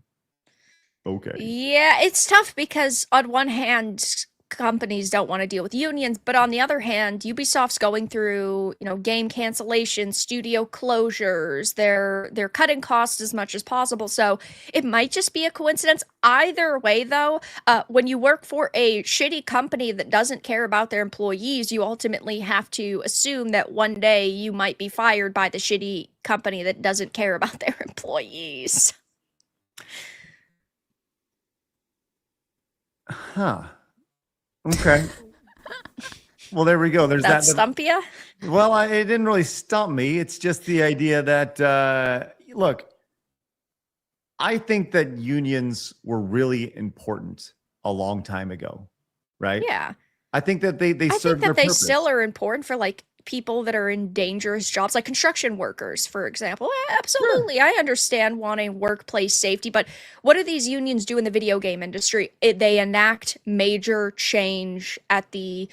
Yeah, it's tough because on one hand, companies don't want to deal with unions, but on the other hand, Ubisoft's going through, game cancellation, studio closures. They're cutting costs as much as possible. So it might just be a coincidence. Either way, though, when you work for a shitty company that doesn't care about their employees, you ultimately have to assume that one day you might be fired by the shitty company that doesn't care about their employees. Huh. Okay. Well, there we go. There's that. Stump ya? Well, it didn't really stump me. It's just the idea that, look, I think that unions were really important a long time ago, right? Yeah. I think that they serve their they purpose. still are important for like people that are in dangerous jobs, like construction workers, for example. Absolutely. Sure. I understand wanting workplace safety, but what do these unions do in the video game industry? They enact major change at the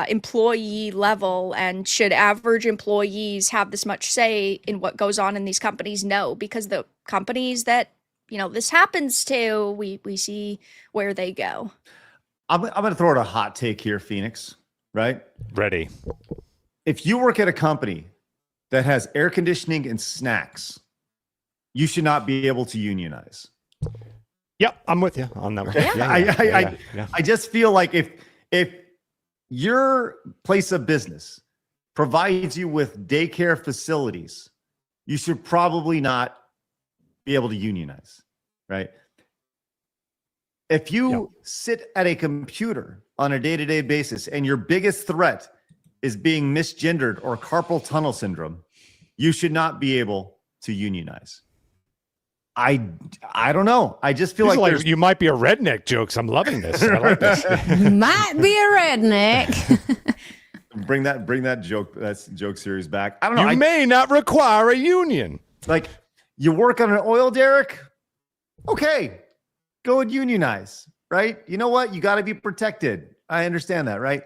employee level. And should average employees have this much say in what goes on in these companies? No, because the companies that this happens too, we see where they go. I'm going to throw out a hot take here, Phoenix, right? Ready. If you work at a company that has air conditioning and snacks, you should not be able to unionize. Yep, I'm with you on that one. I just feel like if your place of business provides you with daycare facilities, you should probably not be able to unionize, right? If you sit at a computer on a day-to-day basis and your biggest threat is being misgendered or carpal tunnel syndrome, you should not be able to unionize. I don't know. I just feel like you might be a redneck, Jokes. I'm loving this. I like this. Might be a redneck. bring that joke series back. I don't know. You may not require a union. Like, you work on an oil derrick? Okay, go and unionize, right? You know what? You got to be protected. I understand that, right?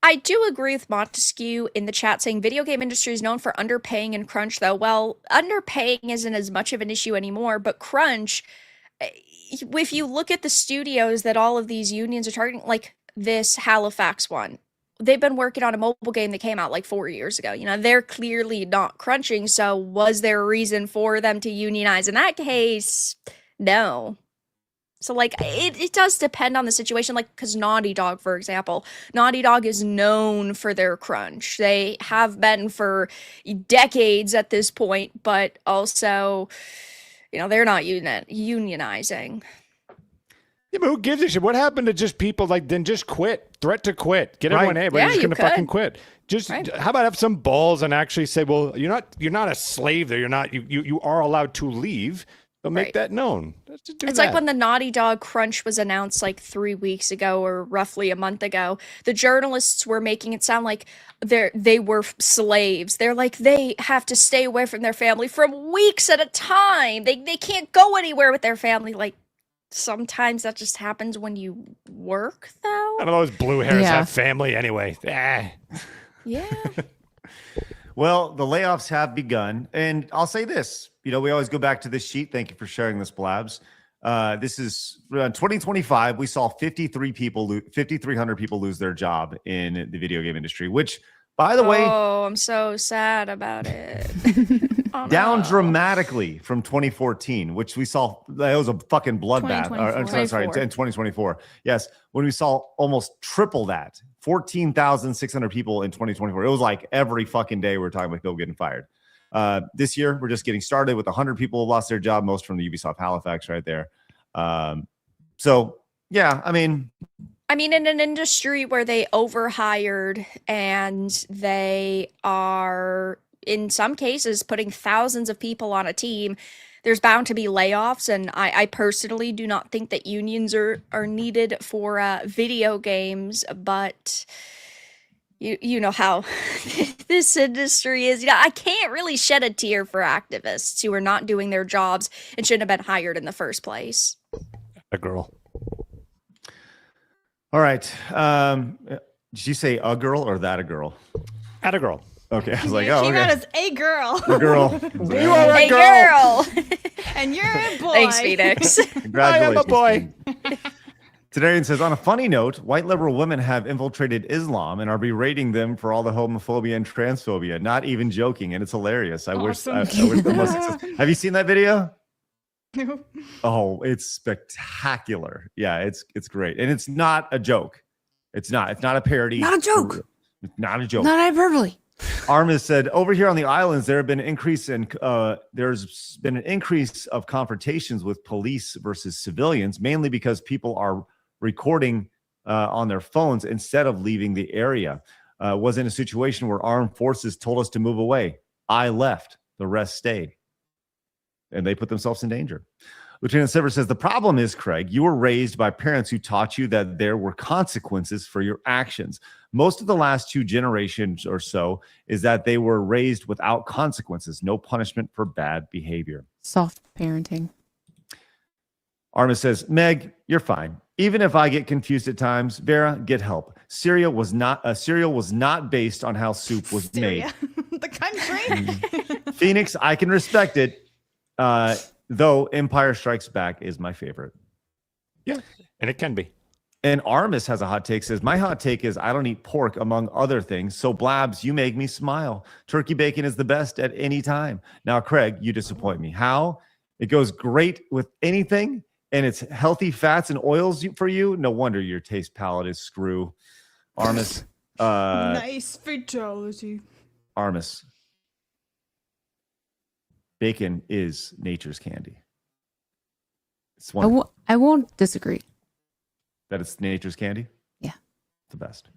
I do agree with Montesquieu in the chat saying video game industry is known for underpaying and crunch, though. Well, underpaying isn't as much of an issue anymore, but crunch, if you look at the studios that all of these unions are targeting, like this Halifax one, they've been working on a mobile game that came out like 4 years ago. They're clearly not crunching. So was there a reason for them to unionize? In that case, no. So, like, it does depend on the situation, like, because Naughty Dog, for example, Naughty Dog is known for their crunch. They have been for decades at this point, but also, they're not unionizing. Yeah, but who gives a shit? What happened to just people then just quit? Threat to quit. Get everyone in. We're just going to fucking quit. Just how about have some balls and actually say, well, you're not a slave there. You are allowed to leave. But make that known. It's like when the Naughty Dog crunch was announced like 3 weeks ago or roughly a month ago. The journalists were making it sound like they were slaves. They're like, they have to stay away from their family for weeks at a time. They can't go anywhere with their family. Like, sometimes that just happens when you work, though. None of those blue hairs have family anyway. Yeah. Well, the layoffs have begun. And I'll say this, we always go back to this sheet. Thank you for sharing this, Blabs. This is 2025. We saw 5,300 people lose their job in the video game industry, which, by the way, I'm so sad about it. down dramatically from 2014, which we saw, that was a fucking bloodbath. Sorry, in 2024. Yes, when we saw almost triple that, 14,600 people in 2024. It was like every fucking day we were talking about people getting fired. This year, we're just getting started with 100 people who lost their job, most from the Ubisoft Halifax right there. So, yeah, I mean, in an industry where they overhired and they are, in some cases, putting thousands of people on a team, there's bound to be layoffs. And I personally do not think that unions are needed for video games, but you know how this industry is. I can't really shed a tear for activists who are not doing their jobs and shouldn't have been hired in the first place. A girl. All right. Did you say a girl or that a girl? At a girl. Okay. I was like, Came out as a girl. A girl. You are a girl. And you're a boy. Thanks, Phoenix. Congratulations. I am a boy. Tadarian says, on a funny note, white liberal women have infiltrated Islam and are berating them for all the homophobia and transphobia. Not even joking, and it's hilarious. I wish them most success. Have you seen that video? No. Oh, it's spectacular. Yeah, it's great. And it's not a joke. It's not a parody. Not a joke. It's not a joke. Not hyperbole. Armis said, over here on the islands, there's been an increase of confrontations with police versus civilians, mainly because people are recording on their phones instead of leaving the area. Was in a situation where armed forces told us to move away. I left. The rest stayed. And they put themselves in danger. Lieutenant Silver says, the problem is, Craig, you were raised by parents who taught you that there were consequences for your actions. Most of the last 2 generations or so is that they were raised without consequences, no punishment for bad behavior. Soft parenting. Armis says, Meg, you're fine. Even if I get confused at times, Vera, get help. Cereal was not based on how soup was made. The country. Phoenix, I can respect it. Though Empire Strikes Back is my favorite. Yeah, and it can be. And Armis has a hot take, says, my hot take is I don't eat pork, among other things. So, Blabs, you make me smile. Turkey bacon is the best at any time. Now, Craig, you disappoint me. How? It goes great with anything, and it's healthy fats and oils for you. No wonder your taste palette is screw. Armis. Nice fatality. Armis. Bacon is nature's candy. It's wonderful. I won't disagree. That it's nature's candy? Yeah. The best.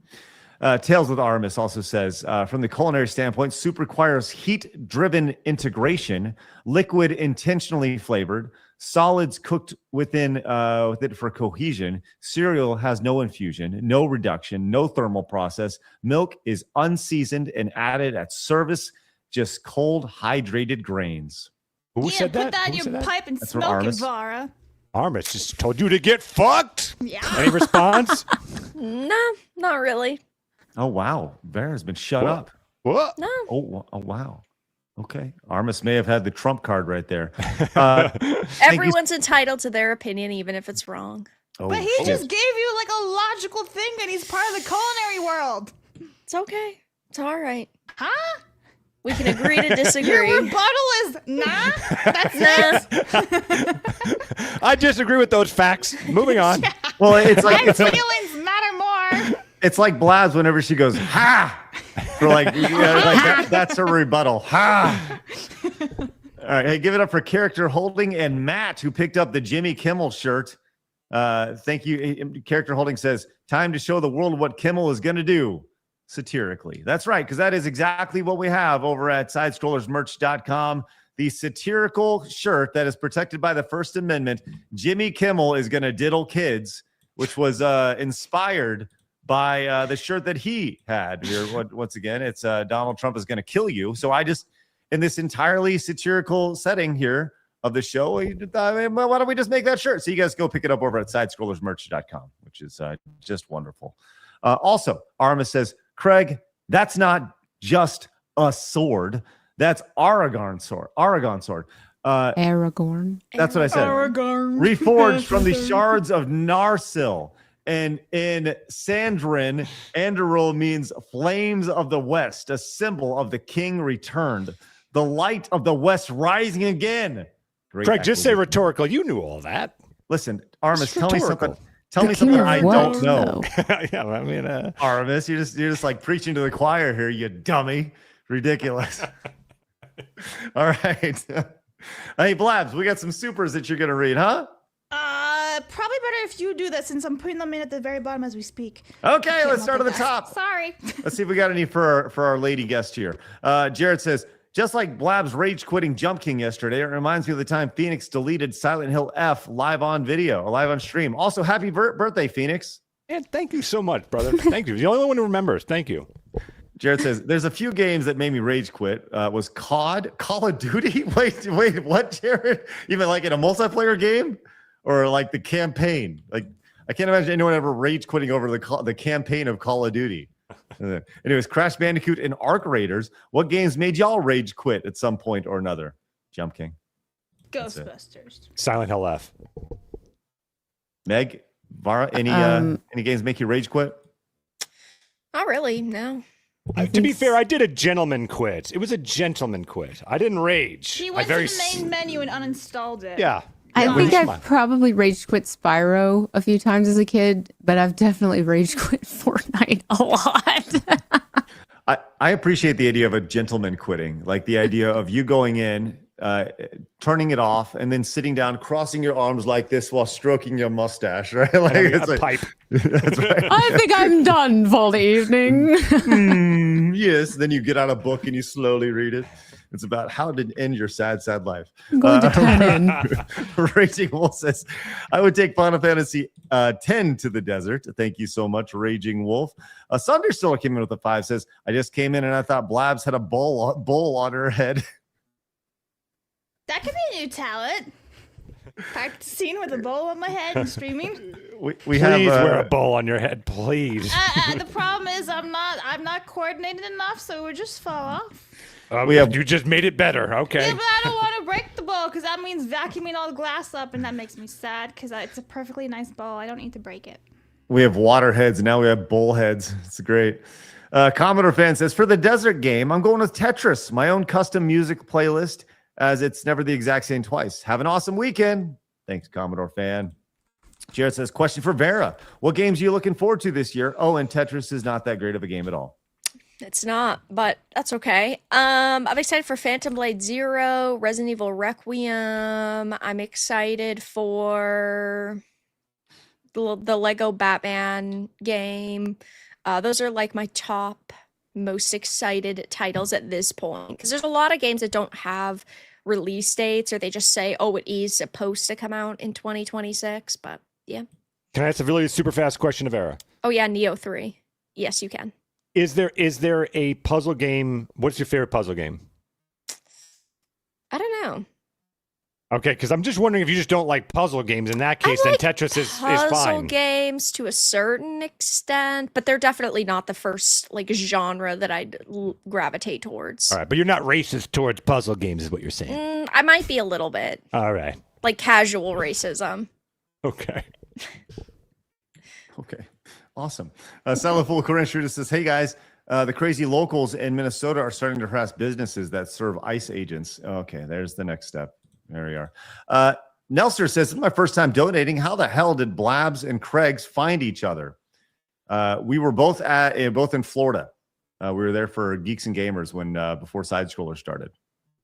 Tales with Armis also says, from the culinary standpoint, soup requires heat-driven integration, liquid intentionally flavored, solids cooked with it for cohesion, cereal has no infusion, no reduction, no thermal process, milk is unseasoned and added at service, just cold, hydrated grains. Who said that? Put that in your pipe and That's from smoke it, Armis. Vara. Armis just told you to get fucked. Yeah. Any response? No, not really. Oh, wow. Vera's been shut up. What? No. Oh, wow. Okay. Armis may have had the trump card right there. Everyone's entitled to their opinion, even if it's wrong. But he just gave you like a logical thing that he's part of the culinary world. It's okay. It's all right. Huh? We can agree to disagree. Your rebuttal is nah. That's it. I disagree with those facts. Moving on. Yeah. Well, it's like My feelings matter more. it's like Blabs whenever she goes, ha! For like, that's a rebuttal. Ha! All right. Hey, give it up for Character Holding and Matt, who picked up the Jimmy Kimmel shirt. Thank you. Character Holding says, time to show the world what Kimmel is going to do. Satirically. That's right, because that is exactly what we have over at sidescrollersmerch.com. The satirical shirt that is protected by the First Amendment. Jimmy Kimmel is going to diddle kids, which was inspired by the shirt that he had. Once again, it's Donald Trump is going to kill you. So I just, in this entirely satirical setting here of the show, I mean, why don't we just make that shirt? So you guys go pick it up over at sidescrollersmerch.com, which is just wonderful. Also, Arma says, Craig, that's not just a sword. That's Aragorn sword. Aragorn. That's what I said. Aragorn. Reforged from the shards of Narsil. And in Sandrin, Andoril means flames of the west, a symbol of the king returned. The light of the west rising again. Great Craig, just say acquisition. rhetorical. You knew all that. Listen, Armis, It's tell me rhetorical. something. Tell me something I what, don't know. Yeah, I mean, Armis, you're just like preaching to the choir here, you dummy. Ridiculous. All right. Hey, Blabs, we got some supers that you're gonna read, huh? Probably better if you do that since I'm putting them in at the very bottom as we speak. Okay, let's start at the top. Sorry. Let's see if we got any for our lady guest here. Jared says, just like Blab's rage quitting Jump King yesterday, it reminds me of the time Phoenix deleted Silent Hill F live on video, or live on stream. Also, happy birthday, Phoenix. and thank you so much, brother. Thank you. You're the only one who remembers. Thank you. Jared says, there's a few games that made me rage quit. Was COD, Call of Duty? Wait, what, Jared? Even like in a multiplayer game? Or like the campaign? Like, I can't imagine anyone ever rage quitting over the campaign of Call of Duty. Anyways, Crash Bandicoot and Arc Raiders. What games made y'all rage quit at some point or another? Jump King. Ghostbusters. Silent Hill F. Meg, Vara, any games make you rage quit? Not really, no. To be fair, I did a gentleman quit. It was a gentleman quit. I didn't rage. He went to the main menu and uninstalled it. Yeah. I think I've probably rage quit Spyro a few times as a kid, but I've definitely rage quit Fortnite a lot. I appreciate the idea of a gentleman quitting, like the idea of you going in, turning it off, and then sitting down, crossing your arms like this while stroking your mustache, right? Like it's like pipe. That's right. I think I'm done for the evening. Yes. Then you get out a book and you slowly read it. It's about how to end your sad life. I'm going to turn in. Raging Wolf says, I would take Final Fantasy 10 to the desert. Thank you so much, Raging Wolf. Sunderstiller came in with a 5, says, I just came in and I thought Blabs had a bowl on her head. That could be a new talent. Practicing with a bowl on my head and streaming. We have wear a bowl on your head, please. The problem is I'm not coordinated enough, so it would just fall off. You just made it better. Okay. Yeah, but I don't want to break the bowl because that means vacuuming all the glass up, and that makes me sad because it's a perfectly nice bowl. I don't need to break it. We have water heads, and now we have bull heads. It's great. Commodore fan says, for the desert game, I'm going with Tetris, my own custom music playlist, as it's never the exact same twice. Have an awesome weekend. Thanks, Commodore fan. Jared says, question for Vera. What games are you looking forward to this year? Oh, and Tetris is not that great of a game at all. It's not, but that's okay. I'm excited for Phantom Blade Zero, Resident Evil Requiem. I'm excited for the Lego Batman game. Those are like my top most excited titles at this point, because there's a lot of games that don't have release dates, or they just say, oh, it is supposed to come out in 2026. But yeah. Can I ask a really super fast question of Vera? Oh yeah, Neo 3. Yes, you can. Is there a puzzle game? What's your favorite puzzle game? I don't know. Okay, because I'm just wondering if you just don't like puzzle games. In that case, then Tetris is fine. Puzzle games to a certain extent, but they're definitely not the first like genre that I'd gravitate towards. All right, but you're not racist towards puzzle games, is what you're saying. I might be a little bit. All right. Like casual racism. Okay. Okay. Awesome. Silent Fool Corinne Shooter says, hey guys, the crazy locals in Minnesota are starting to harass businesses that serve ICE agents. Okay, there's the next step. There we are. Nelser says, this is my first time donating. How the hell did Blabs and Craig's find each other? We were both in Florida. We were there for Geeks and Gamers when before Side Scroller started.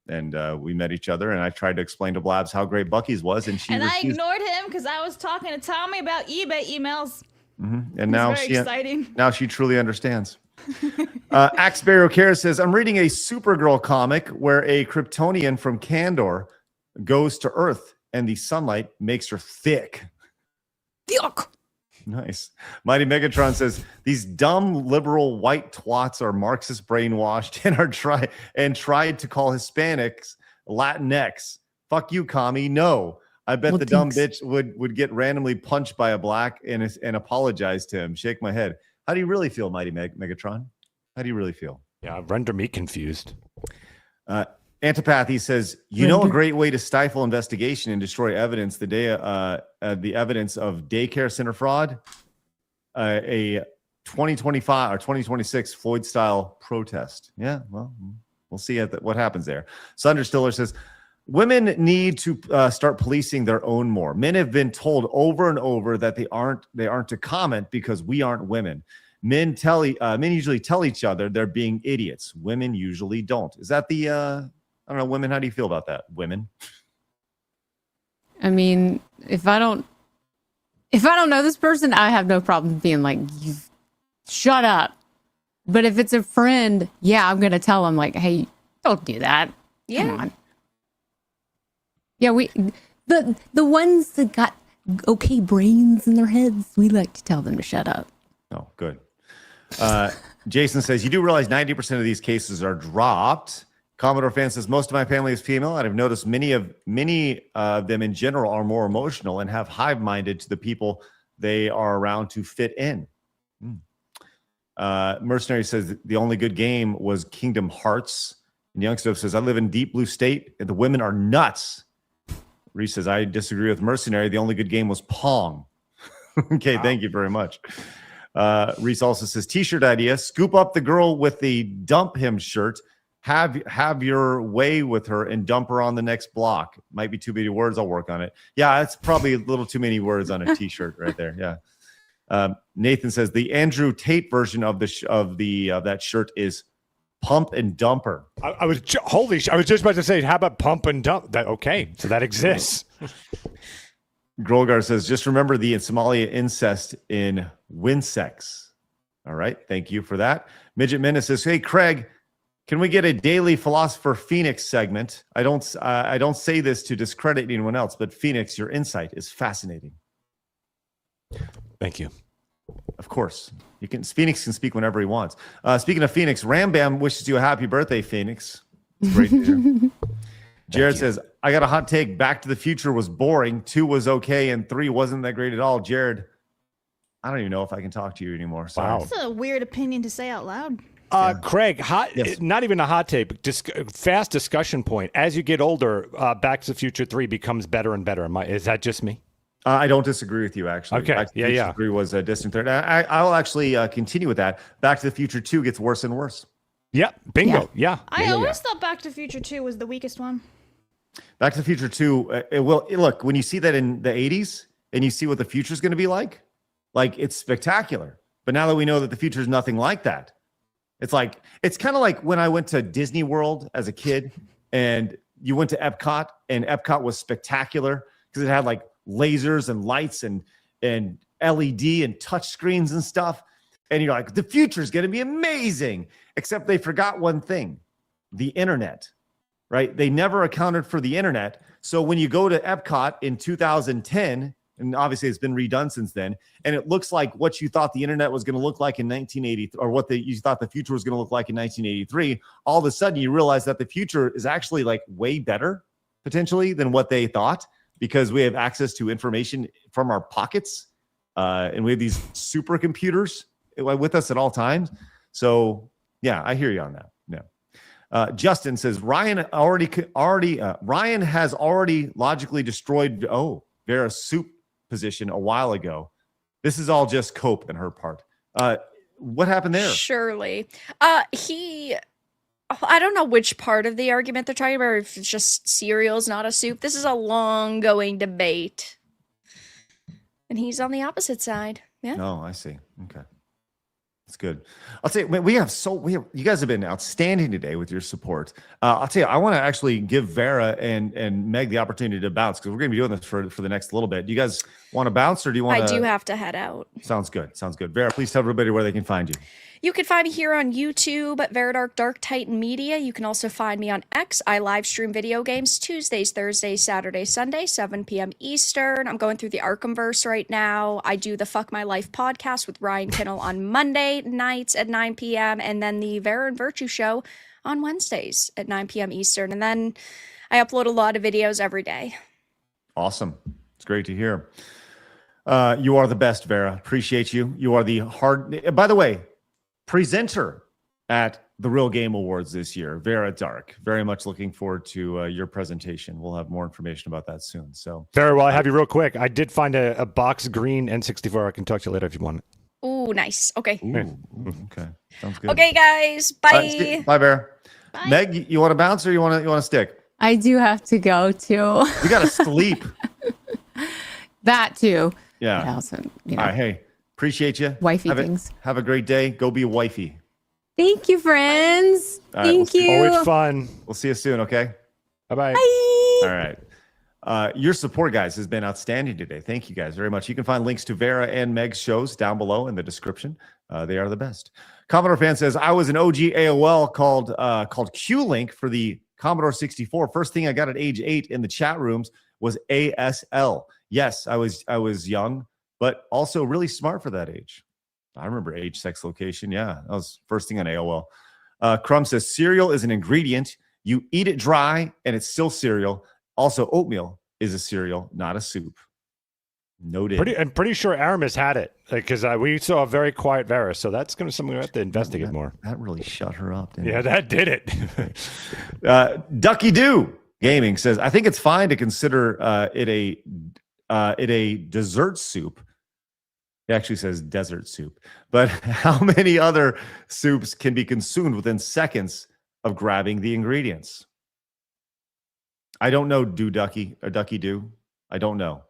And we met each other, and I tried to explain to Blabs how great Bucky's was, and I ignored him because I was talking to Tommy about eBay emails. Mm-hmm. And now exciting. Now she truly understands. Axeberry O'Cara says, I'm reading a Supergirl comic where a Kryptonian from Kandor goes to Earth and the sunlight makes her thick. Yuck. Nice. Mighty Megatron says, these dumb liberal white twats are Marxist brainwashed and tried to call Hispanics Latinx. Fuck you, commie. No. I bet the dumb bitch would get randomly punched by a black and apologize to him. Shake my head. How do you really feel, Mighty Megatron? How do you really feel? Yeah, render me confused. Antipathy says, you know a great way to stifle investigation and destroy evidence the evidence of daycare center fraud? A 2025 or 2026 Floyd-style protest. Yeah, well, we'll see what happens there. Sunderstiller says, women need to start policing their own more. Men have been told over and over that they aren't to comment because we aren't women. Men usually tell each other they're being idiots. Women usually don't. Is that the I don't know, women, how do you feel about that? Women? I mean, if I don't know this person, I have no problem being like, you shut up. But if it's a friend, yeah, I'm gonna tell them like, hey, don't do that. Yeah. Come on. Yeah, the ones that got okay brains in their heads, we like to tell them to shut up. Oh, good. Jason says, you do realize 90% of these cases are dropped. Commodore fan says, most of my family is female, and I've noticed many of them in general are more emotional and have hive-minded to the people they are around to fit in. Mercenary says, the only good game was Kingdom Hearts. And Youngstuff says, I live in deep blue state, and the women are nuts. Reese says, I disagree with Mercenary. The only good game was Pong. Okay, wow. Thank you very much. Reese also says, t-shirt idea, scoop up the girl with the dump him shirt, have your way with her and dump her on the next block. Might be too many words. I'll work on it. Yeah, that's probably a little too many words on a t-shirt right there. Yeah. Nathan says the Andrew Tate version of that shirt is pump and dumper. I was just about to say, how about pump and dump? Okay, so that exists. Grolgar says, just remember the Somalia incest in Winsex. All right, thank you for that. Midget Menace says, hey, Craig, can we get a daily Philosopher Phoenix segment? I don't say this to discredit anyone else, but Phoenix, your insight is fascinating. Thank you. Of course. Phoenix can speak whenever he wants. Speaking of Phoenix, Ram Bam wishes you a happy birthday, Phoenix. It's great to hear. Jared says, I got a hot take. Back to the Future was boring. 2 was okay, and 3 wasn't that great at all. Jared, I don't even know if I can talk to you anymore. Sorry. That's a weird opinion to say out loud. Craig, Yes. not even a hot take, but just fast discussion point. As you get older, Back to the Future 3 becomes better and better. Is that just me? I don't disagree with you, actually. Okay. Back to the Future 3 was a distant third. I'll actually continue with that. Back to the Future 2 gets worse and worse. Yeah. Bingo. Yeah. I always thought Back to the Future 2 was the weakest one. Back to the Future 2, look, when you see that in the 80s and you see what the future is going to be like it's spectacular. But now that we know that the future is nothing like that, it's kind of like when I went to Disney World as a kid and you went to Epcot, and Epcot was spectacular because it had like lasers and lights and LED and touch screens and stuff. And you're like, the future is going to be amazing, except they forgot one thing, the internet, right? They never accounted for the internet. So when you go to Epcot in 2010, and obviously it's been redone since then, and it looks like what you thought the internet was going to look like in 1980, or what you thought the future was going to look like in 1983, all of a sudden you realize that the future is actually like way better potentially than what they thought, because we have access to information from our pockets, and we have these supercomputers with us at all times. So yeah, I hear you on that. Yeah. Justin says Ryan has already logically destroyed Vera's soup position a while ago. This is all just cope in her part. What happened there? Surely. I don't know which part of the argument they're talking about, if it's just cereal's not a soup. This is a long going debate. And he's on the opposite side. Yeah. Oh, I see. Okay. That's good. I'll tell you, you guys have been outstanding today with your support. I'll tell you, I want to actually give Vera and Meg the opportunity to bounce, because we're going to be doing this for the next little bit. Do you guys want to bounce, or do you want to? I do have to head out. Sounds good. Vera, please tell everybody where they can find you. You can find me here on YouTube at Veridark Dark Titan Media. You can also find me on X. I live stream video games Tuesdays, Thursdays, Saturdays, Sundays, 7 p.m. Eastern. I'm going through the Arkhamverse right now. I do the Fuck My Life podcast with Ryan Kinnell on Monday nights at 9 p.m. and then the Vera and Virtue show on Wednesdays at 9 p.m. Eastern. And then I upload a lot of videos every day. Awesome. It's great to hear. You are the best, Vera. Appreciate you. You are the by the way, presenter at the Real Game Awards this year, Vera Dark. Very much looking forward to your presentation. We'll have more information about that soon. So very well. I have you real quick. I did find a box green N64. I can talk to you later if you want it. Ooh, nice. Okay. Okay. Sounds good. Okay, guys. Bye. Bye, Vera. Bye. Meg, you want to bounce or you want to stick? I do have to go too. You got to sleep. That too. Yeah. But also, All right. Hey, appreciate you. Wifey things. Have a great day. Go be a wifey. Thank you, friends. All right, Thank you. Always fun. We'll see you soon. Okay. Bye-bye. Bye. All right. Your support, guys, has been outstanding today. Thank you guys very much. You can find links to Vera and Meg's shows down below in the description. They are the best. Commodore fan says, I was an OG AOL called Q-Link for the Commodore 64. First thing I got at age 8 in the chat rooms was ASL. Yes, I was young, but also really smart for that age. I remember age, sex, location. Yeah, that was first thing on AOL. Crumb says, cereal is an ingredient. You eat it dry, and it's still cereal. Also, oatmeal is a cereal, not a soup. Noted. I'm pretty sure Aramis had it, because we saw a very quiet Vera, so that's going to something we have to investigate more. That really shut her up. Yeah, that did it. Ducky Doo Gaming says, I think it's fine to consider it a dessert soup. It actually says desert soup. But how many other soups can be consumed within seconds of grabbing the ingredients? I don't know, Ducky Doo. I don't know.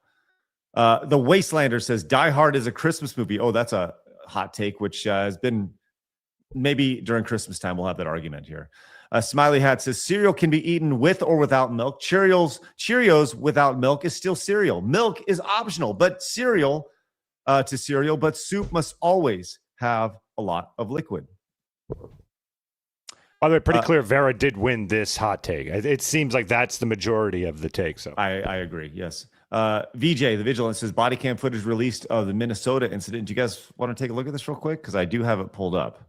The Wastelander says, Die Hard is a Christmas movie. Oh, that's a hot take, which has been maybe during Christmas time. We'll have that argument here. Smiley Hat says, cereal can be eaten with or without milk. Cheerios without milk is still cereal. Milk is optional, but cereal but soup must always have a lot of liquid. By the way, pretty clear Vera did win this hot take. It seems like that's the majority of the take. So I agree, yes. VJ, the Vigilant, says body cam footage released of the Minnesota incident. Do you guys want to take a look at this real quick? Because I do have it pulled up.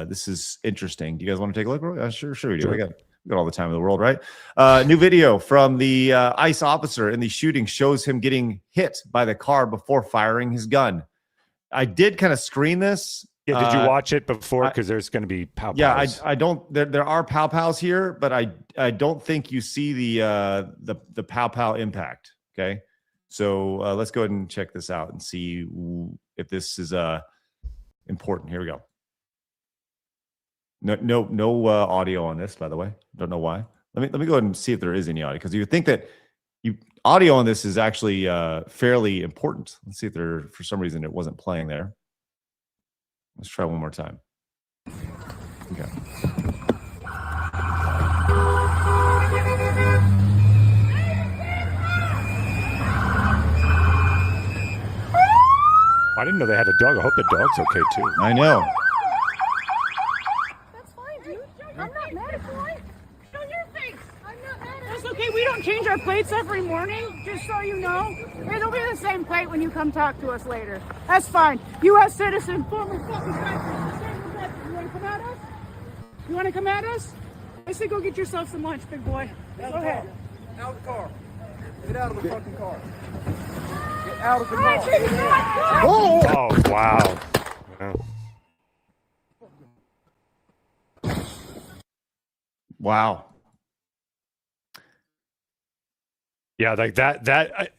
This is interesting. Do you guys want to take a look? Sure we do. Sure. We got all the time in the world, right? New video from the ICE officer in the shooting shows him getting hit by the car before firing his gun. I did kind of screen this Yeah, did you watch it before? Because there's going to be pow pows. Yeah, I don't. There are pow pows here, but I don't think you see the pow pow impact. Okay, so let's go ahead and check this out and see if this is important. Here we go. No audio on this, by the way. Don't know why. Let me go ahead and see if there is any audio, because you think that audio on this is actually fairly important. Let's see if for some reason it wasn't playing there. Let's try one more time. Okay. I didn't know they had a dog. I hope the dog's okay too. I know. That's fine, dude. I'm not mad at you. Show your face. I'm not mad at you. That's okay. We don't change our plates every morning, just so you know. It'll be the same plate when you come talk to us later. That's fine. U.S. citizen, former fucking veteran. You want to come at us? You want to come at us? I say go get yourself some lunch, big boy. Go ahead. Out of the car. Get out of the fucking car. Get out of the car. Oh, wow. Wow. Yeah, like that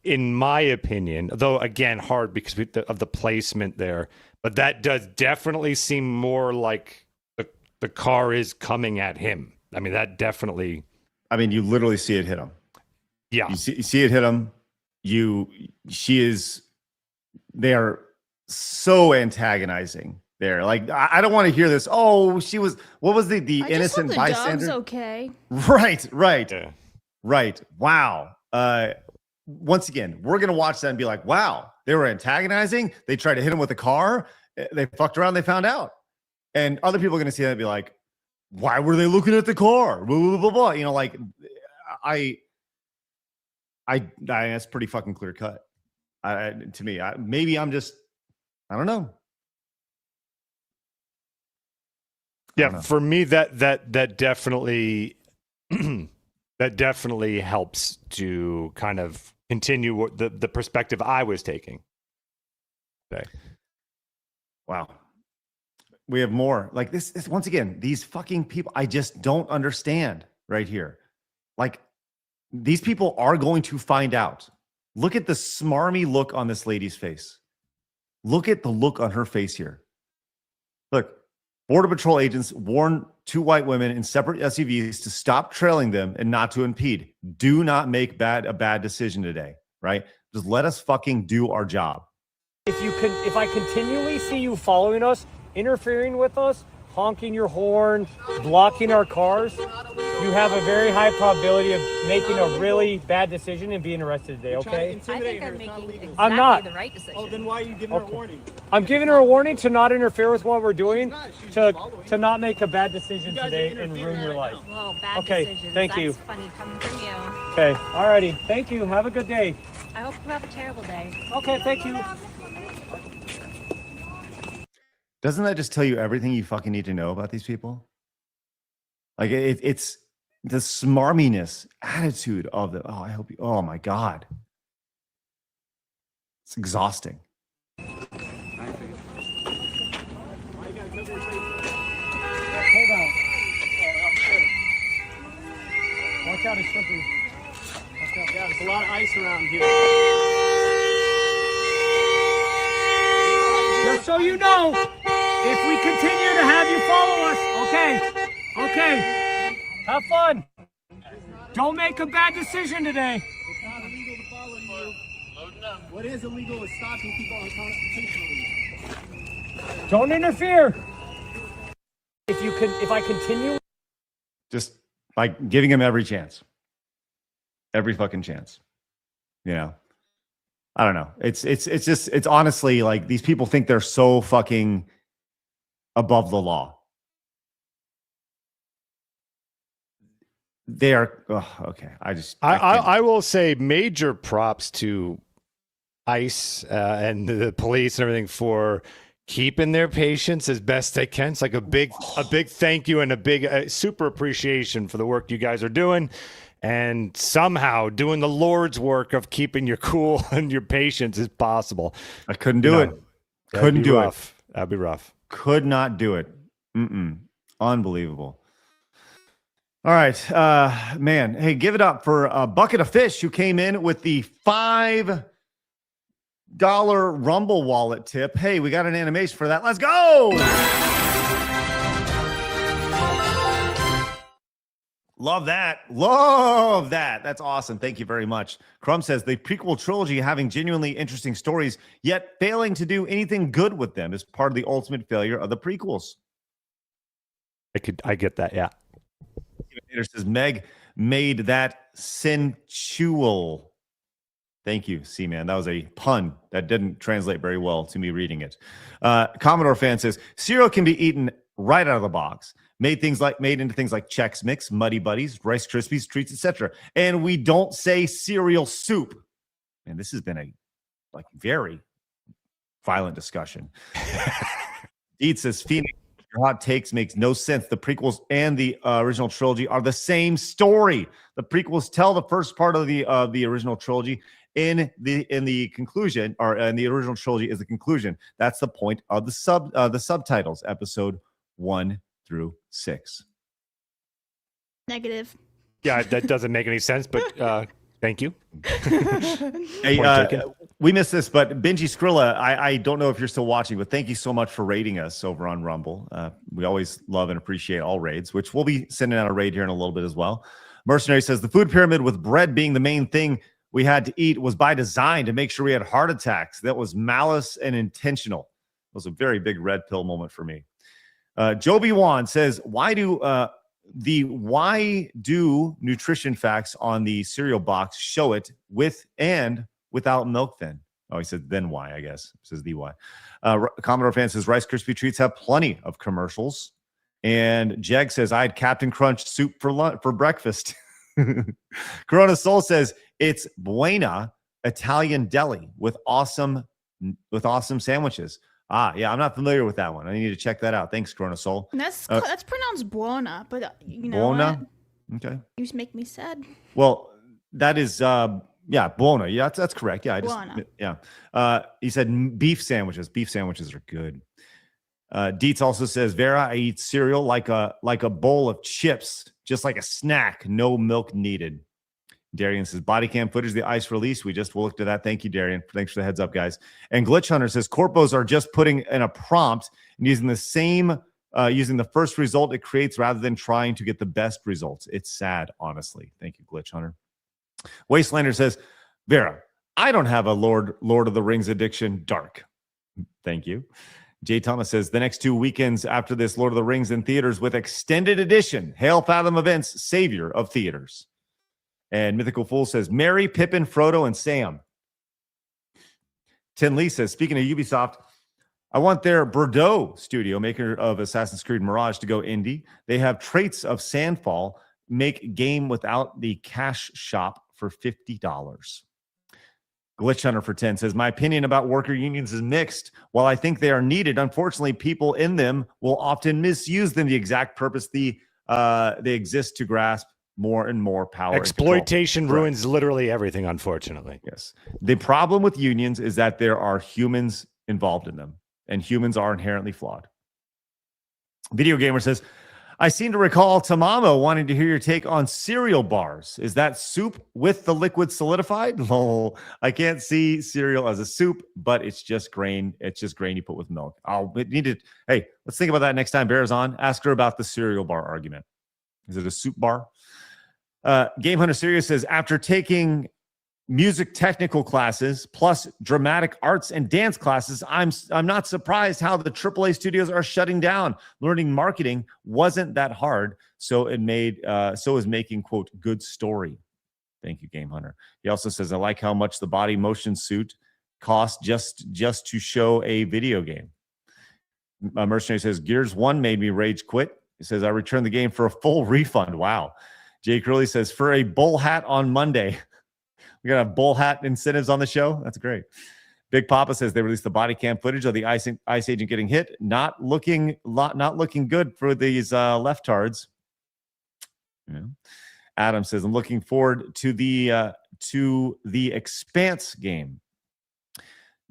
in my opinion, though again hard because of the placement there, but that does definitely seem more like the car is coming at him. I mean, that definitely. I mean, you literally see it hit him. Yeah, you see it hit him. They are so antagonizing there. Like, I don't want to hear this. Oh, what was the innocent bystander? Dog's okay. Right. Yeah. Right. Wow. Once again, we're going to watch that and be like, wow, they were antagonizing. They tried to hit him with a car. They fucked around. They found out. And other people are going to see that and be like, why were they looking at the car? Blah, blah, blah, blah. You know, like, that's pretty fucking clear cut. To me, maybe I'm just, I don't know. Yeah, for me, that definitely that definitely helps to kind of continue the perspective I was taking. Okay. Wow. We have more. Like this once again, these fucking people, I just don't understand right here. Like, these people are going to find out. Look at the smarmy look on this lady's face. Look at the look on her face here. Look, Border Patrol agents warn two white women in separate SUVs to stop trailing them and not to impede. Do not make a bad decision today, right? Just let us fucking do our job. If I continually see you following us, interfering with us, honking your horn, blocking our cars, you have a very high probability of making a really bad decision and being arrested today, okay? I think I'm making exactly I'm not. the right decision. Oh, then why are you giving her a warning? I'm giving her a warning to not interfere with what we're doing, to not make a bad decision today and ruin your life. Well, bad Okay, decisions. thank you. That's funny coming from you. Okay, alrighty. Thank you. Have a good day. I hope you have a terrible day. Okay, thank you. Doesn't that just tell you everything you fucking need to know about these people? Like, it's the smarminess attitude of the, oh, I hope you, oh my God. It's exhausting. Hold on. Watch out, it's slippery. Watch out. Yeah, there's a lot of ice around here. Just so you know, if we continue to have you follow us, okay, have fun. Don't make a bad decision today. It's not illegal to follow you. What is illegal is stopping people unconstitutionally. Don't interfere. If I continue, Just like giving him every chance. Every fucking chance. You know? I don't know. It's honestly like these people think they're so fucking above the law. They are okay. I will say major props to ICE and the police and everything for keeping their patients as best they can. It's like a big thank you and a big super appreciation for the work you guys are doing, and somehow doing the Lord's work of keeping your cool and your patience as possible. I couldn't do it. Couldn't do it. That'd be rough. Could not do it. Unbelievable. All right, man. Hey, give it up for a bucket of fish who came in with the $5 Rumble wallet tip. Hey, we got an animation for that. Let's go. Love that. Love that. That's awesome. Thank you very much. Crumb says the prequel trilogy having genuinely interesting stories, yet failing to do anything good with them is part of the ultimate failure of the prequels. I get that. Yeah. It says Meg made that sensual. Thank you, C-Man. That was a pun that didn't translate very well to me reading it. Commodore fan says cereal can be eaten right out of the box. Made into things like Chex Mix, Muddy Buddies, Rice Krispies, treats, etc. And we don't say cereal soup. And this has been a very violent discussion. Deed says Phoenix. Your hot takes makes no sense. The prequels and the original trilogy are the same story. The prequels tell the first part of the original trilogy. In the conclusion, or in the original trilogy, is the conclusion. That's the point of the subtitles, episode 1 through 6. Negative. Yeah, that doesn't make any sense. But thank you. Hey, we missed this, but Benji Skrilla, I don't know if you're still watching, but thank you so much for raiding us over on Rumble. We always love and appreciate all raids, which we'll be sending out a raid here in a little bit as well. Mercenary says the food pyramid with bread being the main thing we had to eat was by design to make sure we had heart attacks. That was malice and intentional. It was a very big red pill moment for me. Joby Wan says, why do nutrition facts on the cereal box show it with and without milk then? Oh, he said then why, I guess. It says the why. Commodore fan says Rice Krispie treats have plenty of commercials. And Jeg says I had Captain Crunch soup for breakfast. Corona Soul says it's Buena Italian deli with awesome sandwiches. Yeah, I'm not familiar with that one. I need to check that out. Thanks, Corona Soul. That's pronounced Buona, but you know Buona? What? Okay. You just make me sad. Well, that is Buona. Yeah, that's correct. Yeah, he said beef sandwiches. Beef sandwiches are good. Dietz also says, Vera, I eat cereal like a bowl of chips, just like a snack, no milk needed. Darian says, body cam footage, the ice release. We'll look to that. Thank you, Darian. Thanks for the heads up, guys. And Glitch Hunter says, corpos are just putting in a prompt and using the first result it creates rather than trying to get the best results. It's sad, honestly. Thank you, Glitch Hunter. Wastelander says, Vera, I don't have a Lord of the Rings addiction. Dark. Thank you. Jay Thomas says, the next 2 weekends after this, Lord of the Rings in theaters with extended edition. Hail Fathom Events, savior of theaters. And Mythical Fool says, Mary, Pippin, Frodo, and Sam. Tin Lee says, speaking of Ubisoft, I want their Bordeaux studio, maker of Assassin's Creed Mirage, to go indie. They have traits of Sandfall, make game without the cash shop for $50. Glitch Hunter for 10 says, my opinion about worker unions is mixed. While I think they are needed, unfortunately, people in them will often misuse them, the exact purpose they exist to grasp more and more power. Exploitation ruins literally everything, unfortunately. Yes. The problem with unions is that there are humans involved in them, and humans are inherently flawed. Video Gamer says, I seem to recall Tamamo wanting to hear your take on cereal bars. Is that soup with the liquid solidified? Lol. I can't see cereal as a soup, but it's just grain. It's just grain you put with milk. Hey, let's think about that next time Bear's on. Ask her about the cereal bar argument. Is it a soup bar? Game Hunter Serious says, after taking music technical classes plus dramatic arts and dance classes, I'm not surprised how the AAA studios are shutting down. Learning marketing wasn't that hard, so is making, quote, good story. Thank you, Game Hunter. He also says, I like how much the body motion suit cost just to show a video game. Mercenary says, Gears 1 made me rage quit. He says, I returned the game for a full refund. Wow. Jay Curley says, for a bull hat on Monday. We got to have bull hat incentives on the show. That's great. Big Papa says they released the body cam footage of the ice agent getting hit. Not looking good for these leftards. Yeah. Adam says, I'm looking forward to the Expanse game.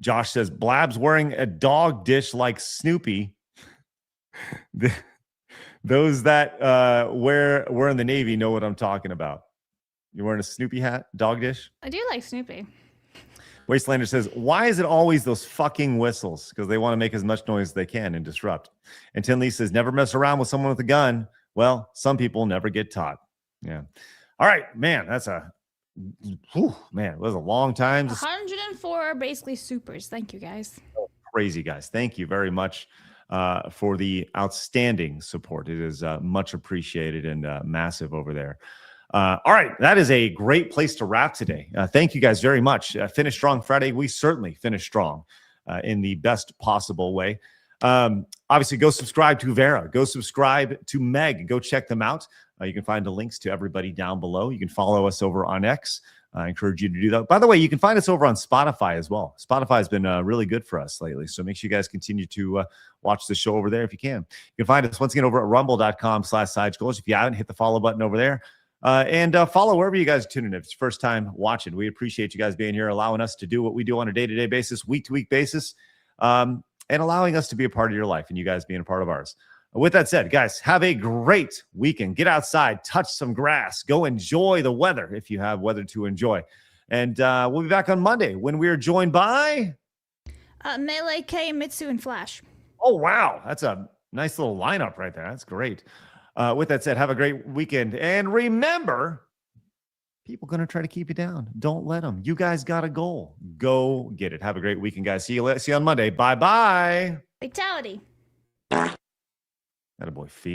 Josh says, Blab's wearing a dog dish like Snoopy. Those that were in the Navy know what I'm talking about. You're wearing a Snoopy hat, dog dish? I do like Snoopy. Wastelander says, why is it always those fucking whistles? Because they want to make as much noise as they can and disrupt. And Tinley says, never mess around with someone with a gun. Well, some people never get taught. Yeah. All right, man, it was a long time. 104 basically supers. Thank you, guys. Crazy, guys. Thank you very much for the outstanding support. It is much appreciated and massive over there. All right, that is a great place to wrap today. Thank you guys very much. Finish Strong Friday. We certainly finished strong in the best possible way. Obviously, go subscribe to Vera. Go subscribe to Meg. Go check them out. You can find the links to everybody down below. You can follow us over on X. I encourage you to do that. By the way, you can find us over on Spotify as well. Spotify has been really good for us lately. So make sure you guys continue to watch the show over there if you can. You can find us once again over at rumble.com/SideScrollers. If you haven't, hit the follow button over there. And follow wherever you guys are tuning in. If it's your first time watching, we appreciate you guys being here, allowing us to do what we do on a day-to-day basis, week-to-week basis, and allowing us to be a part of your life and you guys being a part of ours. With that said, guys, have a great weekend. Get outside, touch some grass, go enjoy the weather if you have weather to enjoy. And we'll be back on Monday when we are joined by Melee, K, Mitsu, and Flash. Oh, wow. That's a nice little lineup right there. That's great. With that said, have a great weekend. And remember, people going to try to keep you down. Don't let them. You guys got a goal. Go get it. Have a great weekend, guys. See you on Monday. Bye-bye. Fatality. Attaboy, Fee.